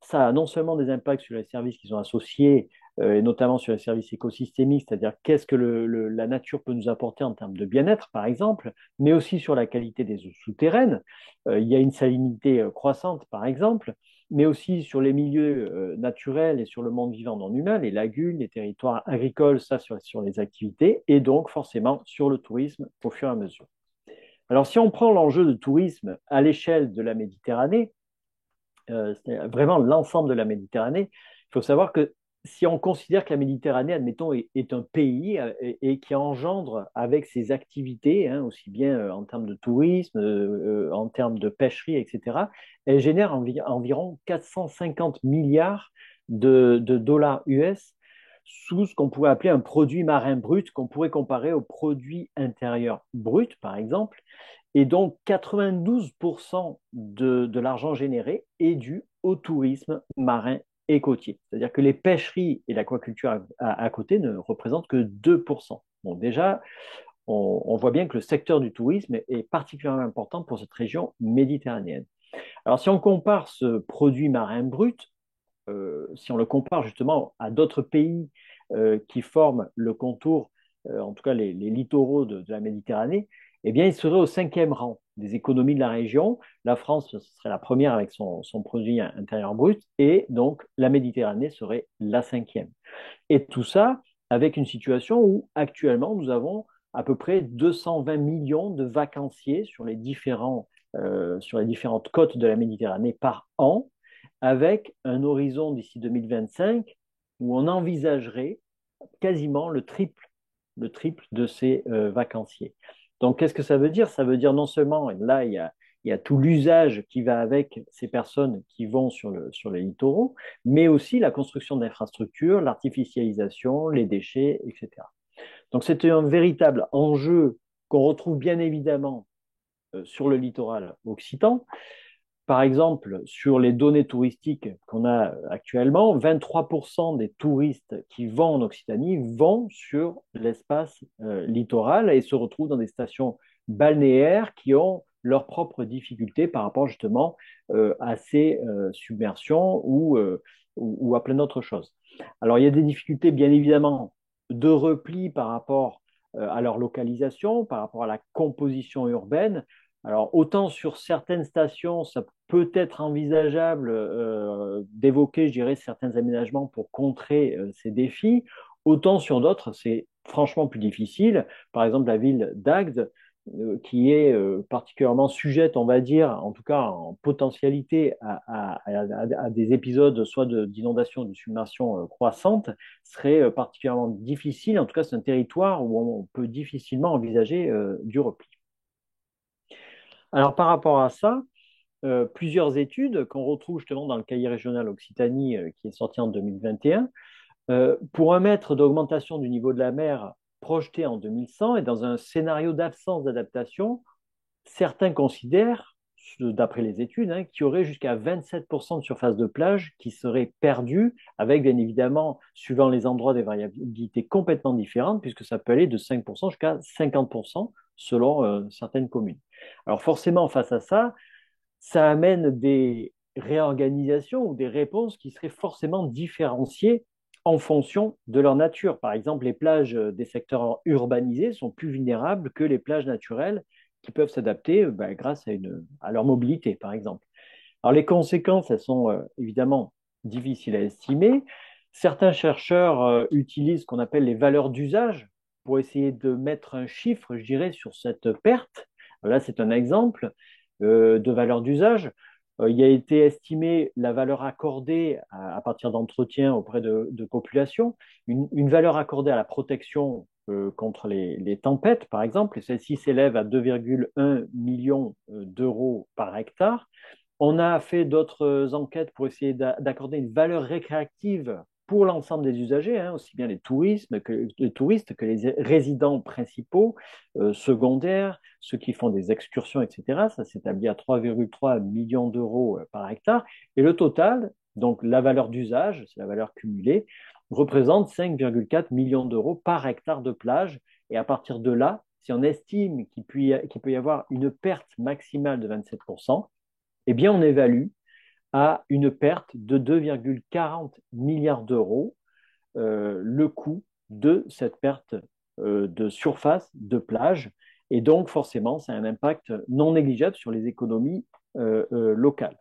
Speaker 2: ça a non seulement des impacts sur les services qui sont associés, et notamment sur les services écosystémiques, c'est-à-dire qu'est-ce que la nature peut nous apporter en termes de bien-être, par exemple, mais aussi sur la qualité des eaux souterraines. Il y a une salinité croissante, par exemple, mais aussi sur les milieux naturels et sur le monde vivant non humain, les lagunes, les territoires agricoles, ça sur les activités, et donc forcément sur le tourisme au fur et à mesure. Alors, si on prend l'enjeu de tourisme à l'échelle de la Méditerranée, c'est vraiment l'ensemble de la Méditerranée. Il faut savoir que si on considère que la Méditerranée, admettons, est un pays et qui engendre avec ses activités, hein, aussi bien en termes de tourisme, en termes de pêcherie, etc., elle génère environ 450 milliards de dollars US sous ce qu'on pourrait appeler un produit marin brut, qu'on pourrait comparer au produit intérieur brut, par exemple. Et donc, 92% de l'argent généré est dû au tourisme marin et côtier. C'est-à-dire que les pêcheries et l'aquaculture à côté ne représentent que 2%. Bon, déjà, on voit bien que le secteur du tourisme est particulièrement important pour cette région méditerranéenne. Alors, si on compare ce produit marin brut, si on le compare justement à d'autres pays qui forment le contour, en tout cas les littoraux de la Méditerranée, eh bien, il serait au 5e rang des économies de la région. La France ce serait la première avec son produit intérieur brut, et donc la Méditerranée serait la 5e. Et tout ça avec une situation où actuellement nous avons à peu près 220 millions de vacanciers sur les différentes côtes de la Méditerranée par an, avec un horizon d'ici 2025 où on envisagerait quasiment le triple de ces vacanciers. Donc, qu'est-ce que ça veut dire? Ça veut dire non seulement, là, il y a tout l'usage qui va avec ces personnes qui vont sur les littoraux, mais aussi la construction d'infrastructures, l'artificialisation, les déchets, etc. Donc c'est un véritable enjeu qu'on retrouve bien évidemment sur le littoral occitan. Par exemple, sur les données touristiques qu'on a actuellement, 23% des touristes qui vont en Occitanie vont sur l'espace littoral et se retrouvent dans des stations balnéaires qui ont leurs propres difficultés par rapport justement à ces submersions ou à plein d'autres choses. Alors, il y a des difficultés bien évidemment de repli par rapport à leur localisation, par rapport à la composition urbaine. Alors, autant sur certaines stations, ça peut être envisageable d'évoquer, je dirais, certains aménagements pour contrer ces défis, autant sur d'autres, c'est franchement plus difficile. Par exemple, la ville d'Agde, qui est particulièrement sujette, on va dire, en tout cas en potentialité à des épisodes soit d'inondation, de submersion croissante, serait particulièrement difficile. En tout cas, c'est un territoire où on peut difficilement envisager du repli. Alors, par rapport à ça, plusieurs études qu'on retrouve justement dans le cahier régional Occitanie qui est sorti en 2021, pour un mètre d'augmentation du niveau de la mer projeté en 2100 et dans un scénario d'absence d'adaptation, certains considèrent, d'après les études, qu'il y aurait jusqu'à 27% de surface de plage qui serait perdue, avec bien évidemment, suivant les endroits, des variabilités complètement différentes, puisque ça peut aller de 5% jusqu'à 50% selon certaines communes. Alors forcément, face à ça, ça amène des réorganisations ou des réponses qui seraient forcément différenciées en fonction de leur nature. Par exemple, les plages des secteurs urbanisés sont plus vulnérables que les plages naturelles qui peuvent s'adapter grâce à leur mobilité, par exemple. Alors, les conséquences, elles sont évidemment difficiles à estimer. Certains chercheurs utilisent ce qu'on appelle les valeurs d'usage pour essayer de mettre un chiffre, je dirais, sur cette perte. Alors là, c'est un exemple de valeur d'usage. Il a été estimé la valeur accordée à partir d'entretiens auprès de populations, une valeur accordée à la protection contre les tempêtes, par exemple, et celle-ci s'élève à 2,1 millions d'euros par hectare. On a fait d'autres enquêtes pour essayer d'accorder une valeur récréative pour l'ensemble des usagers, aussi bien les touristes que les résidents principaux, secondaires, ceux qui font des excursions, etc. Ça s'établit à 3,3 millions d'euros par hectare. Et le total, donc la valeur d'usage, c'est la valeur cumulée, représente 5,4 millions d'euros par hectare de plage. Et à partir de là, si on estime qu'il peut y avoir une perte maximale de 27%, eh bien, on évalue à une perte de 2,40 milliards d'euros le coût de cette perte de surface de plage. Et donc, forcément, ça a un impact non négligeable sur les économies locales.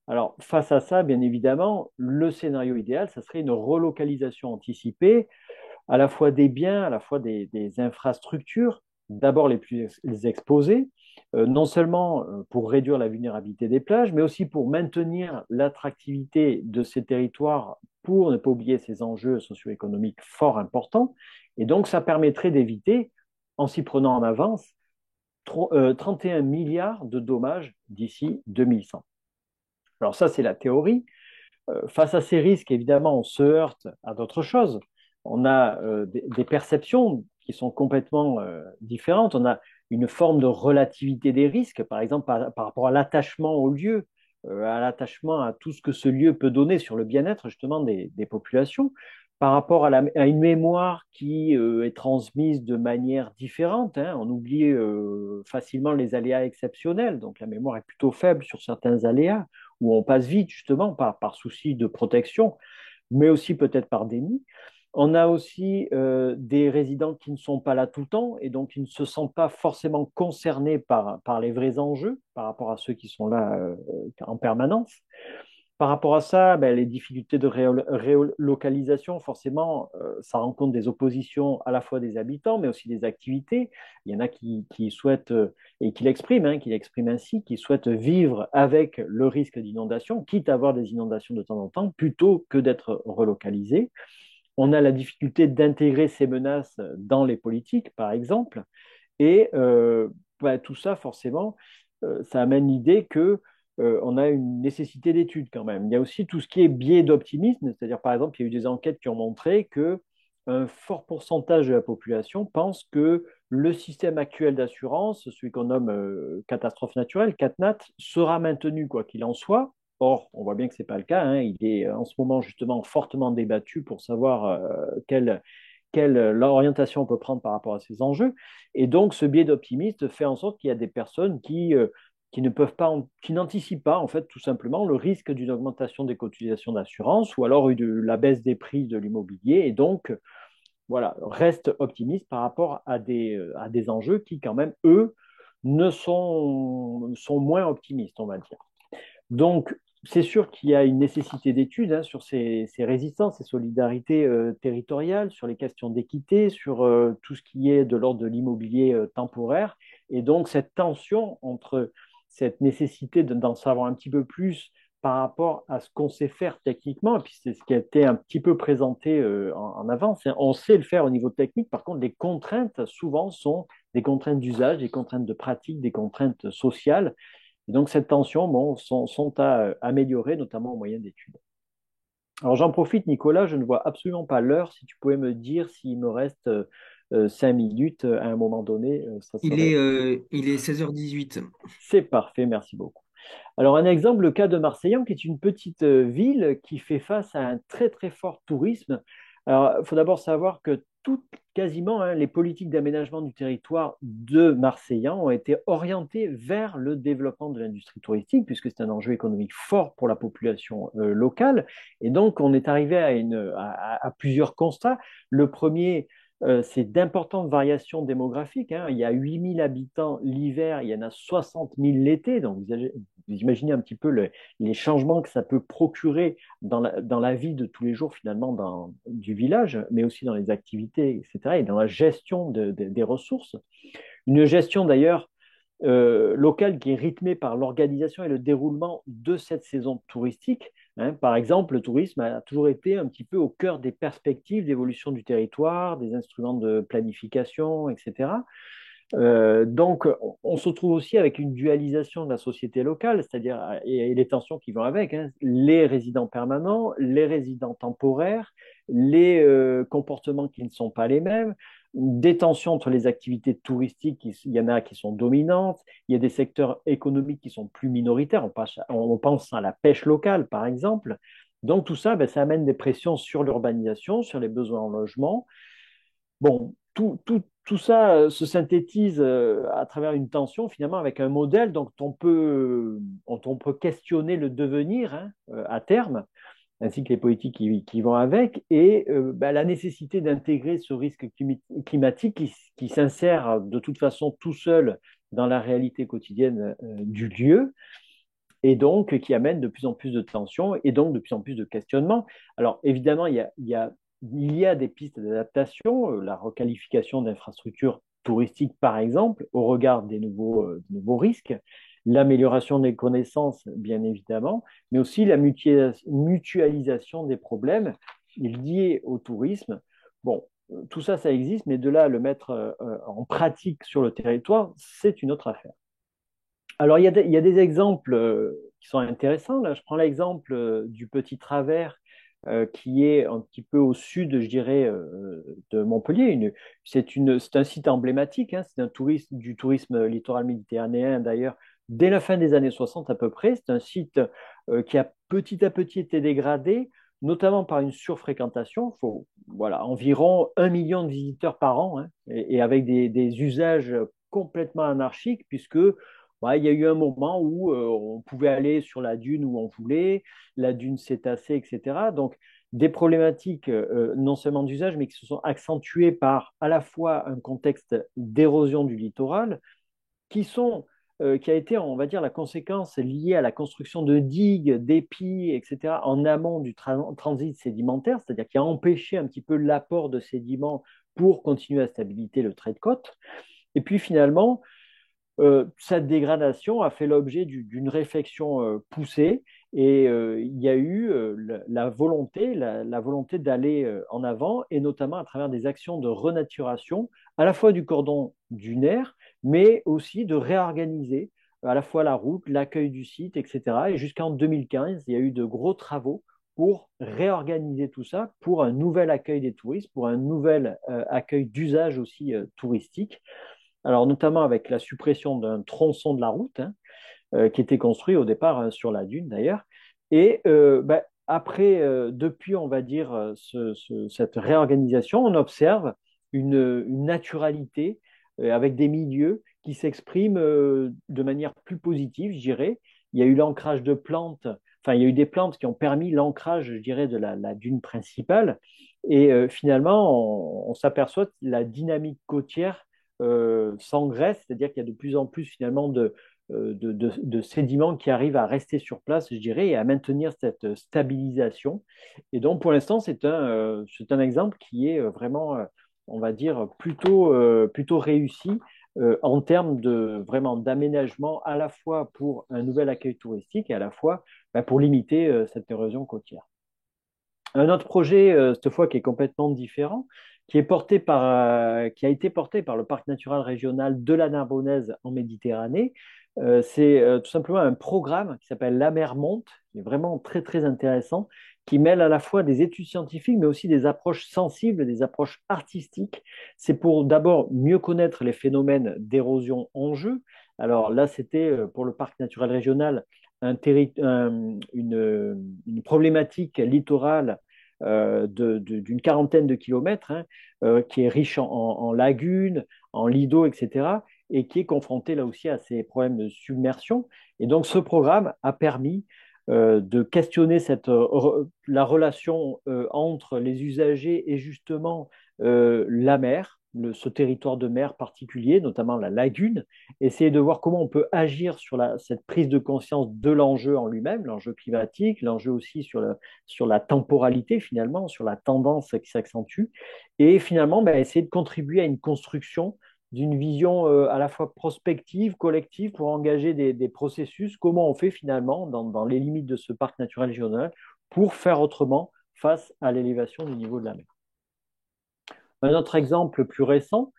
Speaker 2: Alors, face à ça, bien évidemment, le scénario idéal, ça serait une relocalisation anticipée à la fois des biens, à la fois des infrastructures, d'abord les plus exposées, non seulement pour réduire la vulnérabilité des plages, mais aussi pour maintenir l'attractivité de ces territoires pour ne pas oublier ces enjeux socio-économiques fort importants. Et donc, ça permettrait d'éviter, en s'y prenant en avance, 31 milliards de dommages d'ici 2100. Alors ça, c'est la théorie. Face à ces risques, évidemment, on se heurte à d'autres choses. On a des perceptions qui sont complètement différentes. On a une forme de relativité des risques, par exemple par rapport à l'attachement au lieu, à l'attachement à tout ce que ce lieu peut donner sur le bien-être justement des populations, par rapport à une mémoire qui est transmise de manière différente. On oublie facilement les aléas exceptionnels, donc la mémoire est plutôt faible sur certains aléas où on passe vite justement par souci de protection, mais aussi peut-être par déni. On a aussi des résidents qui ne sont pas là tout le temps et donc qui ne se sentent pas forcément concernés par les vrais enjeux par rapport à ceux qui sont là en permanence. Par rapport à ça, les difficultés de relocalisation, forcément, ça rencontre des oppositions à la fois des habitants, mais aussi des activités. Il y en a qui souhaitent, et qui l'expriment ainsi, qui souhaitent vivre avec le risque d'inondation, quitte à avoir des inondations de temps en temps, plutôt que d'être relocalisés. On a la difficulté d'intégrer ces menaces dans les politiques, par exemple. Et tout ça, forcément, ça amène l'idée que on a une nécessité d'étude quand même. Il y a aussi tout ce qui est biais d'optimisme, c'est-à-dire par exemple, il y a eu des enquêtes qui ont montré que un fort pourcentage de la population pense que le système actuel d'assurance, celui qu'on nomme catastrophe naturelle, CatNat, sera maintenu quoi qu'il en soit. Or, on voit bien que ce n'est pas le cas, hein. Il est en ce moment justement fortement débattu pour savoir quelle orientation on peut prendre par rapport à ces enjeux. Et donc, ce biais d'optimiste fait en sorte qu'il y a des personnes qui ne peuvent pas, qui n'anticipent pas, en fait, tout simplement, le risque d'une augmentation des cotisations d'assurance ou alors de la baisse des prix de l'immobilier. Et donc, voilà, restent optimistes par rapport à des enjeux qui, quand même, eux, sont moins optimistes, on va dire. Donc, c'est sûr qu'il y a une nécessité d'études hein, sur ces résistances, ces solidarités territoriales, sur les questions d'équité, sur tout ce qui est de l'ordre de l'immobilier temporaire. Et donc, cette tension entre cette nécessité d'en savoir un petit peu plus par rapport à ce qu'on sait faire techniquement, et puis c'est ce qui a été un petit peu présenté en avance, hein. On sait le faire au niveau technique, par contre, les contraintes, souvent, sont des contraintes d'usage, des contraintes de pratique, des contraintes sociales. Et donc, cette tension, bon, sont à améliorer, notamment au moyen d'études. Alors, j'en profite, Nicolas, je ne vois absolument pas l'heure. Si tu pouvais me dire s'il me reste 5 minutes à un moment donné, ça serait...
Speaker 1: Il est 16h18.
Speaker 2: C'est parfait, merci beaucoup. Alors, un exemple, le cas de Marseillan, qui est une petite ville qui fait face à un très, très fort tourisme. Alors, il faut d'abord savoir que quasiment, hein, les politiques d'aménagement du territoire de Marseillan ont été orientées vers le développement de l'industrie touristique, puisque c'est un enjeu économique fort pour la population locale. Et donc, on est arrivé à plusieurs constats. Le premier, c'est d'importantes variations démographiques, hein. Il y a 8 000 habitants l'hiver, il y en a 60 000 l'été. Donc, vous imaginez un petit peu les changements que ça peut procurer dans la vie de tous les jours, finalement, du village, mais aussi dans les activités, etc., et dans la gestion des ressources. Une gestion, d'ailleurs, locale qui est rythmée par l'organisation et le déroulement de cette saison touristique. Hein. Par exemple, le tourisme a toujours été un petit peu au cœur des perspectives d'évolution du territoire, des instruments de planification, etc. Donc, on se retrouve aussi avec une dualisation de la société locale, c'est-à-dire et les tensions qui vont avec, hein, les résidents permanents, les résidents temporaires, les comportements qui ne sont pas les mêmes, des tensions entre les activités touristiques, il y en a qui sont dominantes, il y a des secteurs économiques qui sont plus minoritaires, on pense à la pêche locale, par exemple. Donc, tout ça, ben, ça amène des pressions sur l'urbanisation, sur les besoins en logement. Bon, tout ça se synthétise à travers une tension finalement avec un modèle dont on peut questionner le devenir hein, à terme, ainsi que les politiques qui vont avec, et bah, la nécessité d'intégrer ce risque climatique qui s'insère de toute façon tout seul dans la réalité quotidienne du lieu, et donc qui amène de plus en plus de tensions et donc de plus en plus de questionnements. Alors évidemment, il y a des pistes d'adaptation, la requalification d'infrastructures touristiques par exemple, au regard des nouveaux risques, l'amélioration des connaissances bien évidemment, mais aussi la mutualisation des problèmes liés au tourisme. Bon, tout ça, ça existe, mais de là à le mettre en pratique sur le territoire, c'est une autre affaire. Alors, il y a des exemples qui sont intéressants. Là, je prends l'exemple du Petit Travers qui est un petit peu au sud, je dirais, de Montpellier. C'est un site emblématique, hein, c'est du tourisme littoral méditerranéen d'ailleurs, dès la fin des années 60 à peu près. C'est un site qui a petit à petit été dégradé, notamment par une surfréquentation. Voilà, environ 1 million de visiteurs par an, hein, et avec des usages complètement anarchiques, puisque ouais, il y a eu un moment où on pouvait aller sur la dune où on voulait, la dune cétacée, etc. Donc, des problématiques non seulement d'usage, mais qui se sont accentuées par à la fois un contexte d'érosion du littoral, qui a été, on va dire, la conséquence liée à la construction de digues, d'épis, etc., en amont du transit sédimentaire, c'est-à-dire qui a empêché un petit peu l'apport de sédiments pour continuer à stabiliser le trait de côte. Et puis finalement, cette dégradation a fait l'objet d'une réflexion poussée et il y a eu la volonté d'aller en avant et notamment à travers des actions de renaturation à la fois du cordon dunaire mais aussi de réorganiser à la fois la route, l'accueil du site, etc. Et jusqu'en 2015, il y a eu de gros travaux pour réorganiser tout ça pour un nouvel accueil des touristes, pour un nouvel accueil d'usage aussi touristique. Alors notamment avec la suppression d'un tronçon de la route, hein, qui était construit au départ sur la dune d'ailleurs. Et après, depuis, on va dire, cette réorganisation, on observe une naturalité avec des milieux qui s'expriment de manière plus positive, je dirais. Il y a eu l'ancrage de plantes, enfin, il y a eu des plantes qui ont permis l'ancrage, je dirais, de la dune principale. Et finalement, on s'aperçoit que la dynamique côtière s'engraisse, c'est-à-dire qu'il y a de plus en plus finalement de sédiments qui arrivent à rester sur place, je dirais, et à maintenir cette stabilisation. Et donc, pour l'instant, c'est un exemple qui est vraiment, on va dire, plutôt réussi en termes de vraiment d'aménagement à la fois pour un nouvel accueil touristique et à la fois pour limiter cette érosion côtière. Un autre projet, cette fois, qui est complètement différent, qui a été porté par le parc naturel régional de la Narbonnaise en Méditerranée. C'est tout simplement un programme qui s'appelle La Mer Monte, qui est vraiment très, très intéressant, qui mêle à la fois des études scientifiques, mais aussi des approches sensibles, des approches artistiques. C'est pour d'abord mieux connaître les phénomènes d'érosion en jeu. Alors là, c'était pour le parc naturel régional une problématique littorale d'une quarantaine de kilomètres, hein, qui est riche en lagunes, en lidos, etc., et qui est confronté là aussi à ces problèmes de submersion. Et donc ce programme a permis de questionner la relation entre les usagers et justement la mer, ce territoire de mer particulier, notamment la lagune, essayer de voir comment on peut agir sur cette prise de conscience de l'enjeu en lui-même, l'enjeu climatique, l'enjeu aussi sur la temporalité finalement, sur la tendance qui s'accentue, et finalement essayer de contribuer à une construction d'une vision à la fois prospective, collective, pour engager des processus, comment on fait finalement dans les limites de ce parc naturel régional pour faire autrement face à l'élévation du niveau de la mer. Un autre exemple plus récent,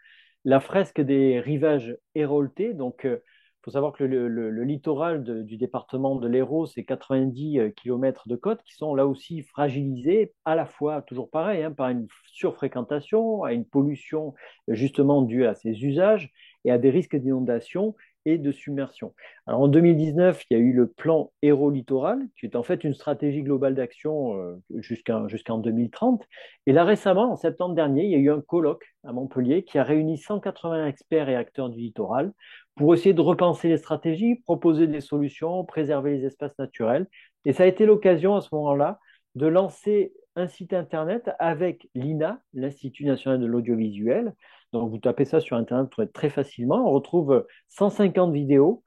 Speaker 2: la fresque des rivages héroltés. Donc, il faut savoir que le littoral du département de l'Hérault, c'est 90 km de côte qui sont là aussi fragilisés, à la fois, toujours pareil, hein, par une surfréquentation, à une pollution justement due à ces usages et à des risques d'inondation et de submersion. Alors en 2019, il y a eu le plan Hérault-Littoral, qui est en fait une stratégie globale d'action jusqu'en 2030. Et là récemment, en septembre dernier, il y a eu un colloque à Montpellier qui a réuni 180 experts et acteurs du littoral pour essayer de repenser les stratégies, proposer des solutions, préserver les espaces naturels. Et ça a été l'occasion à ce moment-là de lancer un site internet avec l'INA, l'Institut national de l'audiovisuel. Donc vous tapez ça sur internet, vous trouvez très facilement. On retrouve 150 vidéos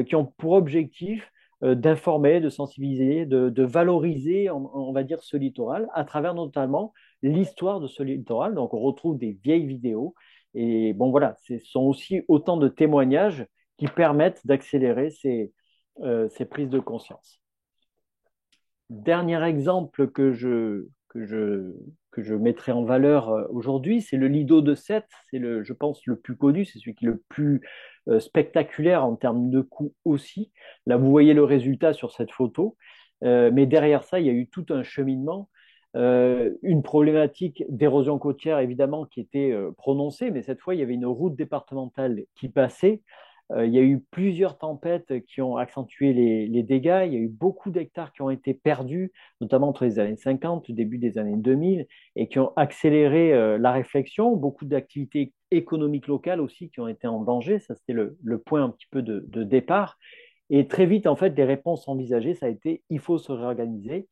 Speaker 2: qui ont pour objectif d'informer, de sensibiliser, de valoriser, on va dire, ce littoral à travers notamment l'histoire de ce littoral. Donc, on retrouve des vieilles vidéos. Et bon, voilà, ce sont aussi autant de témoignages qui permettent d'accélérer ces prises de conscience. Dernier exemple que je mettrai en valeur aujourd'hui, c'est le Lido de Sète. C'est je pense, le plus connu, c'est celui qui est le plus spectaculaire en termes de coût aussi. Là, vous voyez le résultat sur cette photo. Mais derrière ça, il y a eu tout un cheminement, une problématique d'érosion côtière évidemment qui était prononcée, mais cette fois, il y avait une route départementale qui passait. Il y a eu plusieurs tempêtes qui ont accentué les dégâts. Il y a eu beaucoup d'hectares qui ont été perdus, notamment entre les années 50, début des années 2000, et qui ont accéléré la réflexion. Beaucoup d'activités économiques locales aussi qui ont été en danger. Ça, c'était le point un petit peu de départ. Et très vite, en fait, les réponses envisagées, ça a été il faut se réorganiser,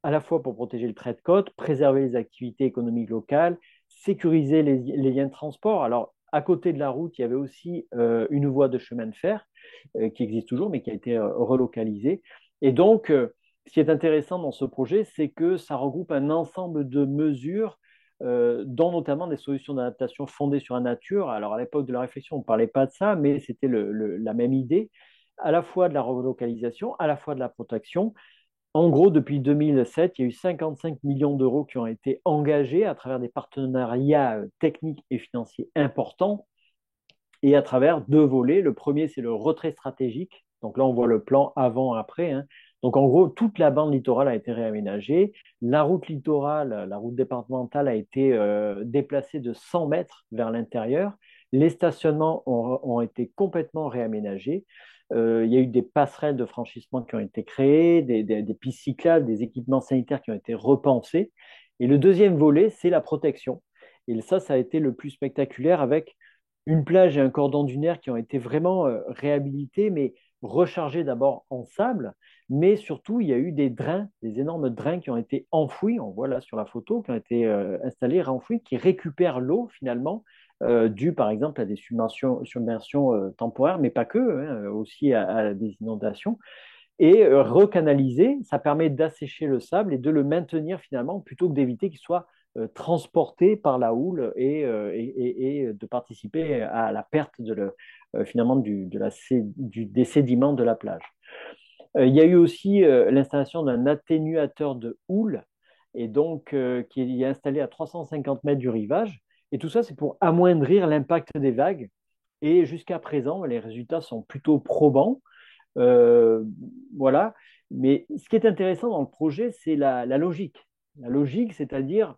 Speaker 2: à la fois pour protéger le trait de côte, préserver les activités économiques locales, sécuriser les liens de transport. Alors, à côté de la route, il y avait aussi une voie de chemin de fer qui existe toujours, mais qui a été relocalisée. Et donc, ce qui est intéressant dans ce projet, c'est que ça regroupe un ensemble de mesures, dont notamment des solutions d'adaptation fondées sur la nature. Alors, à l'époque de la réflexion, on ne parlait pas de ça, mais c'était la même idée, à la fois de la relocalisation, à la fois de la protection. En gros, depuis 2007, il y a eu 55 millions d'euros qui ont été engagés à travers des partenariats techniques et financiers importants et à travers deux volets. Le premier, c'est le retrait stratégique. Donc là, on voit le plan avant-après, hein. Donc, en gros, toute la bande littorale a été réaménagée. La route littorale, la route départementale a été déplacée de 100 mètres vers l'intérieur. Les stationnements ont été complètement réaménagés. Il y a eu des passerelles de franchissement qui ont été créées, des pistes cyclables, des équipements sanitaires qui ont été repensés. Et le deuxième volet, c'est la protection. Et ça a été le plus spectaculaire avec une plage et un cordon dunaire qui ont été vraiment réhabilités, mais rechargés d'abord en sable, mais surtout, il y a eu des drains, des énormes drains qui ont été enfouis, on voit là sur la photo, qui ont été installés, renfouis, qui récupèrent l'eau finalement, due par exemple à des submersions temporaires, mais pas que, hein, aussi à des inondations. Et recanaliser, ça permet d'assécher le sable et de le maintenir finalement, plutôt que d'éviter qu'il soit transporté par la houle et de participer à la perte finalement des sédiments de la plage. Il y a eu aussi l'installation d'un atténuateur de houle, et donc qui est installé à 350 mètres du rivage. Et tout ça, c'est pour amoindrir l'impact des vagues. Et jusqu'à présent, les résultats sont plutôt probants. Euh, voilà. Mais ce qui est intéressant dans le projet, c'est la logique. La logique, c'est-à-dire,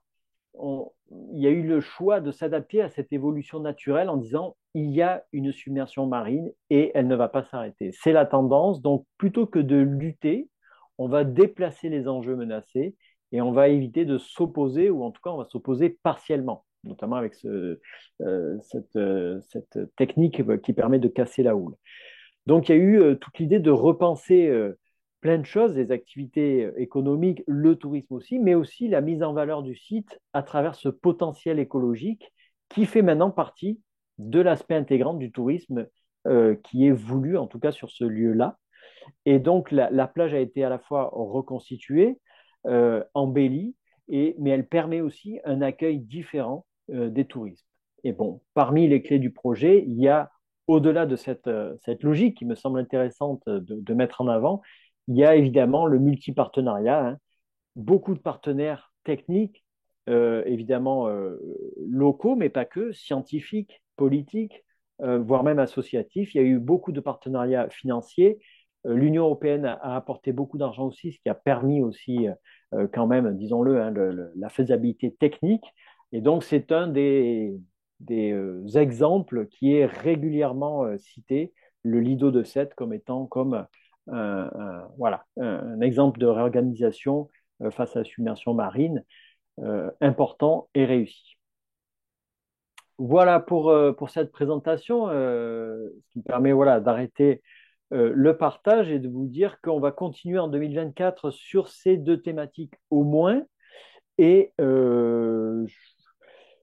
Speaker 2: on- il y a eu le choix de s'adapter à cette évolution naturelle en disant, il y a une submersion marine et elle ne va pas s'arrêter. C'est la tendance. Donc, plutôt que de lutter, on va déplacer les enjeux menacés et on va éviter de s'opposer, ou en tout cas, on va s'opposer partiellement, notamment avec cette technique qui permet de casser la houle. Donc, il y a eu toute l'idée de repenser plein de choses, les activités économiques, le tourisme aussi, mais aussi la mise en valeur du site à travers ce potentiel écologique qui fait maintenant partie de l'aspect intégrant du tourisme qui est voulu, en tout cas sur ce lieu-là. Et donc, la plage a été à la fois reconstituée, embellie, mais elle permet aussi un accueil différent des touristes. Et bon, parmi les clés du projet, il y a, au-delà de cette logique qui me semble intéressante de mettre en avant, il y a évidemment le multipartenariat, hein. Beaucoup de partenaires techniques, évidemment locaux, mais pas que, scientifiques, politiques, voire même associatifs. Il y a eu beaucoup de partenariats financiers. L'Union européenne a apporté beaucoup d'argent aussi, ce qui a permis aussi, quand même, disons-le, hein, la faisabilité technique. Et donc, c'est un des exemples qui est régulièrement cité, le Lido de Sète, comme étant comme voilà, un exemple de réorganisation face à la submersion marine important et réussi. Voilà pour cette présentation, ce qui me permet voilà, d'arrêter le partage et de vous dire qu'on va continuer en 2024 sur ces deux thématiques au moins. Et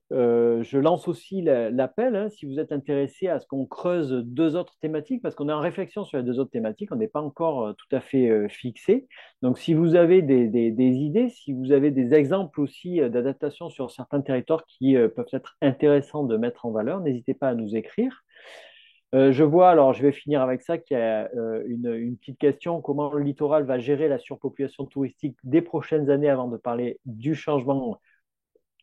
Speaker 2: je lance aussi l'appel, hein, si vous êtes intéressé à ce qu'on creuse deux autres thématiques, parce qu'on est en réflexion sur les deux autres thématiques, on n'est pas encore tout à fait fixé. Donc, si vous avez des idées, si vous avez des exemples aussi d'adaptation sur certains territoires qui peuvent être intéressants de mettre en valeur, n'hésitez pas à nous écrire. Je vois, alors je vais finir avec ça, qu'il y a une petite question, comment le littoral va gérer la surpopulation touristique des prochaines années avant de parler du changement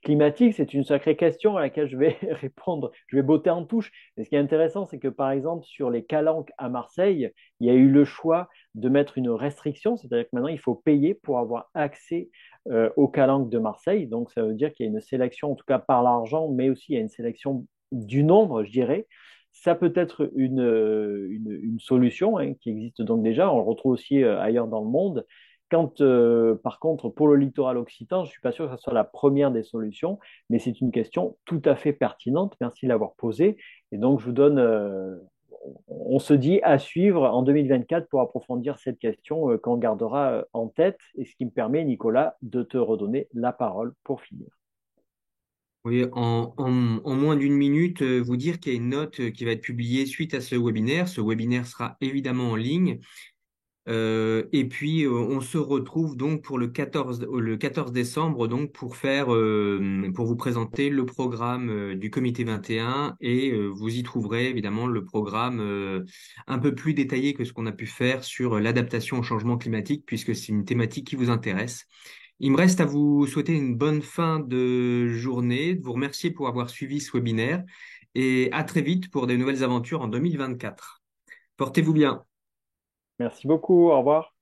Speaker 2: climatique, c'est une sacrée question à laquelle je vais répondre, je vais botter en touche. Et ce qui est intéressant, c'est que par exemple, sur les calanques à Marseille, il y a eu le choix de mettre une restriction, c'est-à-dire que maintenant, il faut payer pour avoir accès aux calanques de Marseille. Donc, ça veut dire qu'il y a une sélection, en tout cas par l'argent, mais aussi il y a une sélection du nombre, je dirais. Ça peut être une solution hein, qui existe donc déjà. On le retrouve aussi ailleurs dans le monde. Quand, par contre, pour le littoral occitan, je ne suis pas sûr que ce soit la première des solutions, mais c'est une question tout à fait pertinente. Merci de l'avoir posée. Et donc, je vous donne, on se dit à suivre en 2024 pour approfondir cette question qu'on gardera en tête. Et ce qui me permet, Nicolas, de te redonner la parole pour finir.
Speaker 1: Oui, en moins d'une minute, vous dire qu'il y a une note qui va être publiée suite à ce webinaire. Ce webinaire sera évidemment en ligne. Et puis, on se retrouve donc pour le 14 décembre donc pour vous présenter le programme du Comité 21 et vous y trouverez évidemment le programme un peu plus détaillé que ce qu'on a pu faire sur l'adaptation au changement climatique puisque c'est une thématique qui vous intéresse. Il me reste à vous souhaiter une bonne fin de journée, de vous remercier pour avoir suivi ce webinaire et à très vite pour de nouvelles aventures en 2024. Portez-vous bien.
Speaker 2: Merci beaucoup. Au revoir.